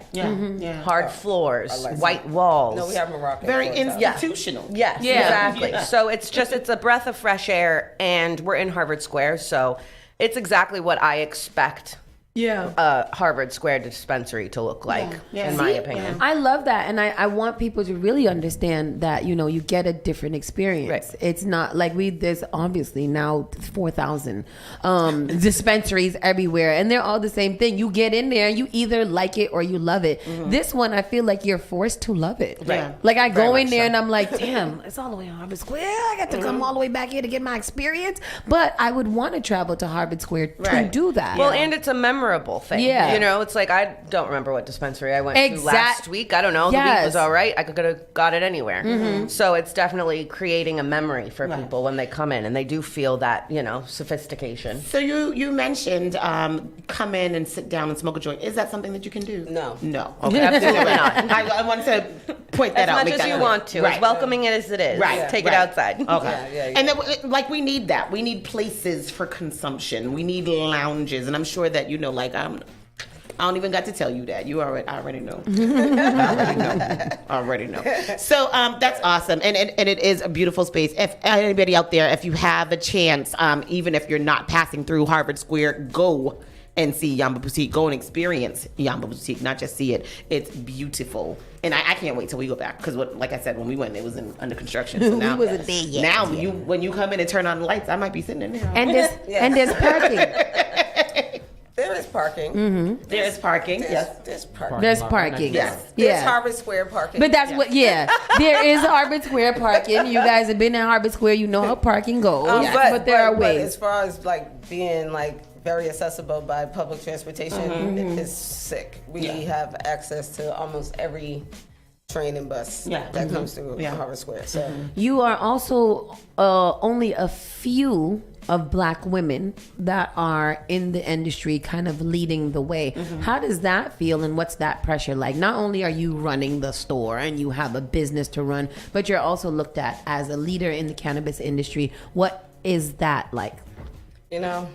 [SPEAKER 7] Hard floors, white walls.
[SPEAKER 6] No, we have Moroccan.
[SPEAKER 4] Very institutional.
[SPEAKER 7] Yes, exactly. So it's a breath of fresh air, and we're in Harvard Square, so it's exactly what I expect a Harvard Square dispensary to look like, in my opinion.
[SPEAKER 3] I love that, and I want people to really understand that, you get a different experience. It's not like there's obviously now 4,000 dispensaries everywhere, and they're all the same thing. You get in there, you either like it or you love it. This one, I feel like you're forced to love it. Like I go in there and I'm like, damn, it's all the way to Harvard Square. I got to come all the way back here to get my experience, but I would want to travel to Harvard Square to do that.
[SPEAKER 7] Well, and it's a memory memorable thing.
[SPEAKER 3] Yeah.
[SPEAKER 7] You know, it's like, I don't remember what dispensary I went to
[SPEAKER 3] Exact-
[SPEAKER 7] last week. I don't know. The week
[SPEAKER 3] Yes.
[SPEAKER 7] was all right. I could have got it anywhere.
[SPEAKER 3] Mhm.
[SPEAKER 7] So it's definitely creating a memory for people when they come in, and they do feel that, you know, sophistication.
[SPEAKER 4] So you mentioned come in and sit down and smoke a joint. Is that something that you can do? No. Okay.
[SPEAKER 7] Absolutely not.
[SPEAKER 4] I wanted to point that
[SPEAKER 7] As
[SPEAKER 4] out.
[SPEAKER 7] much
[SPEAKER 4] make
[SPEAKER 7] as
[SPEAKER 4] that
[SPEAKER 7] you
[SPEAKER 4] clear.
[SPEAKER 7] want to. As welcoming as it is.
[SPEAKER 4] Right.
[SPEAKER 7] Take
[SPEAKER 4] right.
[SPEAKER 7] it outside.
[SPEAKER 4] Okay. And then, like, we need that. We need places for consumption. We need lounges. And I'm sure that, you know, like, I don't even got to tell you that. You already know. Already know. So that's awesome. And it is a beautiful space. If anybody out there, if you have a chance, even if you're not passing through Harvard Square, go and see Yamba Boutique. Go and experience Yamba Boutique, not just see it. It's beautiful. And I can't wait till we go back because, like I said, when we went, it was under construction. So now,
[SPEAKER 3] We wasn't there yet.
[SPEAKER 4] Now, when you come in and turn on the lights, I might be sitting in there.
[SPEAKER 3] And there's parking.
[SPEAKER 6] There is parking.
[SPEAKER 3] Mm-hmm.
[SPEAKER 4] There is parking. Yes.
[SPEAKER 6] There's parking.
[SPEAKER 3] There's parking.
[SPEAKER 6] Yes.
[SPEAKER 3] Yeah.
[SPEAKER 6] There's Harvard Square parking.
[SPEAKER 3] But that's what, there is Harvard Square parking. You guys have been in Harvard Square. You know how parking goes. But there are
[SPEAKER 6] But
[SPEAKER 3] ways.
[SPEAKER 6] as far as like being like very accessible by public transportation, it's sick. We have access to almost every train and bus that comes through Harvard Square. So
[SPEAKER 3] You are also only a few of Black women that are in the industry kind of leading the way. How does that feel and what's that pressure like? Not only are you running the store and you have a business to run, but you're also looked at as a leader in the cannabis industry. What is that like?
[SPEAKER 6] you know.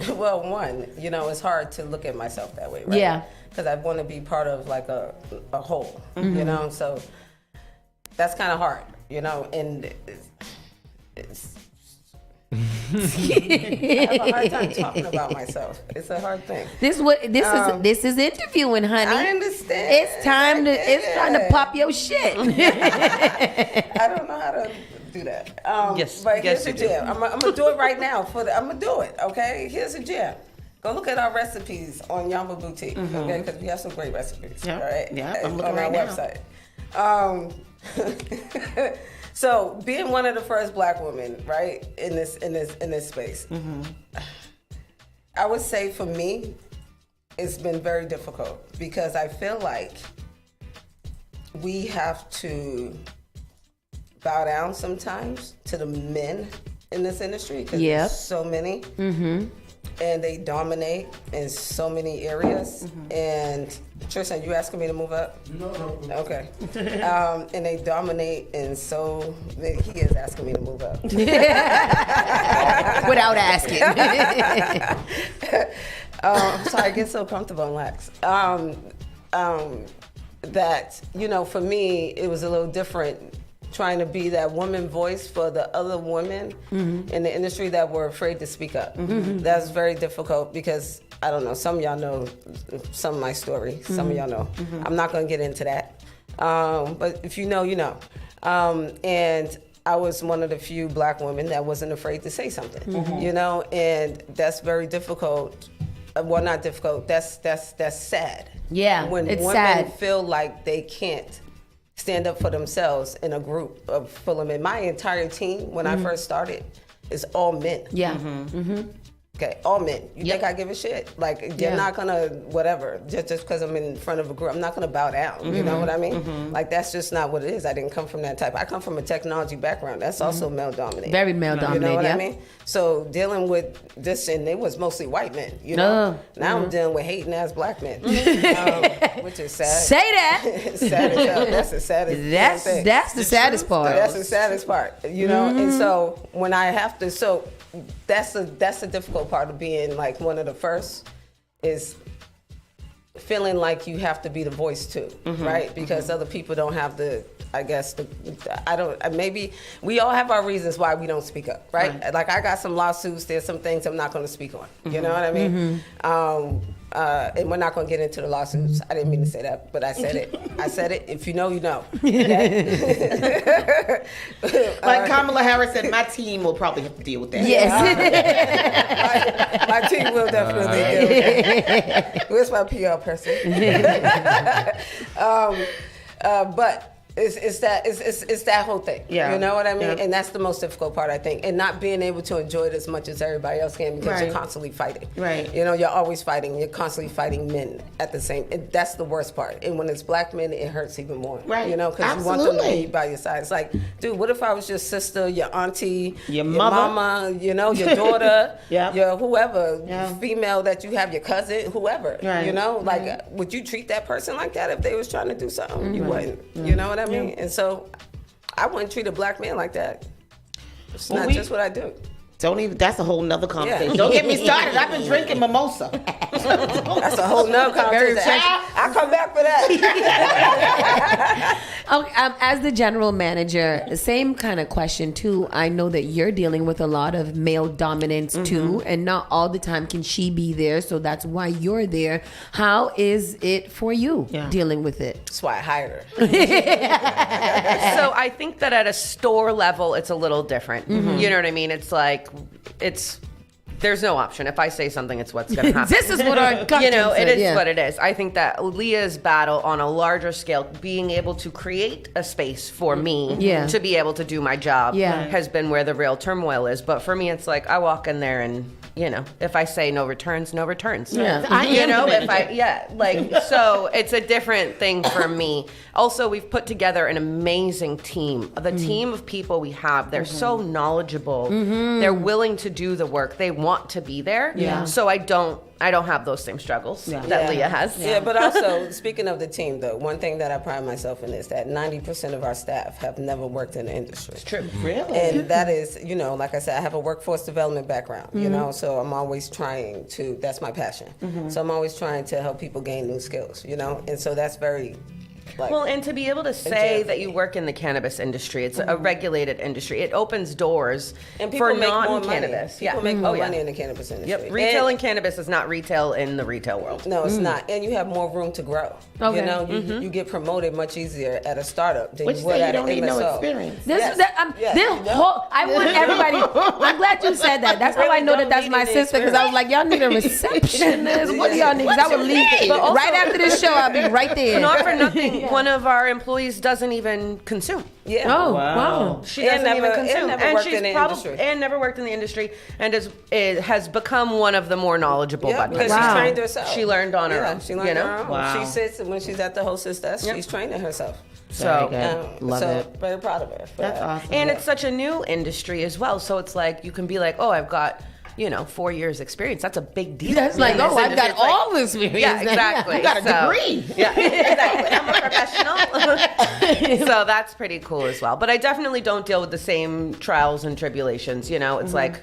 [SPEAKER 6] Well, one, you know, it's hard to look at myself that way, right?
[SPEAKER 3] Yeah.
[SPEAKER 6] Because I want to be part of like a whole, you know. So that's kind of hard, you know, and it's I have a hard time talking about myself. It's a hard thing.
[SPEAKER 3] This is interviewing, honey.
[SPEAKER 6] I understand.
[SPEAKER 3] It's time to pop your shit.
[SPEAKER 6] I don't know how to do that.
[SPEAKER 7] Yes,
[SPEAKER 6] but
[SPEAKER 7] yes,
[SPEAKER 6] here's a
[SPEAKER 7] you do.
[SPEAKER 6] gem. I'm gonna do it right now. I'm gonna do it. Okay, here's a gem. Go look at our recipes on Yamba Boutique. Okay, because we have some great recipes.
[SPEAKER 4] Yeah.
[SPEAKER 6] All right.
[SPEAKER 4] Yeah, I'm
[SPEAKER 6] on
[SPEAKER 4] looking
[SPEAKER 6] our
[SPEAKER 4] right now.
[SPEAKER 6] website. So being one of the first Black women, right, in this space, I would say for me, it's been very difficult because I feel like we have to bow down sometimes to the men in this industry because there's so many, and they dominate in so many areas. And Tristan, you asking me to move up? No. Okay. And they dominate in so many. He is asking me to move up
[SPEAKER 3] Without asking.
[SPEAKER 6] Sorry, I get so comfortable and lax. That, you know, for me, it was a little different trying to be that woman voice for the other women in the industry that were afraid to speak up. That's very difficult because, I don't know, some of y'all know some of my story. Some of y'all know. I'm not going to get into that. But if you know, you know. And I was one of the few Black women that wasn't afraid to say something, you know, and that's very difficult. Well, not difficult. That's sad.
[SPEAKER 3] Yeah,
[SPEAKER 6] when
[SPEAKER 3] it's
[SPEAKER 6] women
[SPEAKER 3] sad.
[SPEAKER 6] feel like they can't stand up for themselves in a group of full of men. My entire team, when I first started, is all men.
[SPEAKER 3] Yeah.
[SPEAKER 6] Okay, all men. You think I give a shit? Like, you're not gonna, whatever, just because I'm in front of a group, I'm not gonna bow down. You know what I mean? Like, that's just not what it is. I didn't come from that type. I come from a technology background. That's also male dominated.
[SPEAKER 3] Very male dominated,
[SPEAKER 6] You know what
[SPEAKER 3] yeah.
[SPEAKER 6] I mean? So, dealing with this, and it was mostly white men, you know? Now I'm dealing with hating ass Black men, which is sad.
[SPEAKER 3] Say that.
[SPEAKER 6] Sad as hell. That's the saddest thing.
[SPEAKER 3] That's the saddest part.
[SPEAKER 6] That's the saddest part, you know. And so when I have to, that's the difficult part of being like one of the first is feeling like you have to be the voice too, right? Because other people don't have the. I guess maybe we all have our reasons why we don't speak up, right? Like I got some lawsuits. There's some things I'm not going to speak on. You know what I mean? And we're not going to get into the lawsuits. I didn't mean to say that, but I said it. I said it. If you know, you know. Okay?
[SPEAKER 4] Like Kamala Harris said, my team will probably have to deal with that.
[SPEAKER 3] Yes.
[SPEAKER 6] My team will definitely deal with that. Where's my PR person? But It's that whole thing.
[SPEAKER 4] Yeah.
[SPEAKER 6] You know what I mean?
[SPEAKER 4] Yeah.
[SPEAKER 6] And that's the most difficult part, I think. And not being able to enjoy it as much as everybody else can because
[SPEAKER 4] Right.
[SPEAKER 6] you're constantly fighting.
[SPEAKER 4] Right.
[SPEAKER 6] You know, you're always fighting. You're constantly fighting men at the same. That's the worst part. And when it's black men, it hurts even more.
[SPEAKER 4] Right.
[SPEAKER 6] You know, because you want them to
[SPEAKER 4] Absolutely.
[SPEAKER 6] be by your side. It's like, dude, what if I was your sister, your auntie,
[SPEAKER 4] Your mother.
[SPEAKER 6] mama, you know, your daughter,
[SPEAKER 4] Yeah.
[SPEAKER 6] your whoever,
[SPEAKER 4] Yeah.
[SPEAKER 6] female that you have, your cousin, whoever.
[SPEAKER 4] Right.
[SPEAKER 6] You know, like,
[SPEAKER 4] Right.
[SPEAKER 6] would you treat that person like that if they was trying to do something? You
[SPEAKER 4] Mhm.
[SPEAKER 6] wouldn't.
[SPEAKER 4] Yeah.
[SPEAKER 6] You know what I mean?
[SPEAKER 4] Yeah.
[SPEAKER 6] And so I wouldn't treat a black man like that. It's
[SPEAKER 4] Well,
[SPEAKER 6] not just what I do.
[SPEAKER 4] Don't even. That's a whole nother conversation.
[SPEAKER 6] Yeah.
[SPEAKER 4] Don't get me started. I've been drinking mimosa.
[SPEAKER 6] That's a whole nother conversation. I'll come back for that.
[SPEAKER 3] Okay, as the general manager, the same kind of question too. I know that you're dealing with a lot of male dominance too, and not all the time can she be there. So that's why you're there. How is it for you dealing with it?
[SPEAKER 6] That's why I hired her.
[SPEAKER 7] So I think that at a store level, it's a little different.
[SPEAKER 3] Mhm.
[SPEAKER 7] You know what I mean? It's like, there's no option. If I say something, it's what's going to happen.
[SPEAKER 3] This is what our
[SPEAKER 7] You know, it is
[SPEAKER 3] yeah.
[SPEAKER 7] what it is. I think that Leah's battle on a larger scale, being able to create a space for me
[SPEAKER 3] Yeah.
[SPEAKER 7] to be able to do my job
[SPEAKER 3] Yeah.
[SPEAKER 7] has been where the real turmoil is. But for me, it's like I walk in there and, you know, if I say no returns, no returns.
[SPEAKER 3] Yeah.
[SPEAKER 4] I
[SPEAKER 7] You
[SPEAKER 4] am
[SPEAKER 7] know,
[SPEAKER 4] the
[SPEAKER 7] if I, so it's a different thing for me. Also, we've put together an amazing team. The team of people we have, they're so knowledgeable. They're willing to do the work. They want to be there.
[SPEAKER 6] Yeah.
[SPEAKER 7] So I don't have those same struggles that Leah has.
[SPEAKER 6] Yeah, but also, speaking of the team, though, one thing that I pride myself in is that 90% of our staff have never worked in the industry. It's
[SPEAKER 7] true.
[SPEAKER 4] Really?
[SPEAKER 6] And that is, you know, like I said, I have a workforce development background, you
[SPEAKER 4] Mhm.
[SPEAKER 6] know, so I'm always trying to, that's my passion.
[SPEAKER 4] Mhm.
[SPEAKER 6] So I'm always trying to help people gain new skills, you know, and so that's very, like,
[SPEAKER 7] Well, and to be able to say that you work in the cannabis industry, it's a regulated industry. It opens doors
[SPEAKER 6] and people
[SPEAKER 7] for
[SPEAKER 6] make more money.
[SPEAKER 7] non-cannabis.
[SPEAKER 6] People make more money in the cannabis industry.
[SPEAKER 7] Yep, retail
[SPEAKER 6] And-
[SPEAKER 7] in cannabis is not retail in the retail world.
[SPEAKER 6] No, it's not. And you have more room to grow.
[SPEAKER 3] Okay.
[SPEAKER 6] You know,
[SPEAKER 7] Mm-hmm.
[SPEAKER 6] you get promoted much easier at a startup than
[SPEAKER 4] Which
[SPEAKER 6] you would
[SPEAKER 4] say you
[SPEAKER 6] at
[SPEAKER 4] don't
[SPEAKER 6] an
[SPEAKER 4] need no
[SPEAKER 6] MSO.
[SPEAKER 4] experience.
[SPEAKER 3] This
[SPEAKER 6] Yes.
[SPEAKER 3] is that.
[SPEAKER 6] Yes.
[SPEAKER 3] I want everybody. I'm glad you said that. That's how I know that that's my sister because I was like, y'all need a receptionist. What do y'all need? 'Cause I would leave
[SPEAKER 7] But also-
[SPEAKER 3] right after this show. I'll be right there.
[SPEAKER 7] Not for nothing, one of our employees doesn't even consume.
[SPEAKER 6] Yeah.
[SPEAKER 3] Oh, wow.
[SPEAKER 7] She
[SPEAKER 6] And
[SPEAKER 7] doesn't even
[SPEAKER 6] never-
[SPEAKER 7] consume.
[SPEAKER 6] and never worked
[SPEAKER 7] she's
[SPEAKER 6] in the
[SPEAKER 7] probably
[SPEAKER 6] industry.
[SPEAKER 7] and never worked in the industry and has become one of the more knowledgeable
[SPEAKER 6] Yeah,
[SPEAKER 7] bud
[SPEAKER 6] because
[SPEAKER 7] tenders.
[SPEAKER 6] she trained herself.
[SPEAKER 7] She learned on her
[SPEAKER 6] Yeah,
[SPEAKER 7] own.
[SPEAKER 6] she learned
[SPEAKER 7] you know?
[SPEAKER 6] on her own.
[SPEAKER 4] Wow.
[SPEAKER 6] She sits and when she's at the hostess desk,
[SPEAKER 7] Yep.
[SPEAKER 6] she's training herself.
[SPEAKER 7] So,
[SPEAKER 4] Love
[SPEAKER 6] so
[SPEAKER 4] it.
[SPEAKER 6] very proud of her. for
[SPEAKER 4] That's
[SPEAKER 6] that.
[SPEAKER 4] awesome.
[SPEAKER 7] and it's such a new industry as well. So it's like you can be like, oh, I've got 4 years experience. That's a big deal.
[SPEAKER 3] That's like,
[SPEAKER 7] in this
[SPEAKER 3] oh, I've
[SPEAKER 7] industry.
[SPEAKER 3] got
[SPEAKER 7] It's like-
[SPEAKER 3] all this experience.
[SPEAKER 7] Yeah, exactly.
[SPEAKER 4] You got a degree.
[SPEAKER 7] Yeah, exactly. I'm a professional. So that's pretty cool as well. But I definitely don't deal with the same trials and tribulations. You know, it's like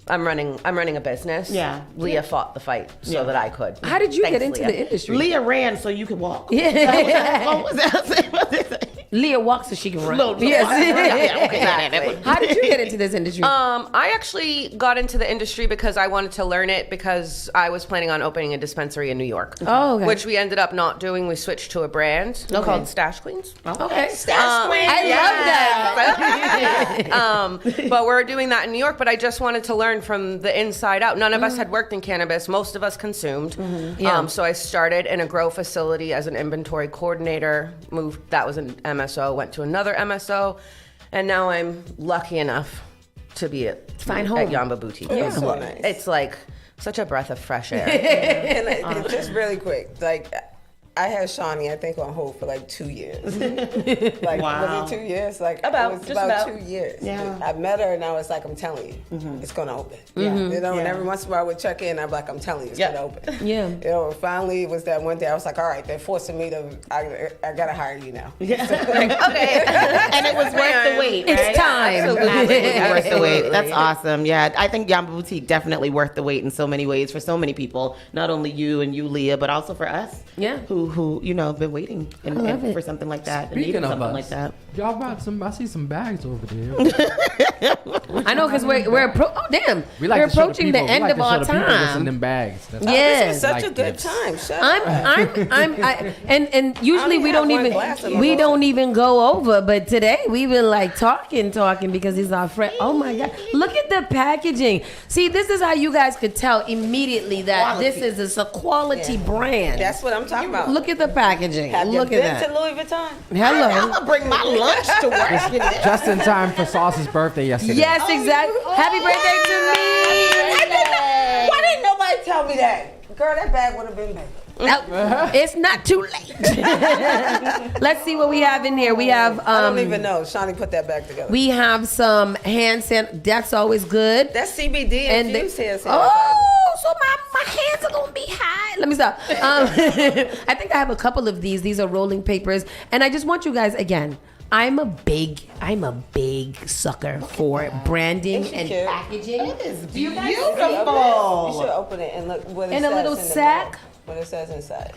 [SPEAKER 7] I'm running a business.
[SPEAKER 4] Yeah.
[SPEAKER 7] Leah fought the fight so
[SPEAKER 4] Yeah.
[SPEAKER 7] that I could.
[SPEAKER 3] How did you
[SPEAKER 7] Thanks,
[SPEAKER 3] get into
[SPEAKER 7] Leah.
[SPEAKER 3] the industry?
[SPEAKER 4] Leah ran so you could walk.
[SPEAKER 3] Yeah.
[SPEAKER 4] What was that?
[SPEAKER 3] Leah walks so she can run.
[SPEAKER 4] No,
[SPEAKER 3] Yes.
[SPEAKER 4] yeah, okay,
[SPEAKER 7] Exactly.
[SPEAKER 3] How did you get into this industry?
[SPEAKER 7] I actually got into the industry because I wanted to learn it because I was planning on opening a dispensary in New York.
[SPEAKER 3] Oh, okay.
[SPEAKER 7] Which we ended up not doing. We switched to a brand called Stash Queens.
[SPEAKER 3] Okay.
[SPEAKER 6] Stash Queen.
[SPEAKER 3] I love that.
[SPEAKER 7] But we're doing that in New York, but I just wanted to learn from the inside out. None of us had worked in cannabis. Most of us consumed.
[SPEAKER 3] Yeah.
[SPEAKER 7] So I started in a grow facility as an inventory coordinator, that was an MSO, went to another MSO, and now I'm lucky enough to be at
[SPEAKER 3] home.
[SPEAKER 7] Yamba Boutique.
[SPEAKER 6] Yeah. So nice.
[SPEAKER 7] It's like such a breath of fresh air.
[SPEAKER 6] And just really quick, like I had Shawnee, I think, on hold for like 2 years. Like,
[SPEAKER 4] Wow.
[SPEAKER 6] was it 2 years? Like,
[SPEAKER 7] About,
[SPEAKER 6] it was
[SPEAKER 7] just
[SPEAKER 6] about
[SPEAKER 7] about.
[SPEAKER 6] 2 years.
[SPEAKER 4] Yeah.
[SPEAKER 6] I met her and I was like, I'm telling you, it's gonna open.
[SPEAKER 4] Yeah.
[SPEAKER 6] You know, and
[SPEAKER 4] Yeah.
[SPEAKER 6] every once in a while I would check in, I'm like, I'm telling you, it's
[SPEAKER 4] Yeah.
[SPEAKER 6] gonna open.
[SPEAKER 3] Yeah.
[SPEAKER 6] You know, and finally it was that one day I was like, all right, they're forcing me to, I gotta hire you now.
[SPEAKER 7] Okay.
[SPEAKER 4] And it was worth the wait, right?
[SPEAKER 3] It's time.
[SPEAKER 4] Absolutely. It was worth the wait.
[SPEAKER 7] Absolutely.
[SPEAKER 4] That's awesome. Yeah, I think Yamba Boutique definitely worth the wait in so many ways for so many people. Not only you and you, Leah, but also for us.
[SPEAKER 3] Yeah.
[SPEAKER 4] Who have been waiting
[SPEAKER 3] I love it.
[SPEAKER 4] for something like that. and
[SPEAKER 5] Speaking
[SPEAKER 4] needing
[SPEAKER 5] of
[SPEAKER 4] something
[SPEAKER 5] us,
[SPEAKER 4] like that.
[SPEAKER 5] y'all brought I see some bags over there.
[SPEAKER 3] I know because we're
[SPEAKER 5] We like
[SPEAKER 3] we're
[SPEAKER 5] to show
[SPEAKER 3] approaching the
[SPEAKER 5] people-
[SPEAKER 3] end
[SPEAKER 5] we like
[SPEAKER 3] of
[SPEAKER 5] to show
[SPEAKER 3] our
[SPEAKER 5] the people what's in
[SPEAKER 3] time.
[SPEAKER 5] them bags. That's
[SPEAKER 3] Yeah.
[SPEAKER 6] This was such
[SPEAKER 5] Like
[SPEAKER 6] a good
[SPEAKER 5] gifts.
[SPEAKER 6] time. Shut up.
[SPEAKER 3] And usually we don't
[SPEAKER 6] have one glass
[SPEAKER 3] even
[SPEAKER 6] of
[SPEAKER 3] we
[SPEAKER 6] it.
[SPEAKER 3] don't even go over, but today we've been like talking because he's our friend. Oh my god, look at the packaging. See, this is how you guys could tell immediately that
[SPEAKER 4] Quality.
[SPEAKER 3] this is a quality brand.
[SPEAKER 6] That's what I'm talking about.
[SPEAKER 3] Look at the packaging.
[SPEAKER 6] Have you
[SPEAKER 3] Look
[SPEAKER 6] been
[SPEAKER 3] at that.
[SPEAKER 6] to Louis Vuitton?
[SPEAKER 3] Hello.
[SPEAKER 4] I'm gonna bring my lunch to work.
[SPEAKER 5] Just in time for Saucy's birthday yesterday.
[SPEAKER 3] Yes, exactly. Happy birthday to me.
[SPEAKER 6] Why didn't nobody tell me that? Girl, that bag would have been big.
[SPEAKER 3] It's not too late. Let's see what we have in here. We have.
[SPEAKER 6] I don't even know. Shawnee put that back together.
[SPEAKER 3] We have some hand sanitizer. That's always good.
[SPEAKER 6] That's CBD infused hand sanitizer.
[SPEAKER 3] Oh, so my hands are gonna be high. Let me stop. I think I have a couple of these. These are rolling papers, and I just want you guys again. I'm a big sucker for branding and packaging.
[SPEAKER 4] It is
[SPEAKER 6] beautiful. You should open it and look what it
[SPEAKER 3] in
[SPEAKER 6] says
[SPEAKER 3] a little
[SPEAKER 6] in the
[SPEAKER 3] sack.
[SPEAKER 6] middle. What it says inside.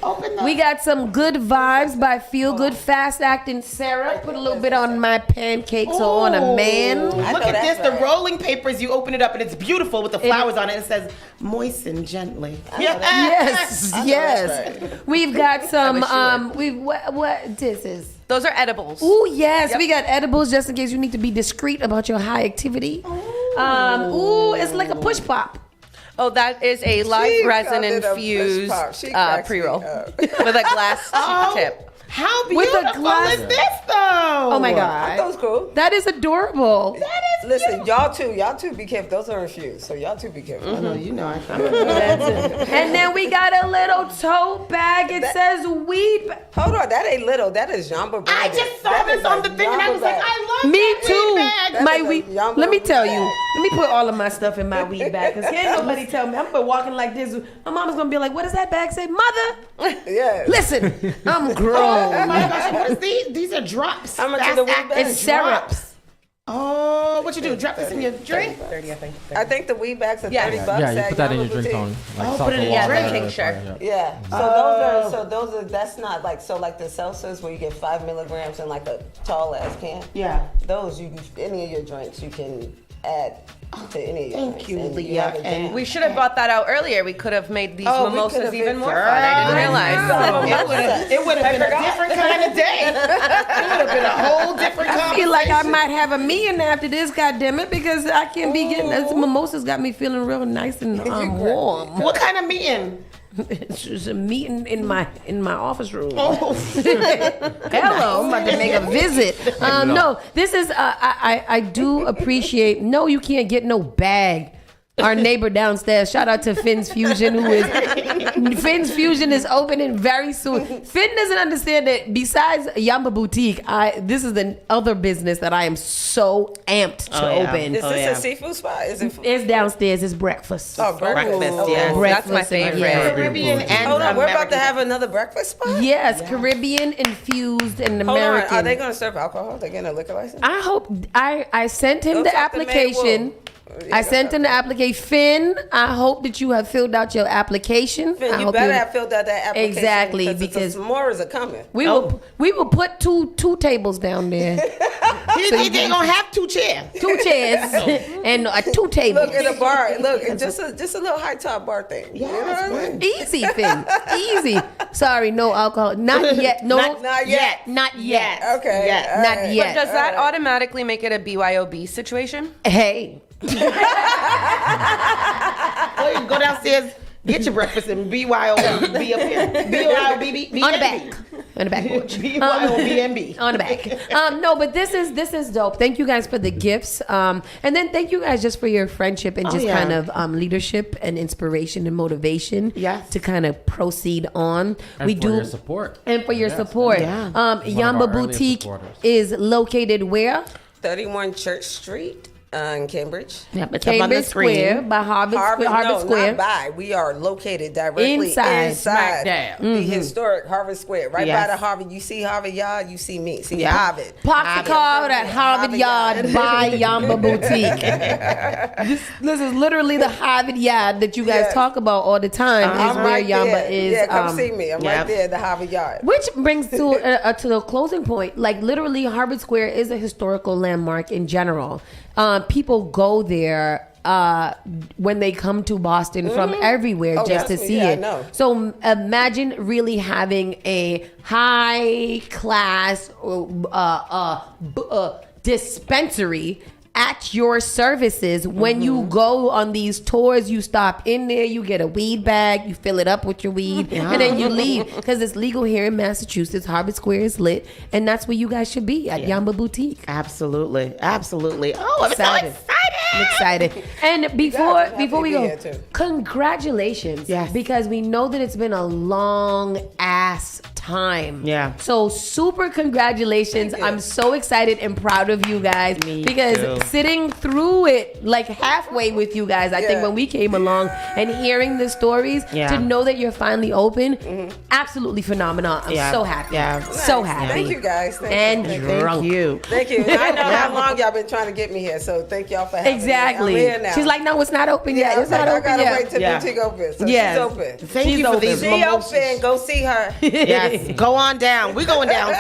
[SPEAKER 3] We got some Good Vibes by Feel Good Fast Acting Sarah. Put a little bit on my pancakes or on a man.
[SPEAKER 4] Look at this, the rolling papers. You open it up and it's beautiful with the flowers on it. It says moisten gently.
[SPEAKER 3] Yes.
[SPEAKER 6] Right.
[SPEAKER 3] We've got some. What this is?
[SPEAKER 7] Those are edibles.
[SPEAKER 3] Ooh, yes, we got edibles just in case you need to be discreet about your high activity. It's like a push pop.
[SPEAKER 7] Oh, that is a live resin infused pre-roll with a glass tip.
[SPEAKER 4] How
[SPEAKER 3] With
[SPEAKER 4] beautiful
[SPEAKER 3] a glass-
[SPEAKER 4] is this though?
[SPEAKER 3] Oh my God.
[SPEAKER 6] That was cool.
[SPEAKER 3] That is adorable.
[SPEAKER 6] Listen, y'all two be careful. Those are infused, so y'all two be careful.
[SPEAKER 4] I know, you know.
[SPEAKER 3] And then we got a little tote bag. It says weed.
[SPEAKER 6] Hold on, that ain't little. That is Yamba branded.
[SPEAKER 4] I just saw this on the thing and I was like, I love
[SPEAKER 3] Me
[SPEAKER 4] that
[SPEAKER 3] too.
[SPEAKER 4] weed bag.
[SPEAKER 3] My weed. Let me tell you. Let me put all of my stuff in my weed bag because can't nobody tell me. I'm gonna walking like this. My mama's gonna be like, "What does that bag say, mother?"
[SPEAKER 6] Yeah.
[SPEAKER 3] Listen, I'm grown.
[SPEAKER 4] Oh my gosh, what is these? These are drops.
[SPEAKER 6] How much is the weed bag?
[SPEAKER 3] It's syrups.
[SPEAKER 4] Oh, what you do? Drop this in your drink?
[SPEAKER 7] 30, I think.
[SPEAKER 6] I think the weed bags are $30.
[SPEAKER 5] Yeah, you
[SPEAKER 6] at
[SPEAKER 5] put that in
[SPEAKER 6] Yamba
[SPEAKER 5] your drink,
[SPEAKER 6] Boutique.
[SPEAKER 5] Tony. Like
[SPEAKER 4] put it in your
[SPEAKER 5] water,
[SPEAKER 4] drink.
[SPEAKER 5] tincture.
[SPEAKER 6] Yeah. So those are that's not like like the seltzers where you get 5 milligrams in like a tall ass can.
[SPEAKER 4] Yeah.
[SPEAKER 6] Those any of your drinks you can add to any of your
[SPEAKER 4] Thank
[SPEAKER 6] drinks.
[SPEAKER 4] you,
[SPEAKER 6] and
[SPEAKER 4] Leah.
[SPEAKER 6] have it
[SPEAKER 4] And
[SPEAKER 6] down.
[SPEAKER 7] We should have bought that out earlier. We could have made these
[SPEAKER 6] we
[SPEAKER 7] mimosas
[SPEAKER 6] could
[SPEAKER 7] even
[SPEAKER 6] have
[SPEAKER 7] more
[SPEAKER 6] been-
[SPEAKER 7] fun. I didn't realize.
[SPEAKER 4] It would have been a different kind of day. It would have been a whole different
[SPEAKER 3] I
[SPEAKER 4] conversation.
[SPEAKER 3] feel like I might have a million after this, goddammit, because I can't be getting this. Mimosas got me feeling real nice and warm.
[SPEAKER 4] What kind of meeting?
[SPEAKER 3] It's just a meeting in my office room.
[SPEAKER 4] Oh,
[SPEAKER 3] Hello, I'm about to make a visit. No, this is I do appreciate. No, you can't get no bag. Our neighbor downstairs. Shout out to Finn's Fusion, Finn's Fusion is opening very soon. Finn doesn't understand that besides Yamba Boutique, this is the other business that I am so amped to open.
[SPEAKER 6] Is this a seafood spot? Is it?
[SPEAKER 3] It's downstairs. It's breakfast.
[SPEAKER 6] Oh, breakfast. Yes,
[SPEAKER 3] Breakfast
[SPEAKER 7] that's my
[SPEAKER 3] and-
[SPEAKER 7] favorite.
[SPEAKER 3] yeah.
[SPEAKER 4] Caribbean and
[SPEAKER 6] Hold on, we're about to
[SPEAKER 4] American.
[SPEAKER 6] have another breakfast spot?
[SPEAKER 3] Yes, Caribbean infused and
[SPEAKER 6] Hold on,
[SPEAKER 3] American.
[SPEAKER 6] are they going to serve alcohol? They're getting a liquor license?
[SPEAKER 3] I hope I sent him
[SPEAKER 6] Go
[SPEAKER 3] the
[SPEAKER 6] talk to Mayor
[SPEAKER 3] application.
[SPEAKER 6] Wu.
[SPEAKER 3] I sent him the application. Finn, I hope that you have filled out your application.
[SPEAKER 6] Finn,
[SPEAKER 3] I
[SPEAKER 6] you
[SPEAKER 3] hope
[SPEAKER 6] better have filled out that application.
[SPEAKER 3] Exactly,
[SPEAKER 6] because the s'mores are coming.
[SPEAKER 3] we will put two tables down there,
[SPEAKER 4] They gonna have 2 chairs.
[SPEAKER 3] 2 chairs and 2 tables.
[SPEAKER 6] Look at a bar. Look, it's just a little high top bar thing.
[SPEAKER 4] Yeah,
[SPEAKER 6] You know what I mean?
[SPEAKER 3] Easy, Finn. Easy. Sorry, no alcohol. Not yet. No,
[SPEAKER 6] Not yet.
[SPEAKER 3] Not yet.
[SPEAKER 6] Okay.
[SPEAKER 4] Yes.
[SPEAKER 6] all
[SPEAKER 3] Not
[SPEAKER 6] right.
[SPEAKER 3] yet.
[SPEAKER 7] Does that automatically make it a BYOB situation?
[SPEAKER 3] Hey.
[SPEAKER 4] Or you can go downstairs, get your breakfast, and BYOB, be up here. BYOB,
[SPEAKER 3] On the back. On the back porch.
[SPEAKER 4] BYOB.
[SPEAKER 3] On the back. No, but this is dope. Thank you guys for the gifts. And then thank you guys just for your friendship and just kind of leadership and inspiration and motivation to kind of proceed on.
[SPEAKER 5] And for your support.
[SPEAKER 3] And for your support.
[SPEAKER 5] Yeah. One of
[SPEAKER 3] Yamba
[SPEAKER 5] our earliest
[SPEAKER 3] Boutique
[SPEAKER 5] supporters.
[SPEAKER 3] is located where?
[SPEAKER 6] 31 Church Street in Cambridge.
[SPEAKER 4] Yep, it's up on the
[SPEAKER 3] Cambridge
[SPEAKER 4] screen.
[SPEAKER 3] Square by Harvard Square.
[SPEAKER 6] Not by. We are located directly
[SPEAKER 3] Inside.
[SPEAKER 6] inside
[SPEAKER 5] Smack
[SPEAKER 6] the historic Harvard Square. Right
[SPEAKER 4] Yes.
[SPEAKER 6] by the Harvard. You see Harvard Yard, you see me. See Harvard.
[SPEAKER 3] Park the car at Harvard Yard by Yamba Boutique. This is literally the Harvard Yard that you guys talk about all the time. Is
[SPEAKER 6] I'm
[SPEAKER 3] where
[SPEAKER 6] right
[SPEAKER 3] Yamba
[SPEAKER 6] there.
[SPEAKER 3] is.
[SPEAKER 6] Yeah, come see me. I'm right there at the Harvard Yard.
[SPEAKER 3] Which brings to the closing point. Like literally, Harvard Square is a historical landmark in general. People go there when they come to Boston from everywhere just to
[SPEAKER 6] trust me.
[SPEAKER 3] see
[SPEAKER 6] Yeah, I
[SPEAKER 3] it.
[SPEAKER 6] know.
[SPEAKER 3] So imagine really having a high class dispensary at your services. When you go on these tours, you stop in there, you get a weed bag, you fill it up with your weed, and then you leave, because it's legal here in Massachusetts. Harvard Square is lit, and that's where you guys should be, at Yamba Boutique.
[SPEAKER 4] Absolutely. Oh, I'm
[SPEAKER 3] excited.
[SPEAKER 4] so excited.
[SPEAKER 3] I'm excited. And before we go, congratulations.
[SPEAKER 4] Yes.
[SPEAKER 3] Because we know that it's been a long ass time.
[SPEAKER 4] Yeah.
[SPEAKER 3] So super congratulations. I'm so excited and proud of you guys. Because
[SPEAKER 4] too.
[SPEAKER 3] sitting through it like halfway with you guys, I think when we came along and hearing the stories, to know that you're finally open, absolutely phenomenal. I'm so happy.
[SPEAKER 4] Yeah.
[SPEAKER 3] So happy.
[SPEAKER 6] Thank you guys.
[SPEAKER 3] And drunk.
[SPEAKER 6] Thank you. I know how long y'all been trying to get me here, so thank y'all for having me.
[SPEAKER 3] Exactly.
[SPEAKER 6] I'm here now.
[SPEAKER 3] She's like, no, it's not open yet. It's not
[SPEAKER 6] I
[SPEAKER 3] open
[SPEAKER 6] gotta
[SPEAKER 3] yet.
[SPEAKER 6] wait till boutique open. So
[SPEAKER 3] Yes.
[SPEAKER 6] she's open.
[SPEAKER 4] Thank you for these
[SPEAKER 6] She
[SPEAKER 4] mimosas.
[SPEAKER 6] open. Go see her.
[SPEAKER 4] Yes. Go on down. We're going down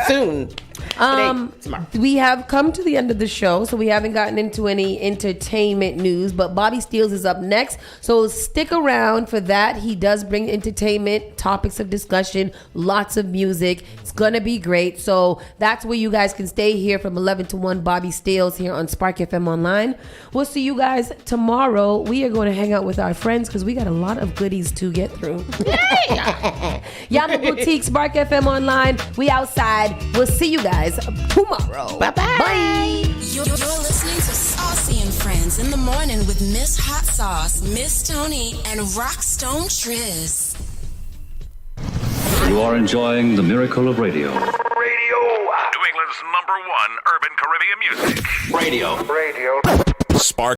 [SPEAKER 4] soon. Tomorrow.
[SPEAKER 3] We have come to the end of the show, so we haven't gotten into any entertainment news, but Bobby Steels is up next, so stick around for that. He does bring entertainment, topics of discussion, lots of music. It's gonna be great, so that's where you guys can stay here from 11 to 1. Bobby Steels here on Spark FM Online. We'll see you guys tomorrow. We are going to hang out with our friends because we got a lot of goodies to get through. Yamba Boutique, Spark FM Online. We outside. We'll see you guys tomorrow.
[SPEAKER 4] Bye-bye.
[SPEAKER 3] Bye.
[SPEAKER 11] You're listening to Saucy and Friends in the Morning with Miss Hot Sauce, Miss Tony, and Rockstone Triz.
[SPEAKER 8] You are enjoying the miracle of radio.
[SPEAKER 28] New England's #1 urban Caribbean music.
[SPEAKER 8] Radio.
[SPEAKER 28] Spark